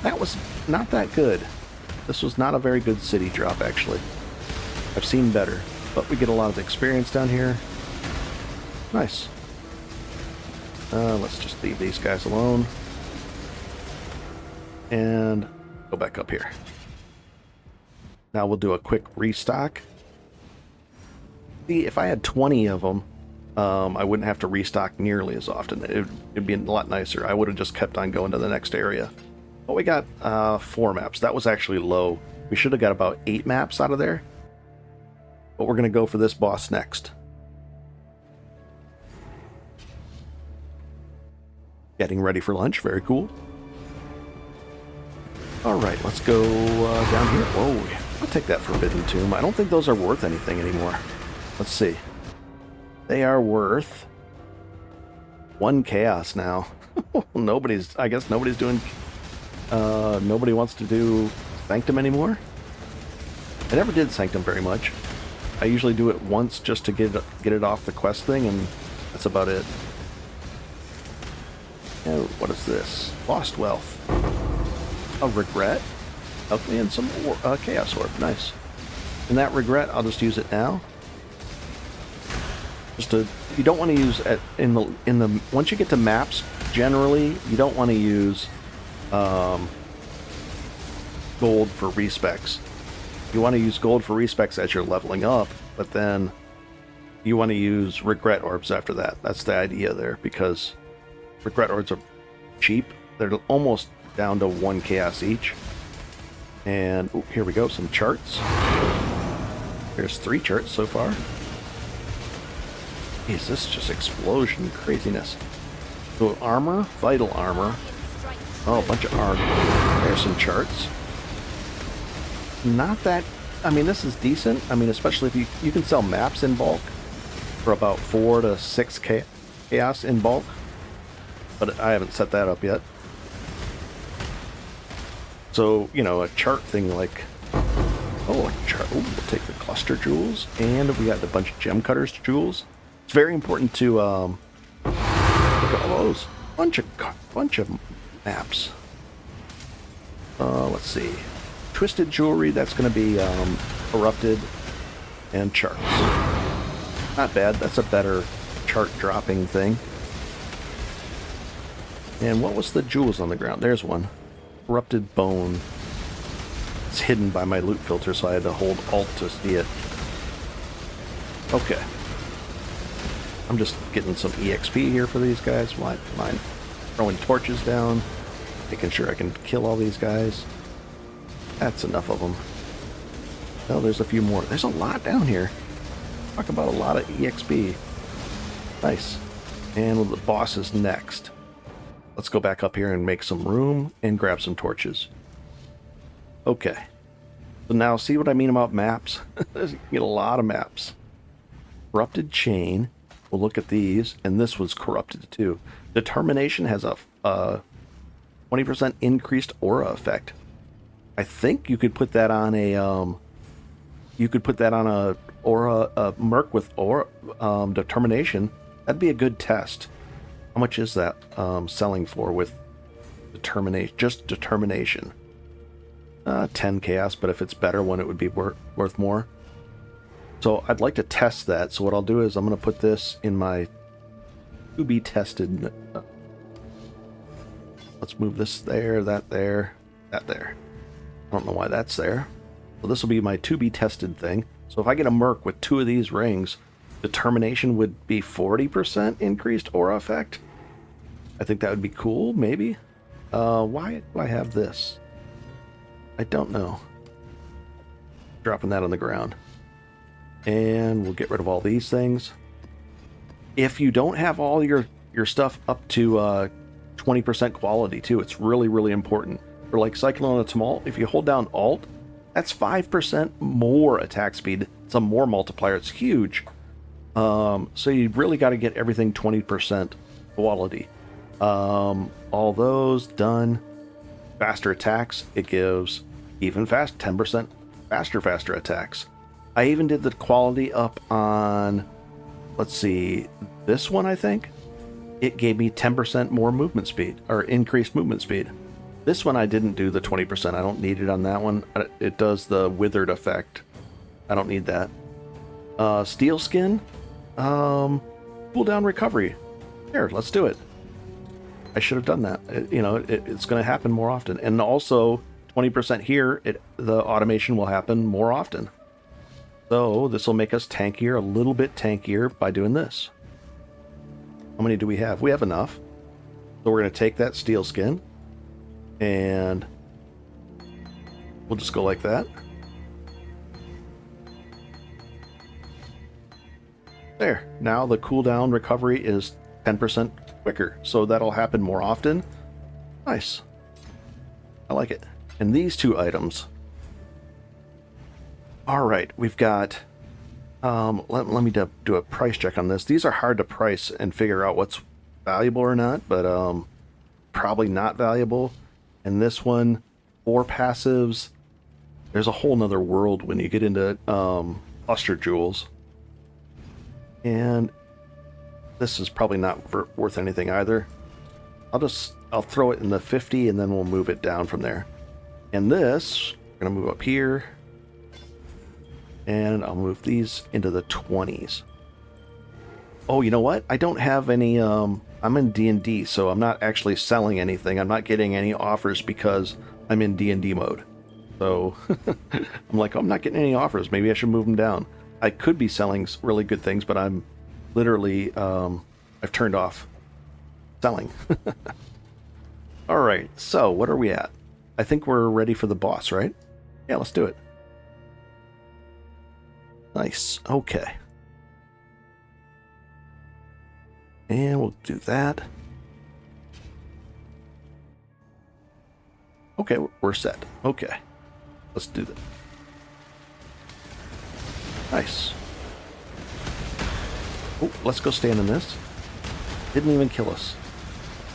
That was not that good. This was not a very good city drop, actually. I've seen better, but we get a lot of experience down here. Nice. Let's just leave these guys alone. And go back up here. Now we'll do a quick restock. See, if I had 20 of them, I wouldn't have to restock nearly as often. It'd be a lot nicer. I would have just kept on going to the next area. But we got 4 maps. That was actually low. We should have got about 8 maps out of there. But we're going to go for this boss next. Getting ready for lunch. Very cool. Alright, let's go down here. Whoa, I'll take that Forbidden Tomb. I don't think those are worth anything anymore. Let's see. They are worth 1 chaos now. I guess nobody's doing... nobody wants to do Sanctum anymore. I never did Sanctum very much. I usually do it once just to get it off the quest thing, and that's about it. And what is this? Lost Wealth. A Regret. Okay, and some Chaos Orb. Nice. And that Regret, I'll just use it now. You don't want to use it in the once you get to maps, generally you don't want to use gold for respecs. You want to use gold for respecs as you're leveling up, but then you want to use regret orbs after that. That's the idea there, because regret orbs are cheap. They're almost down to 1 chaos each. And here we go, some charts. There's 3 charts so far. Is this just explosion craziness? So armor, vital armor. Oh, a bunch of armor. There's some charts. not that... I mean, this is decent. I mean, especially if you can sell maps in bulk for about 4 to 6 chaos in bulk. But I haven't set that up yet. So, you know, a chart thing like... Oh, a chart. Oh, we'll take the cluster jewels. And we got a bunch of gem cutters jewels. It's very important to look at all those. Bunch of maps. Let's see. Twisted jewelry, that's going to be corrupted, and charts. Not bad. That's a better chart dropping thing. And what was the jewels on the ground? There's one. Corrupted bone. It's hidden by my loot filter, so I had to hold Alt to see it. Okay. I'm just getting some EXP here for these guys. Why? Mine. Throwing torches down. Making sure I can kill all these guys. That's enough of them. Oh, there's a few more. There's a lot down here. Talk about a lot of EXP. Nice. And the boss is next. Let's go back up here and make some room and grab some torches. Okay. So now see what I mean about maps? You get a lot of maps. Corrupted chain. We'll look at these. And this was corrupted too. Determination has a 20% increased aura effect. I think you could put that on a aura, a merc with aura determination. That'd be a good test. How much is that selling for with determination? Just determination. 10 chaos, but if it's better one, it would be worth more. So I'd like to test that. So what I'll do is I'm going to put this in my to be tested. Let's move this there, that there, that there. I don't know why that's there. So this will be my to be tested thing. So if I get a merc with 2 of these rings, determination would be 40% increased aura effect. I think that would be cool, maybe. Why do I have this? I don't know. Dropping that on the ground. And we'll get rid of all these things. If you don't have all your stuff up to 20% quality too, it's really, really important. For like Cyclone of Tumult, if you hold down Alt, that's 5% more attack speed. It's a more multiplier. It's huge. So you really got to get everything 20% quality. All those done. Faster attacks. It gives even 10% faster attacks. I even did the quality up on, let's see, this one I think. It gave me 10% more movement speed, or increased movement speed. This one I didn't do the 20%. I don't need it on that one. It does the withered effect. I don't need that. Steel skin. Cooldown recovery. Here, let's do it. I should have done that. It's going to happen more often. And also, 20% here, the automation will happen more often. So this will make us tankier, a little bit tankier by doing this. How many do we have? We have enough. So we're going to take that steel skin and we'll just go like that. There. Now the cooldown recovery is 10% quicker. So that'll happen more often. Nice. I like it. And these 2 items. All right, we've got, let me do a price check on this. These are hard to price and figure out what's valuable or not, but probably not valuable. And this one, 4 passives. There's a whole nother world when you get into cluster jewels. And this is probably not worth anything either. I'll throw it in the 50 and then we'll move it down from there. And this, we're gonna move up here. And I'll move these into the 20s. Oh, you know what? I don't have any, I'm in D&D, so I'm not actually selling anything. I'm not getting any offers because I'm in D&D mode. So, I'm like, I'm not getting any offers. Maybe I should move them down. I could be selling really good things, but I'm literally, I've turned off selling. Alright, so what are we at? I think we're ready for the boss, right? Yeah, let's do it. Nice. Okay. And we'll do that. Okay, we're set. Okay. Let's do that. Nice. Oh, let's go stand in this. Didn't even kill us.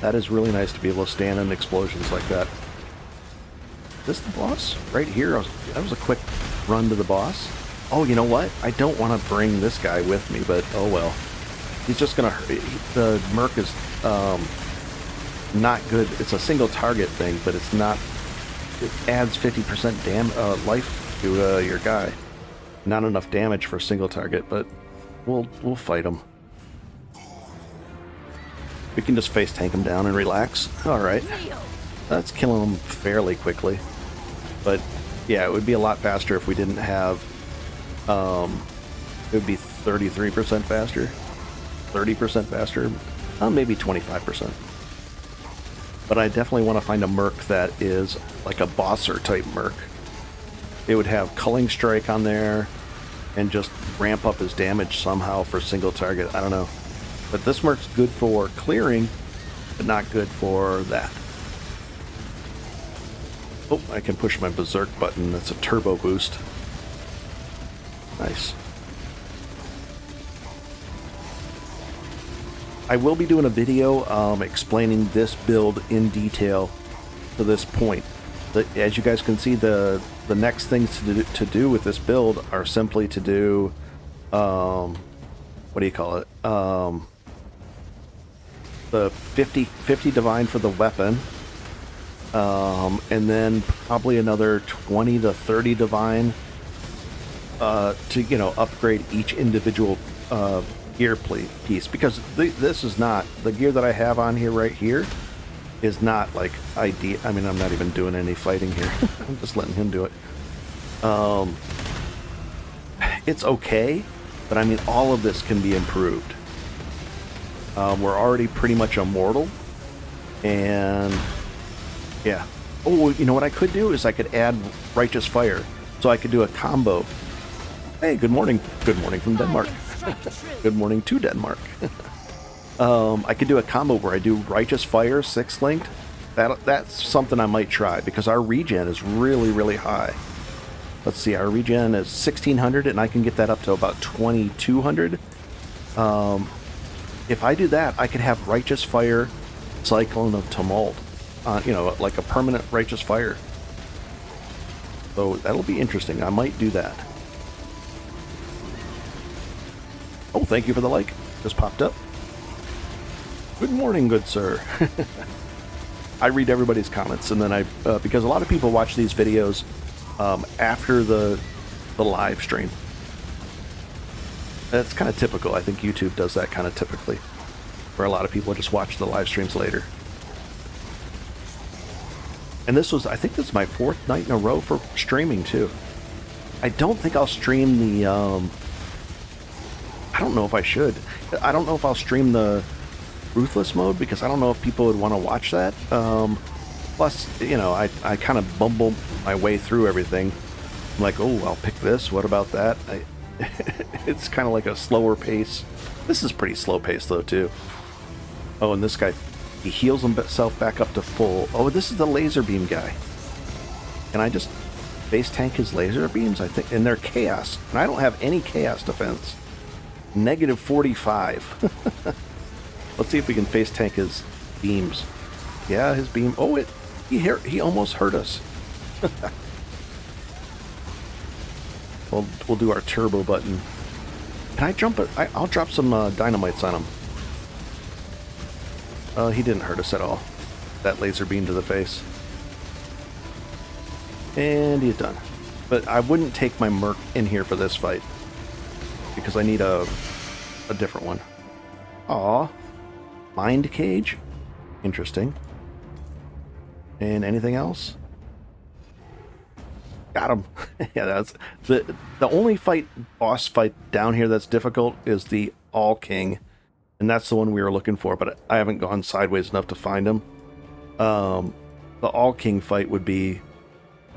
That is really nice to be able to stand in explosions like that. Is this the boss? Right here. That was a quick run to the boss. Oh, you know what? I don't want to bring this guy with me, but oh well. He's just gonna hurt. The Merc is not good. It's a single target thing, but it's not. It adds 50% life to your guy. Not enough damage for a single target, but we'll fight him. We can just face tank him down and relax. All right, that's killing him fairly quickly. But yeah, it would be a lot faster if we didn't have. It would be 33% faster, 30% faster, maybe 25%. But I definitely want to find a Merc that is like a bosser type Merc. It would have Culling Strike on there and just ramp up his damage somehow for single target. I don't know. But this Merc's good for clearing, but not good for that. Oh, I can push my Berserk button. That's a turbo boost. Nice. I will be doing a video explaining this build in detail to this point. As you guys can see, the next things to do with this build are simply to do, what do you call it? The 50 divine for the weapon, and then probably another 20 to 30 divine to upgrade each individual gear piece, because this is not the gear that I have on here right here is not like ideal. I mean, I'm not even doing any fighting here. I'm just letting him do it. It's okay, but I mean, all of this can be improved. We're already pretty much immortal, and yeah. Oh, you know what I could do is I could add Righteous Fire, so I could do a combo. Hey, good morning. Good morning from Denmark. Good morning to Denmark. I could do a combo where I do Righteous Fire 6 linked. That's something I might try, because our regen is really, really high. Let's see, our regen is 1600, and I can get that up to about 2200. If I do that, I could have Righteous Fire Cyclone of Tumult. Like a permanent Righteous Fire. So that'll be interesting. I might do that. Oh, thank you for the like. Just popped up. Good morning, good sir. I read everybody's comments, and then because a lot of people watch these videos after the live stream. That's kind of typical. I think YouTube does that kind of typically, where a lot of people just watch the live streams later. And I think this is my 4th night in a row for streaming too. I don't think I'll stream the, I don't know if I should. I don't know if I'll stream the Ruthless mode, because I don't know if people would want to watch that. Plus, I kind of bumble my way through everything. I'm like, oh, I'll pick this. What about that? It's kind of like a slower pace. This is pretty slow pace though too. Oh, and this guy, he heals himself back up to full. Oh, this is the laser beam guy. Can I just base tank his laser beams? I think, and they're chaos, and I don't have any chaos defense. Negative 45. Let's see if we can face tank his beams. Yeah, his beam. Oh, he almost hurt us. We'll do our turbo button. Can I jump it? I'll drop some dynamites on him. He didn't hurt us at all. That laser beam to the face. And he's done. But I wouldn't take my Merc in here for this fight, because I need a different one. Aw. Mind Cage? Interesting. And anything else? Got him. Yeah, that's the only boss fight down here that's difficult is the All King, and that's the one we were looking for, but I haven't gone sideways enough to find him. The All King fight would be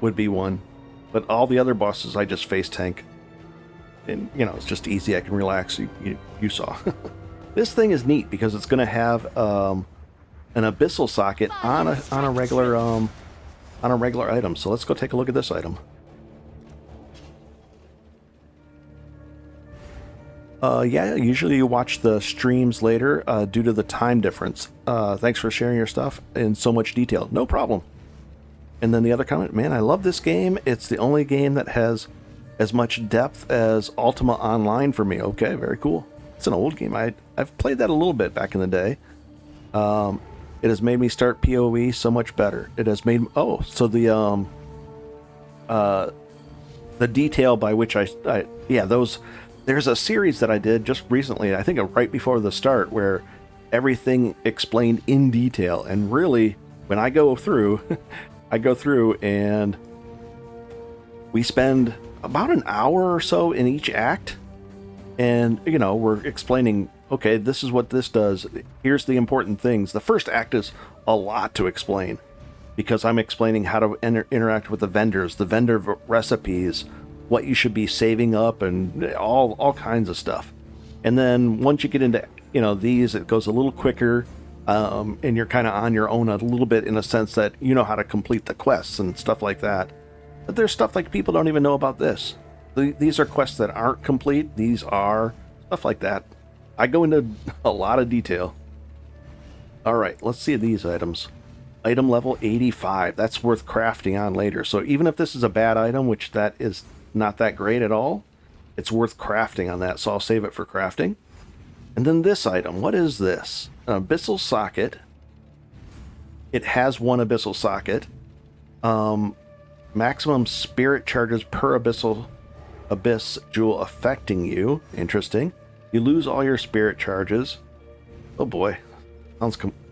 one, but all the other bosses I just face tank, and it's just easy. I can relax. You saw. This thing is neat because it's going to have an abyssal socket on a regular item. So let's go take a look at this item. Yeah, usually you watch the streams later due to the time difference. Thanks for sharing your stuff in so much detail. No problem. And then the other comment, man, I love this game. It's the only game that has as much depth as Ultima Online for me. Okay, very cool. It's an old game. I've played that a little bit back in the day. It has made me start PoE so much better. It has made... Oh, so the detail by which yeah, those... There's a series that I did just recently, I think right before the start, where everything explained in detail. And really, when I go through, I go through and we spend about an hour or so in each act. And, you know, we're explaining, okay, this is what this does. Here's the important things. The first act is a lot to explain because I'm explaining how to interact with the vendors, the vendor recipes, what you should be saving up, and all kinds of stuff. And then once you get into, you know, these, it goes a little quicker, and you're kind of on your own a little bit in a sense that you know how to complete the quests and stuff like that. But there's stuff like people don't even know about this. These are quests that aren't complete. These are stuff like that. I go into a lot of detail. All right, let's see these items. Item level 85. That's worth crafting on later. So even if this is a bad item, which that is not that great at all, it's worth crafting on that, so I'll save it for crafting. And then this item, what is this? An abyssal socket. It has one abyssal socket. Maximum spirit charges per abyss jewel affecting you. Interesting. You lose all your spirit charges. Oh boy,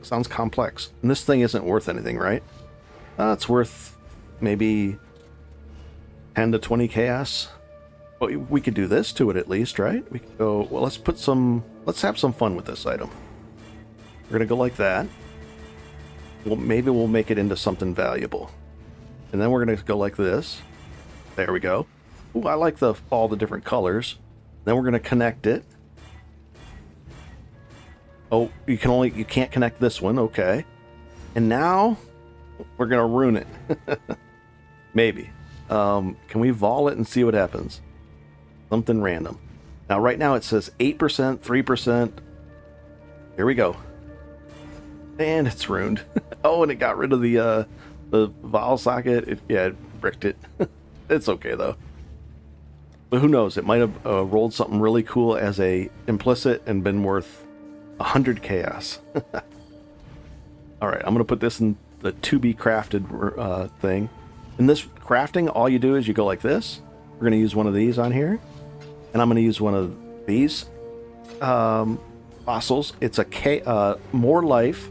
sounds complex. And this thing isn't worth anything, right? It's worth maybe 10 to 20 chaos. Well, we could do this to it at least, right? We could go, well, let's have some fun with this item. We're gonna go like that. Well, maybe we'll make it into something valuable. And then we're gonna go like this. There we go. Ooh, I like all the different colors. Then we're gonna connect it. Oh, you can't connect this one, okay. And now we're gonna ruin it. Maybe. Can we vol it and see what happens? Something random. Now, right now it says 8%, 3%. Here we go. And it's ruined. Oh, and it got rid of the vol socket. It bricked it. It's okay, though. But who knows? It might have rolled something really cool as a implicit and been worth 100 chaos. All right, I'm going to put this in the to-be-crafted thing. In this crafting, all you do is you go like this. We're going to use one of these on here. And I'm going to use one of these fossils. It's a more life,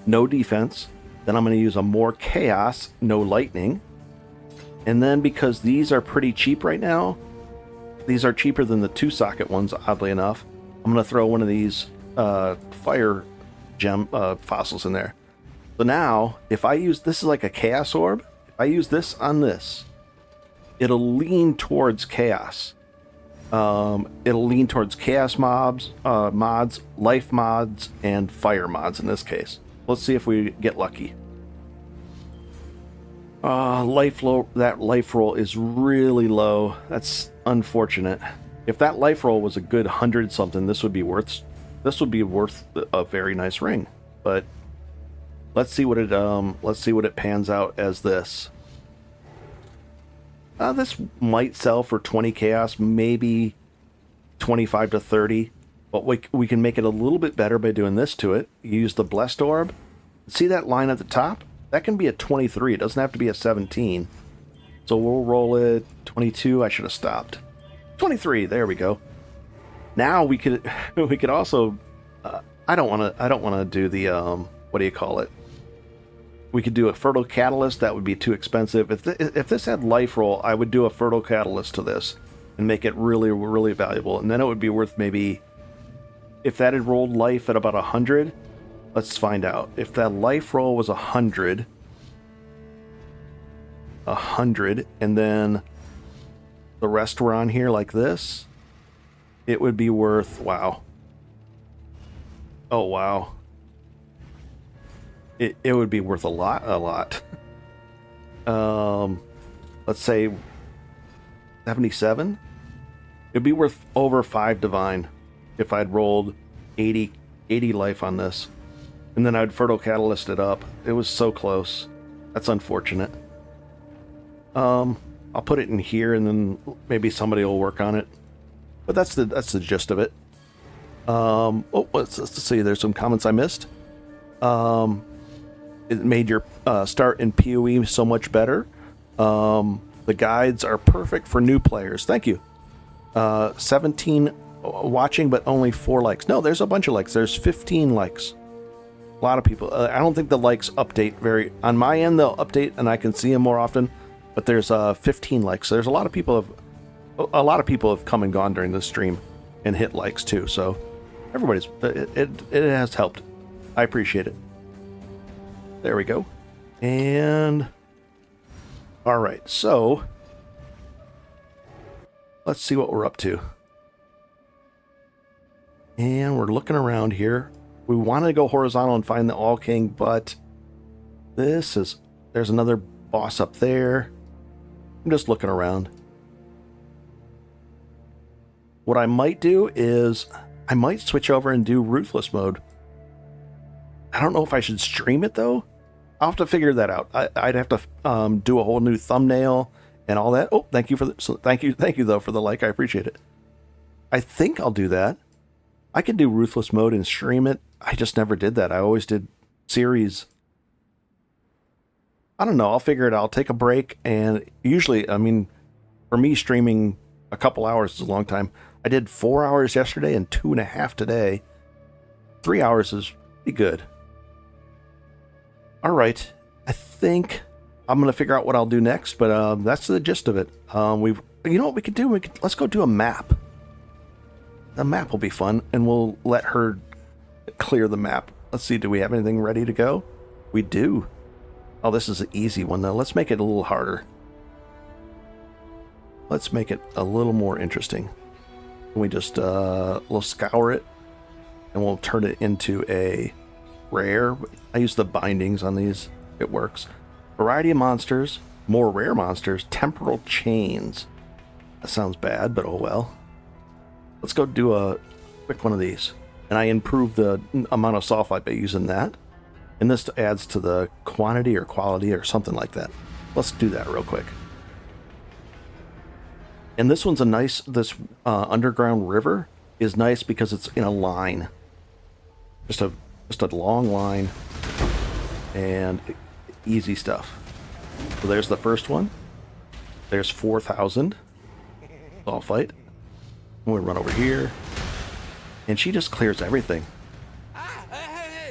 no defense. Then I'm going to use a more chaos, no lightning. And then because these are pretty cheap right now, these are cheaper than the 2-socket ones, oddly enough, I'm going to throw one of these fire gem fossils in there. So now, if I use, this is like a chaos orb. If I use this on this, it'll lean towards chaos. It'll lean towards chaos mods, life mods, and fire mods in this case. Let's see if we get lucky. That life roll is really low. That's unfortunate. If that life roll was a good 100 something, this would be worth a very nice ring. But let's see what it pans out as this. This might sell for 20 chaos, maybe 25 to 30. But we can make it a little bit better by doing this to it. Use the blessed orb. See that line at the top? That can be a 23. It doesn't have to be a 17. So we'll roll it 22. I should have stopped. 23. There we go. Now we could also. I don't want to do the what do you call it? We could do a fertile catalyst. That would be too expensive. If this had life roll, I would do a fertile catalyst to this and make it really, really valuable. And then it would be worth maybe, if that had rolled life at about 100. Let's find out. If that life roll was 100, and then the rest were on here like this, it would be worth, wow. Oh, wow. It would be worth a lot. Let's say 77. It'd be worth over 5 divine if I'd rolled 80 life on this. And then I'd Fertile Catalyst it up. It was so close. That's unfortunate. I'll put it in here and then maybe somebody will work on it. But that's the gist of it. Let's see. There's some comments I missed. It made your start in PoE so much better. The guides are perfect for new players. Thank you. 17 watching, but only 4 likes. No, there's a bunch of likes. There's 15 likes. A lot of people. I don't think the likes update very... On my end, they'll update, and I can see them more often. But there's 15 likes. So there's a lot of people have come and gone during this stream and hit likes too. So everybody's... It has helped. I appreciate it. There we go. And... all right, so... let's see what we're up to. And we're looking around here. We want to go horizontal and find the All King, but there's another boss up there. I'm just looking around. What I might do is I might switch over and do Ruthless mode. I don't know if I should stream it though. I'll have to figure that out. I'd have to do a whole new thumbnail and all that. Oh, thank you thank you though for the like. I appreciate it. I think I'll do that. I can do Ruthless mode and stream it. I just never did that. I always did series. I don't know. I'll figure it out. I'll take a break. And usually, I mean, for me, streaming a couple hours is a long time. I did 4 hours yesterday and 2.5 today. 3 hours is pretty good. All right. I think I'm going to figure out what I'll do next, but that's the gist of it. You know what we could do? Let's go do a map. The map will be fun, and we'll let her clear the map. Let's see, do we have anything ready to go? We do. Oh, this is an easy one, though. Let's make it a little harder. Let's make it a little more interesting. We just we'll scour it, and we'll turn it into a rare. I use the bindings on these. It works. Variety of monsters, more rare monsters, temporal chains. That sounds bad, but oh well. Let's go do a quick one of these. And I improve the amount of sulfite by using that. And this adds to the quantity or quality or something like that. Let's do that real quick. And this one's a nice, this underground river is nice because it's in a line. Just a long line. And easy stuff. So there's the first one. There's 4,000 sulfite. We run over here, and she just clears everything.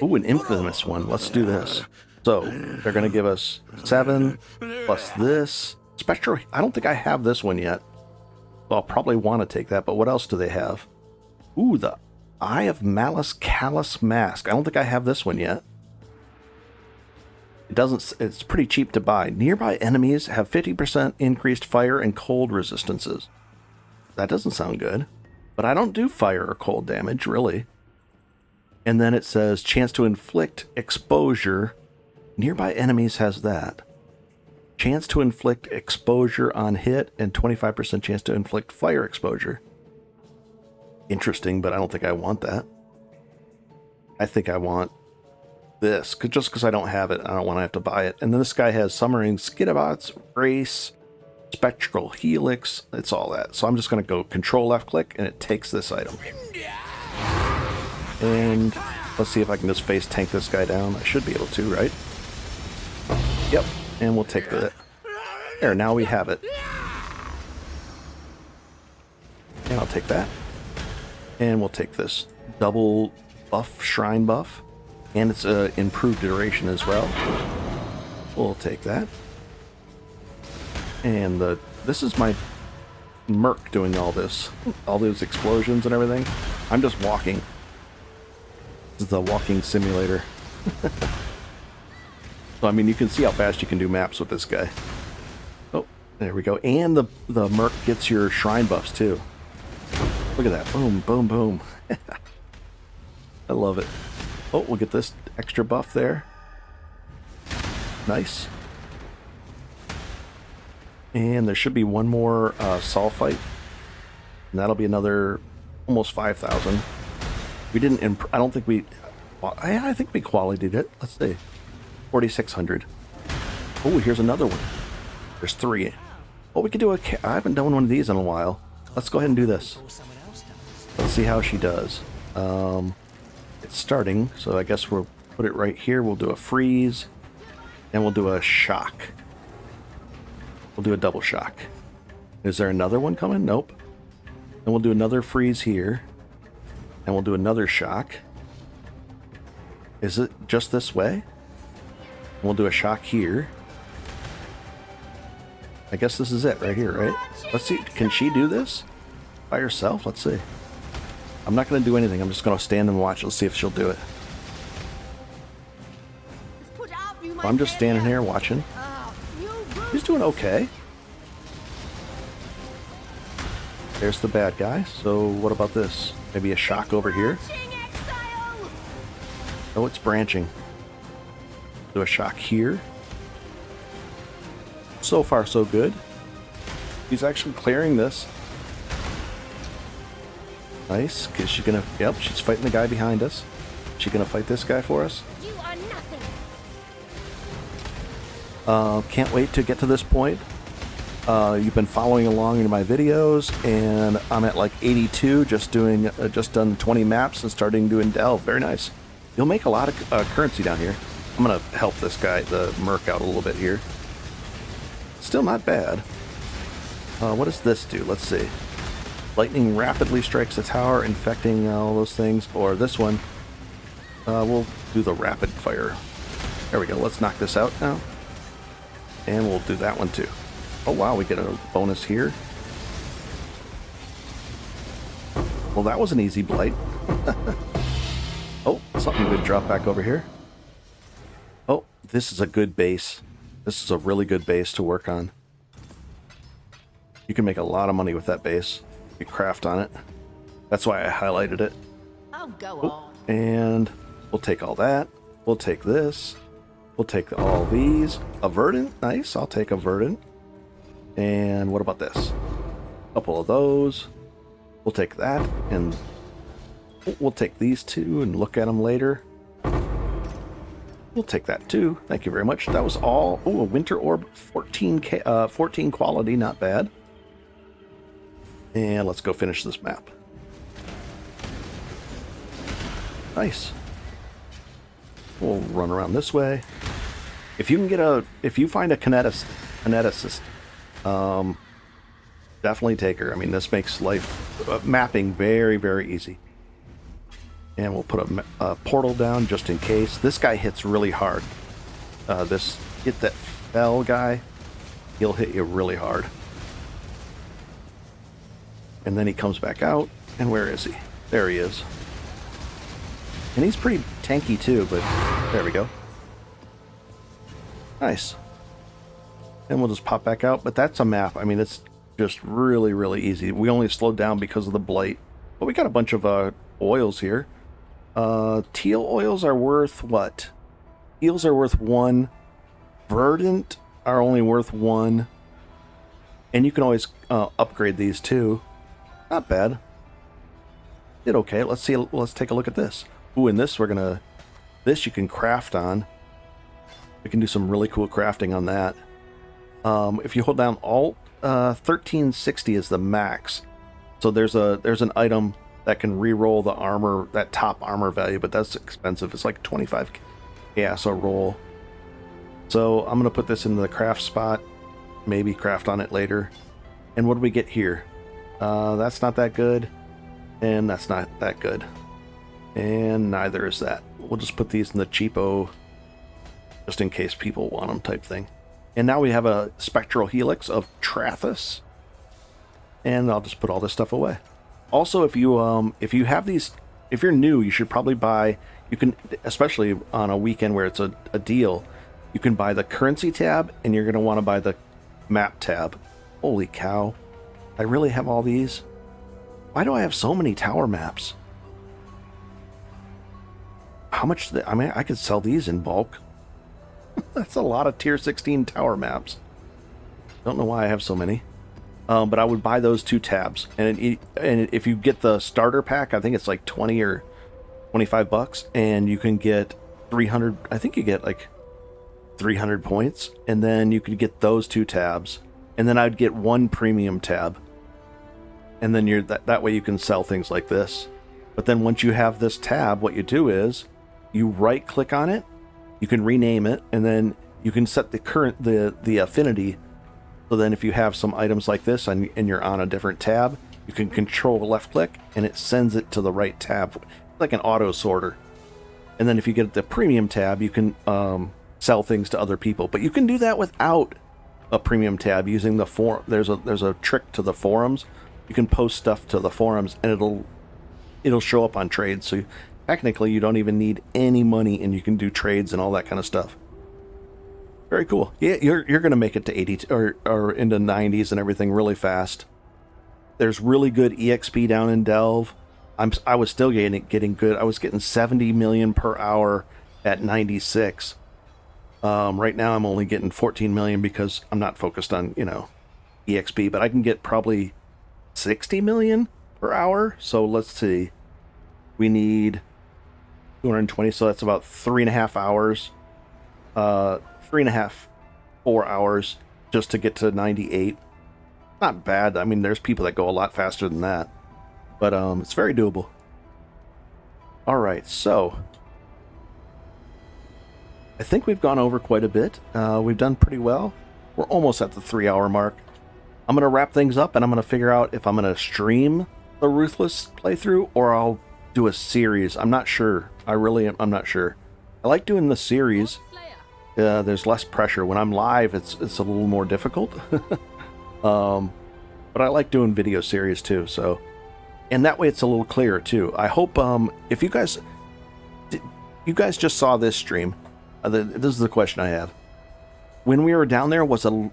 Ooh, an infamous one. Let's do this. So they're going to give us 7 plus this. Spectral, I don't think I have this one yet. So I'll probably want to take that, but what else do they have? Ooh, the Eye of Malice Callous Mask. I don't think I have this one yet. It's pretty cheap to buy. Nearby enemies have 50% increased fire and cold resistances. That doesn't sound good. But I don't do fire or cold damage, really. And then it says, chance to inflict exposure. Nearby enemies has that. Chance to inflict exposure on hit and 25% chance to inflict fire exposure. Interesting, but I don't think I want that. I think I want this. Just because I don't have it, I don't want to have to buy it. And then this guy has Summering Skidabots, Race, Spectral Helix, it's all that. So I'm just going to go control left click and it takes this item. And let's see if I can just face tank this guy down. I should be able to, right? Yep. And we'll take the... There, now we have it. And I'll take that. And we'll take this double buff, shrine buff. And it's an improved duration as well. We'll take that. And this is my Merc doing all this. All those explosions and everything. I'm just walking. This is the walking simulator. So, I mean, you can see how fast you can do maps with this guy. Oh, there we go. And the Merc gets your shrine buffs, too. Look at that. Boom, boom, boom. I love it. Oh, we'll get this extra buff there. Nice. And there should be one more sulfite. And And that'll be another almost 5,000. We didn't, I don't think we, I think we quality'd it. Let's see. 4,600. Oh, here's another one. There's 3. Oh, we could do I haven't done one of these in a while. Let's go ahead and do this. Let's see how she does. It's starting, so I guess we'll put it right here. We'll do a freeze, and we'll do a shock. We'll do a double shock. Is there another one coming? Nope. And we'll do another freeze here, and we'll do another shock. Is it just this way? And we'll do a shock here. I guess this is it right here, right? Let's see. Can she do this by herself? Let's see. I'm not going to do anything. I'm just going to stand and watch. Let's see if she'll do it. I'm just standing here watching. He's doing okay. There's the bad guy. So what about this? Maybe a shock over here? Oh, it's branching. Do a shock here. So far, so good. He's actually clearing this. Nice, because she's gonna, yep, she's fighting the guy behind us. She gonna fight this guy for us? You are nothing. Can't wait to get to this point. You've been following along in my videos, and I'm at like 82, just done 20 maps and starting doing delve. Very nice. You'll make a lot of currency down here. I'm gonna help this guy, the merc, out a little bit here. Still not bad. What does this do? Let's see. Lightning rapidly strikes the tower, infecting all those things. Or this one, we'll do the rapid fire. There we go. Let's knock this out now. And we'll do that one too. Oh wow, we get a bonus here. Well, that was an easy blight. Oh, something good dropped back over here. Oh, this is a good base. This is a really good base to work on. You can make a lot of money with that base. You craft on it. That's why I highlighted it. Oh, go on. And we'll take all that. We'll take this. We'll take all these. A verdant. Nice. I'll take a verdant. And what about this? A couple of those. We'll take that. And we'll take these two and look at them later. We'll take that too. Thank you very much. That was all. Oh, a winter orb. 14 quality. Not bad. And let's go finish this map. Nice. We'll run around this way. If you find a kineticist, definitely take her. I mean, this makes life mapping very, very easy. And we'll put a portal down just in case. This guy hits really hard. Hit that fell guy. He'll hit you really hard. And then he comes back out. And where is he? There he is. And he's pretty tanky too, but there we go. Nice. And we'll just pop back out. But that's a map. I mean, it's just really, really easy. We only slowed down because of the blight. But we got a bunch of oils here. Teal oils are worth what? Teals are worth 1. Verdant are only worth 1. And you can always upgrade these too. Not bad. Did okay. Let's see. Let's take a look at this. Ooh, and this this you can craft on. We can do some really cool crafting on that. If you hold down Alt, 1360 is the max. So there's an item that can re-roll the armor, that top armor value, but that's expensive. It's like 25 gas a roll. So I'm gonna put this into the craft spot. Maybe craft on it later. And what do we get here? That's not that good. And that's not that good. And neither is that. We'll just put these in the cheapo, just in case people want them type thing. And now we have a spectral helix of Trathus. And I'll just put all this stuff away. Also, if you have these, if you're new, you should probably buy, you can, especially on a weekend where it's a deal, you can buy the currency tab, and you're going to want to buy the map tab. Holy cow. I really have all these? Why do I have so many tower maps? How much? I mean, I could sell these in bulk. That's a lot of tier 16 tower maps. Don't know why I have so many. But I would buy those 2 tabs, and if you get the starter pack, I think it's like 20 or $25, and you can get 300. I think you get like 300 points, and then you could get those 2 tabs, and then I'd get 1 premium tab, and then that way you can sell things like this. But then once you have this tab, what you do is you right click on it, you can rename it, and then you can set the affinity. So then if you have some items like this and you're on a different tab, you can control left click and it sends it to the right tab, like an auto sorter. And then if you get the premium tab, you can sell things to other people. But you can do that without a premium tab using the forum. There's a trick to the forums. You can post stuff to the forums and it'll show up on trades. So technically you don't even need any money and you can do trades and all that kind of stuff. Very cool. Yeah, you're going to make it to 80 or into 90s and everything really fast. There's really good EXP down in Delve. I was still getting good. I was getting 70 million per hour at 96. Right now I'm only getting 14 million because I'm not focused on, EXP, but I can get probably 60 million per hour. So let's see. We need 220, so that's about 3.5 hours. 3.5, 4 hours just to get to 98. Not bad. I mean, there's people that go a lot faster than that, but it's very doable. All right, so I think we've gone over quite a bit. We've done pretty well. We're almost at the 3-hour mark. I'm going to wrap things up, and I'm going to figure out if I'm going to stream the Ruthless playthrough or I'll do a series. I'm not sure. I'm not sure. I like doing the series. There's less pressure. When I'm live, it's a little more difficult. But I like doing video series too. So, and that way it's a little clearer too. I hope if you guys just saw this stream, this is the question I have. When we were down there, was a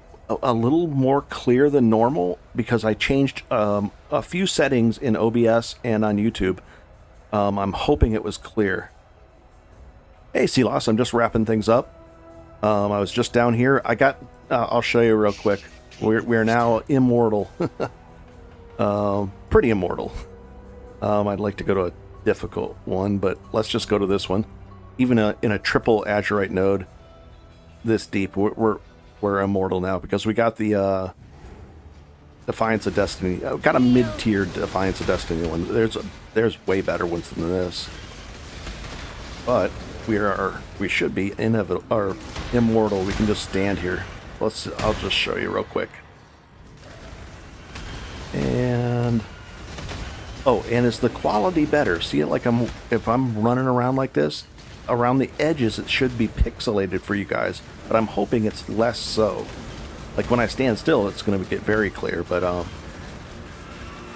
little more clear than normal because I changed a few settings in OBS and on YouTube. I'm hoping it was clear. Hey, Silas, I'm just wrapping things up. I was just down here. I'll show you real quick. We're now immortal. Pretty immortal. I'd like to go to a difficult one, but let's just go to this one. Even in a triple Azurite node this deep, we're immortal now because we got the Defiance of Destiny. Got a mid-tier Defiance of Destiny one. There's way better ones than this. But we should be immortal. We can just stand here. I'll just show you real quick. And is the quality better? See it like if I'm running around like this, around the edges it should be pixelated for you guys, but I'm hoping it's less so. Like when I stand still, it's going to get very clear, but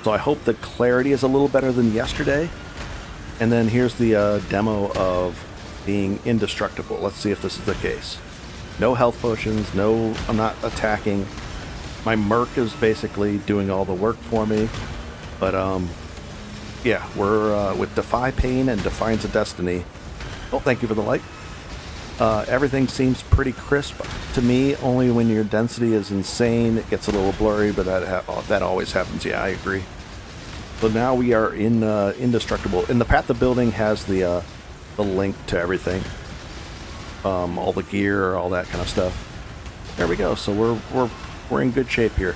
so I hope the clarity is a little better than yesterday. And then here's the demo of being indestructible. Let's see if this is the case. No health potions, I'm not attacking. My Merc is basically doing all the work for me. But yeah, we're with Defy Pain and Defiance of Destiny. Oh, thank you for the like. Everything seems pretty crisp to me, only when your density is insane it gets a little blurry, but that always happens. Yeah, I agree. So now we are in indestructible. And the Path of Building has the link to everything. All the gear, all that kind of stuff. There we go. So we're in good shape here.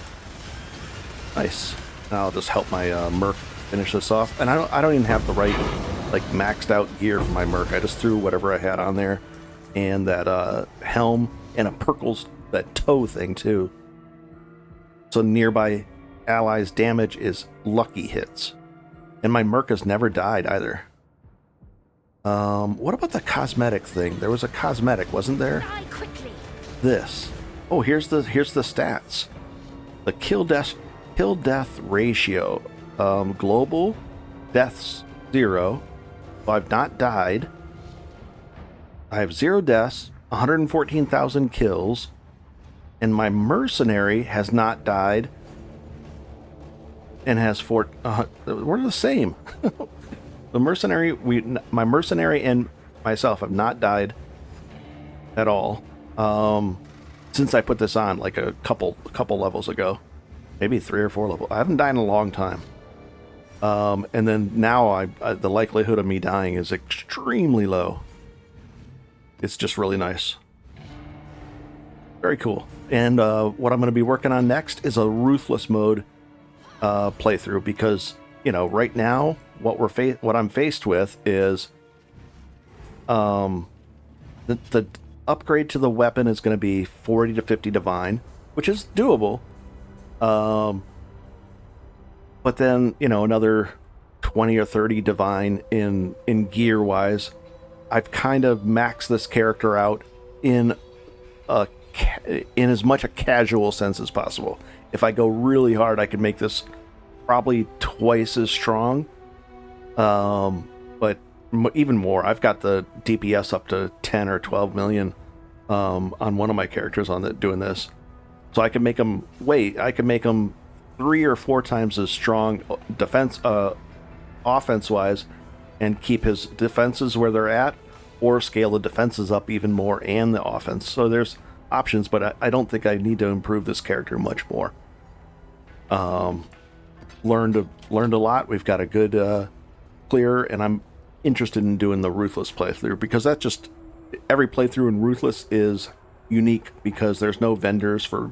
Nice. Now I'll just help my Merc finish this off. And I don't even have the right maxed out gear for my Merc. I just threw whatever I had on there, and that helm and a Perkle's that toe thing too. So nearby allies' damage is lucky hits, and my Merc has never died either. What about the cosmetic thing? There was a cosmetic, wasn't there? Die quickly. This. Oh, here's the stats. The kill death ratio. Global deaths 0. So I've not died. I have 0 deaths, 114,000 kills, and my mercenary has not died and has we're the same. The mercenary, my mercenary and myself have not died at all since I put this on like a couple levels ago. maybe 3 or 4 level. I haven't died in a long time. And then now the likelihood of me dying is extremely low. It's just really nice. Very cool. And what I'm going to be working on next is a Ruthless mode playthrough, because, you know, right now what I'm faced with is the upgrade to the weapon is going to be 40 to 50 divine, which is doable. But then, you know, another 20 or 30 divine in gear wise. I've kind of maxed this character out in as much a casual sense as possible. If I go really hard, I can make this probably twice as strong. But even more. I've got the DPS up to 10 or 12 million on one of my characters doing this. So I can make him I can make him 3 or 4 times as strong offense wise, and keep his defenses where they're at, or scale the defenses up even more and the offense. So there's options, but I don't think I need to improve this character much more. Learned a lot. We've got a good clear, and I'm interested in doing the Ruthless playthrough, because that just, every playthrough in Ruthless is unique, because there's no vendors for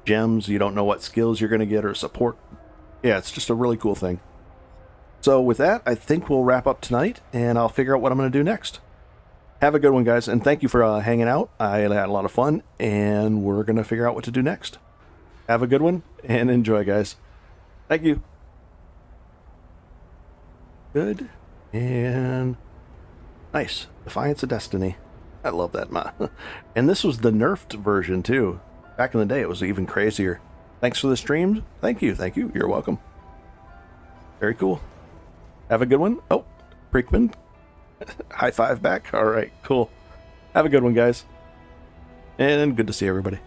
gems. You don't know what skills you're going to get or support. Yeah, it's just a really cool thing. So with that, I think we'll wrap up tonight, and I'll figure out what I'm going to do next. Have a good one, guys, and thank you for hanging out. I had a lot of fun, and we're going to figure out what to do next. Have a good one, and enjoy, guys. Thank you. Good. And nice. Defiance of Destiny. I love that mod. And this was the nerfed version, too. Back in the day, it was even crazier. Thanks for the stream. Thank you. Thank you. You're welcome. Very cool. Have a good one. Oh, Preakman. High five back. All right, cool. Have a good one, guys. And good to see everybody.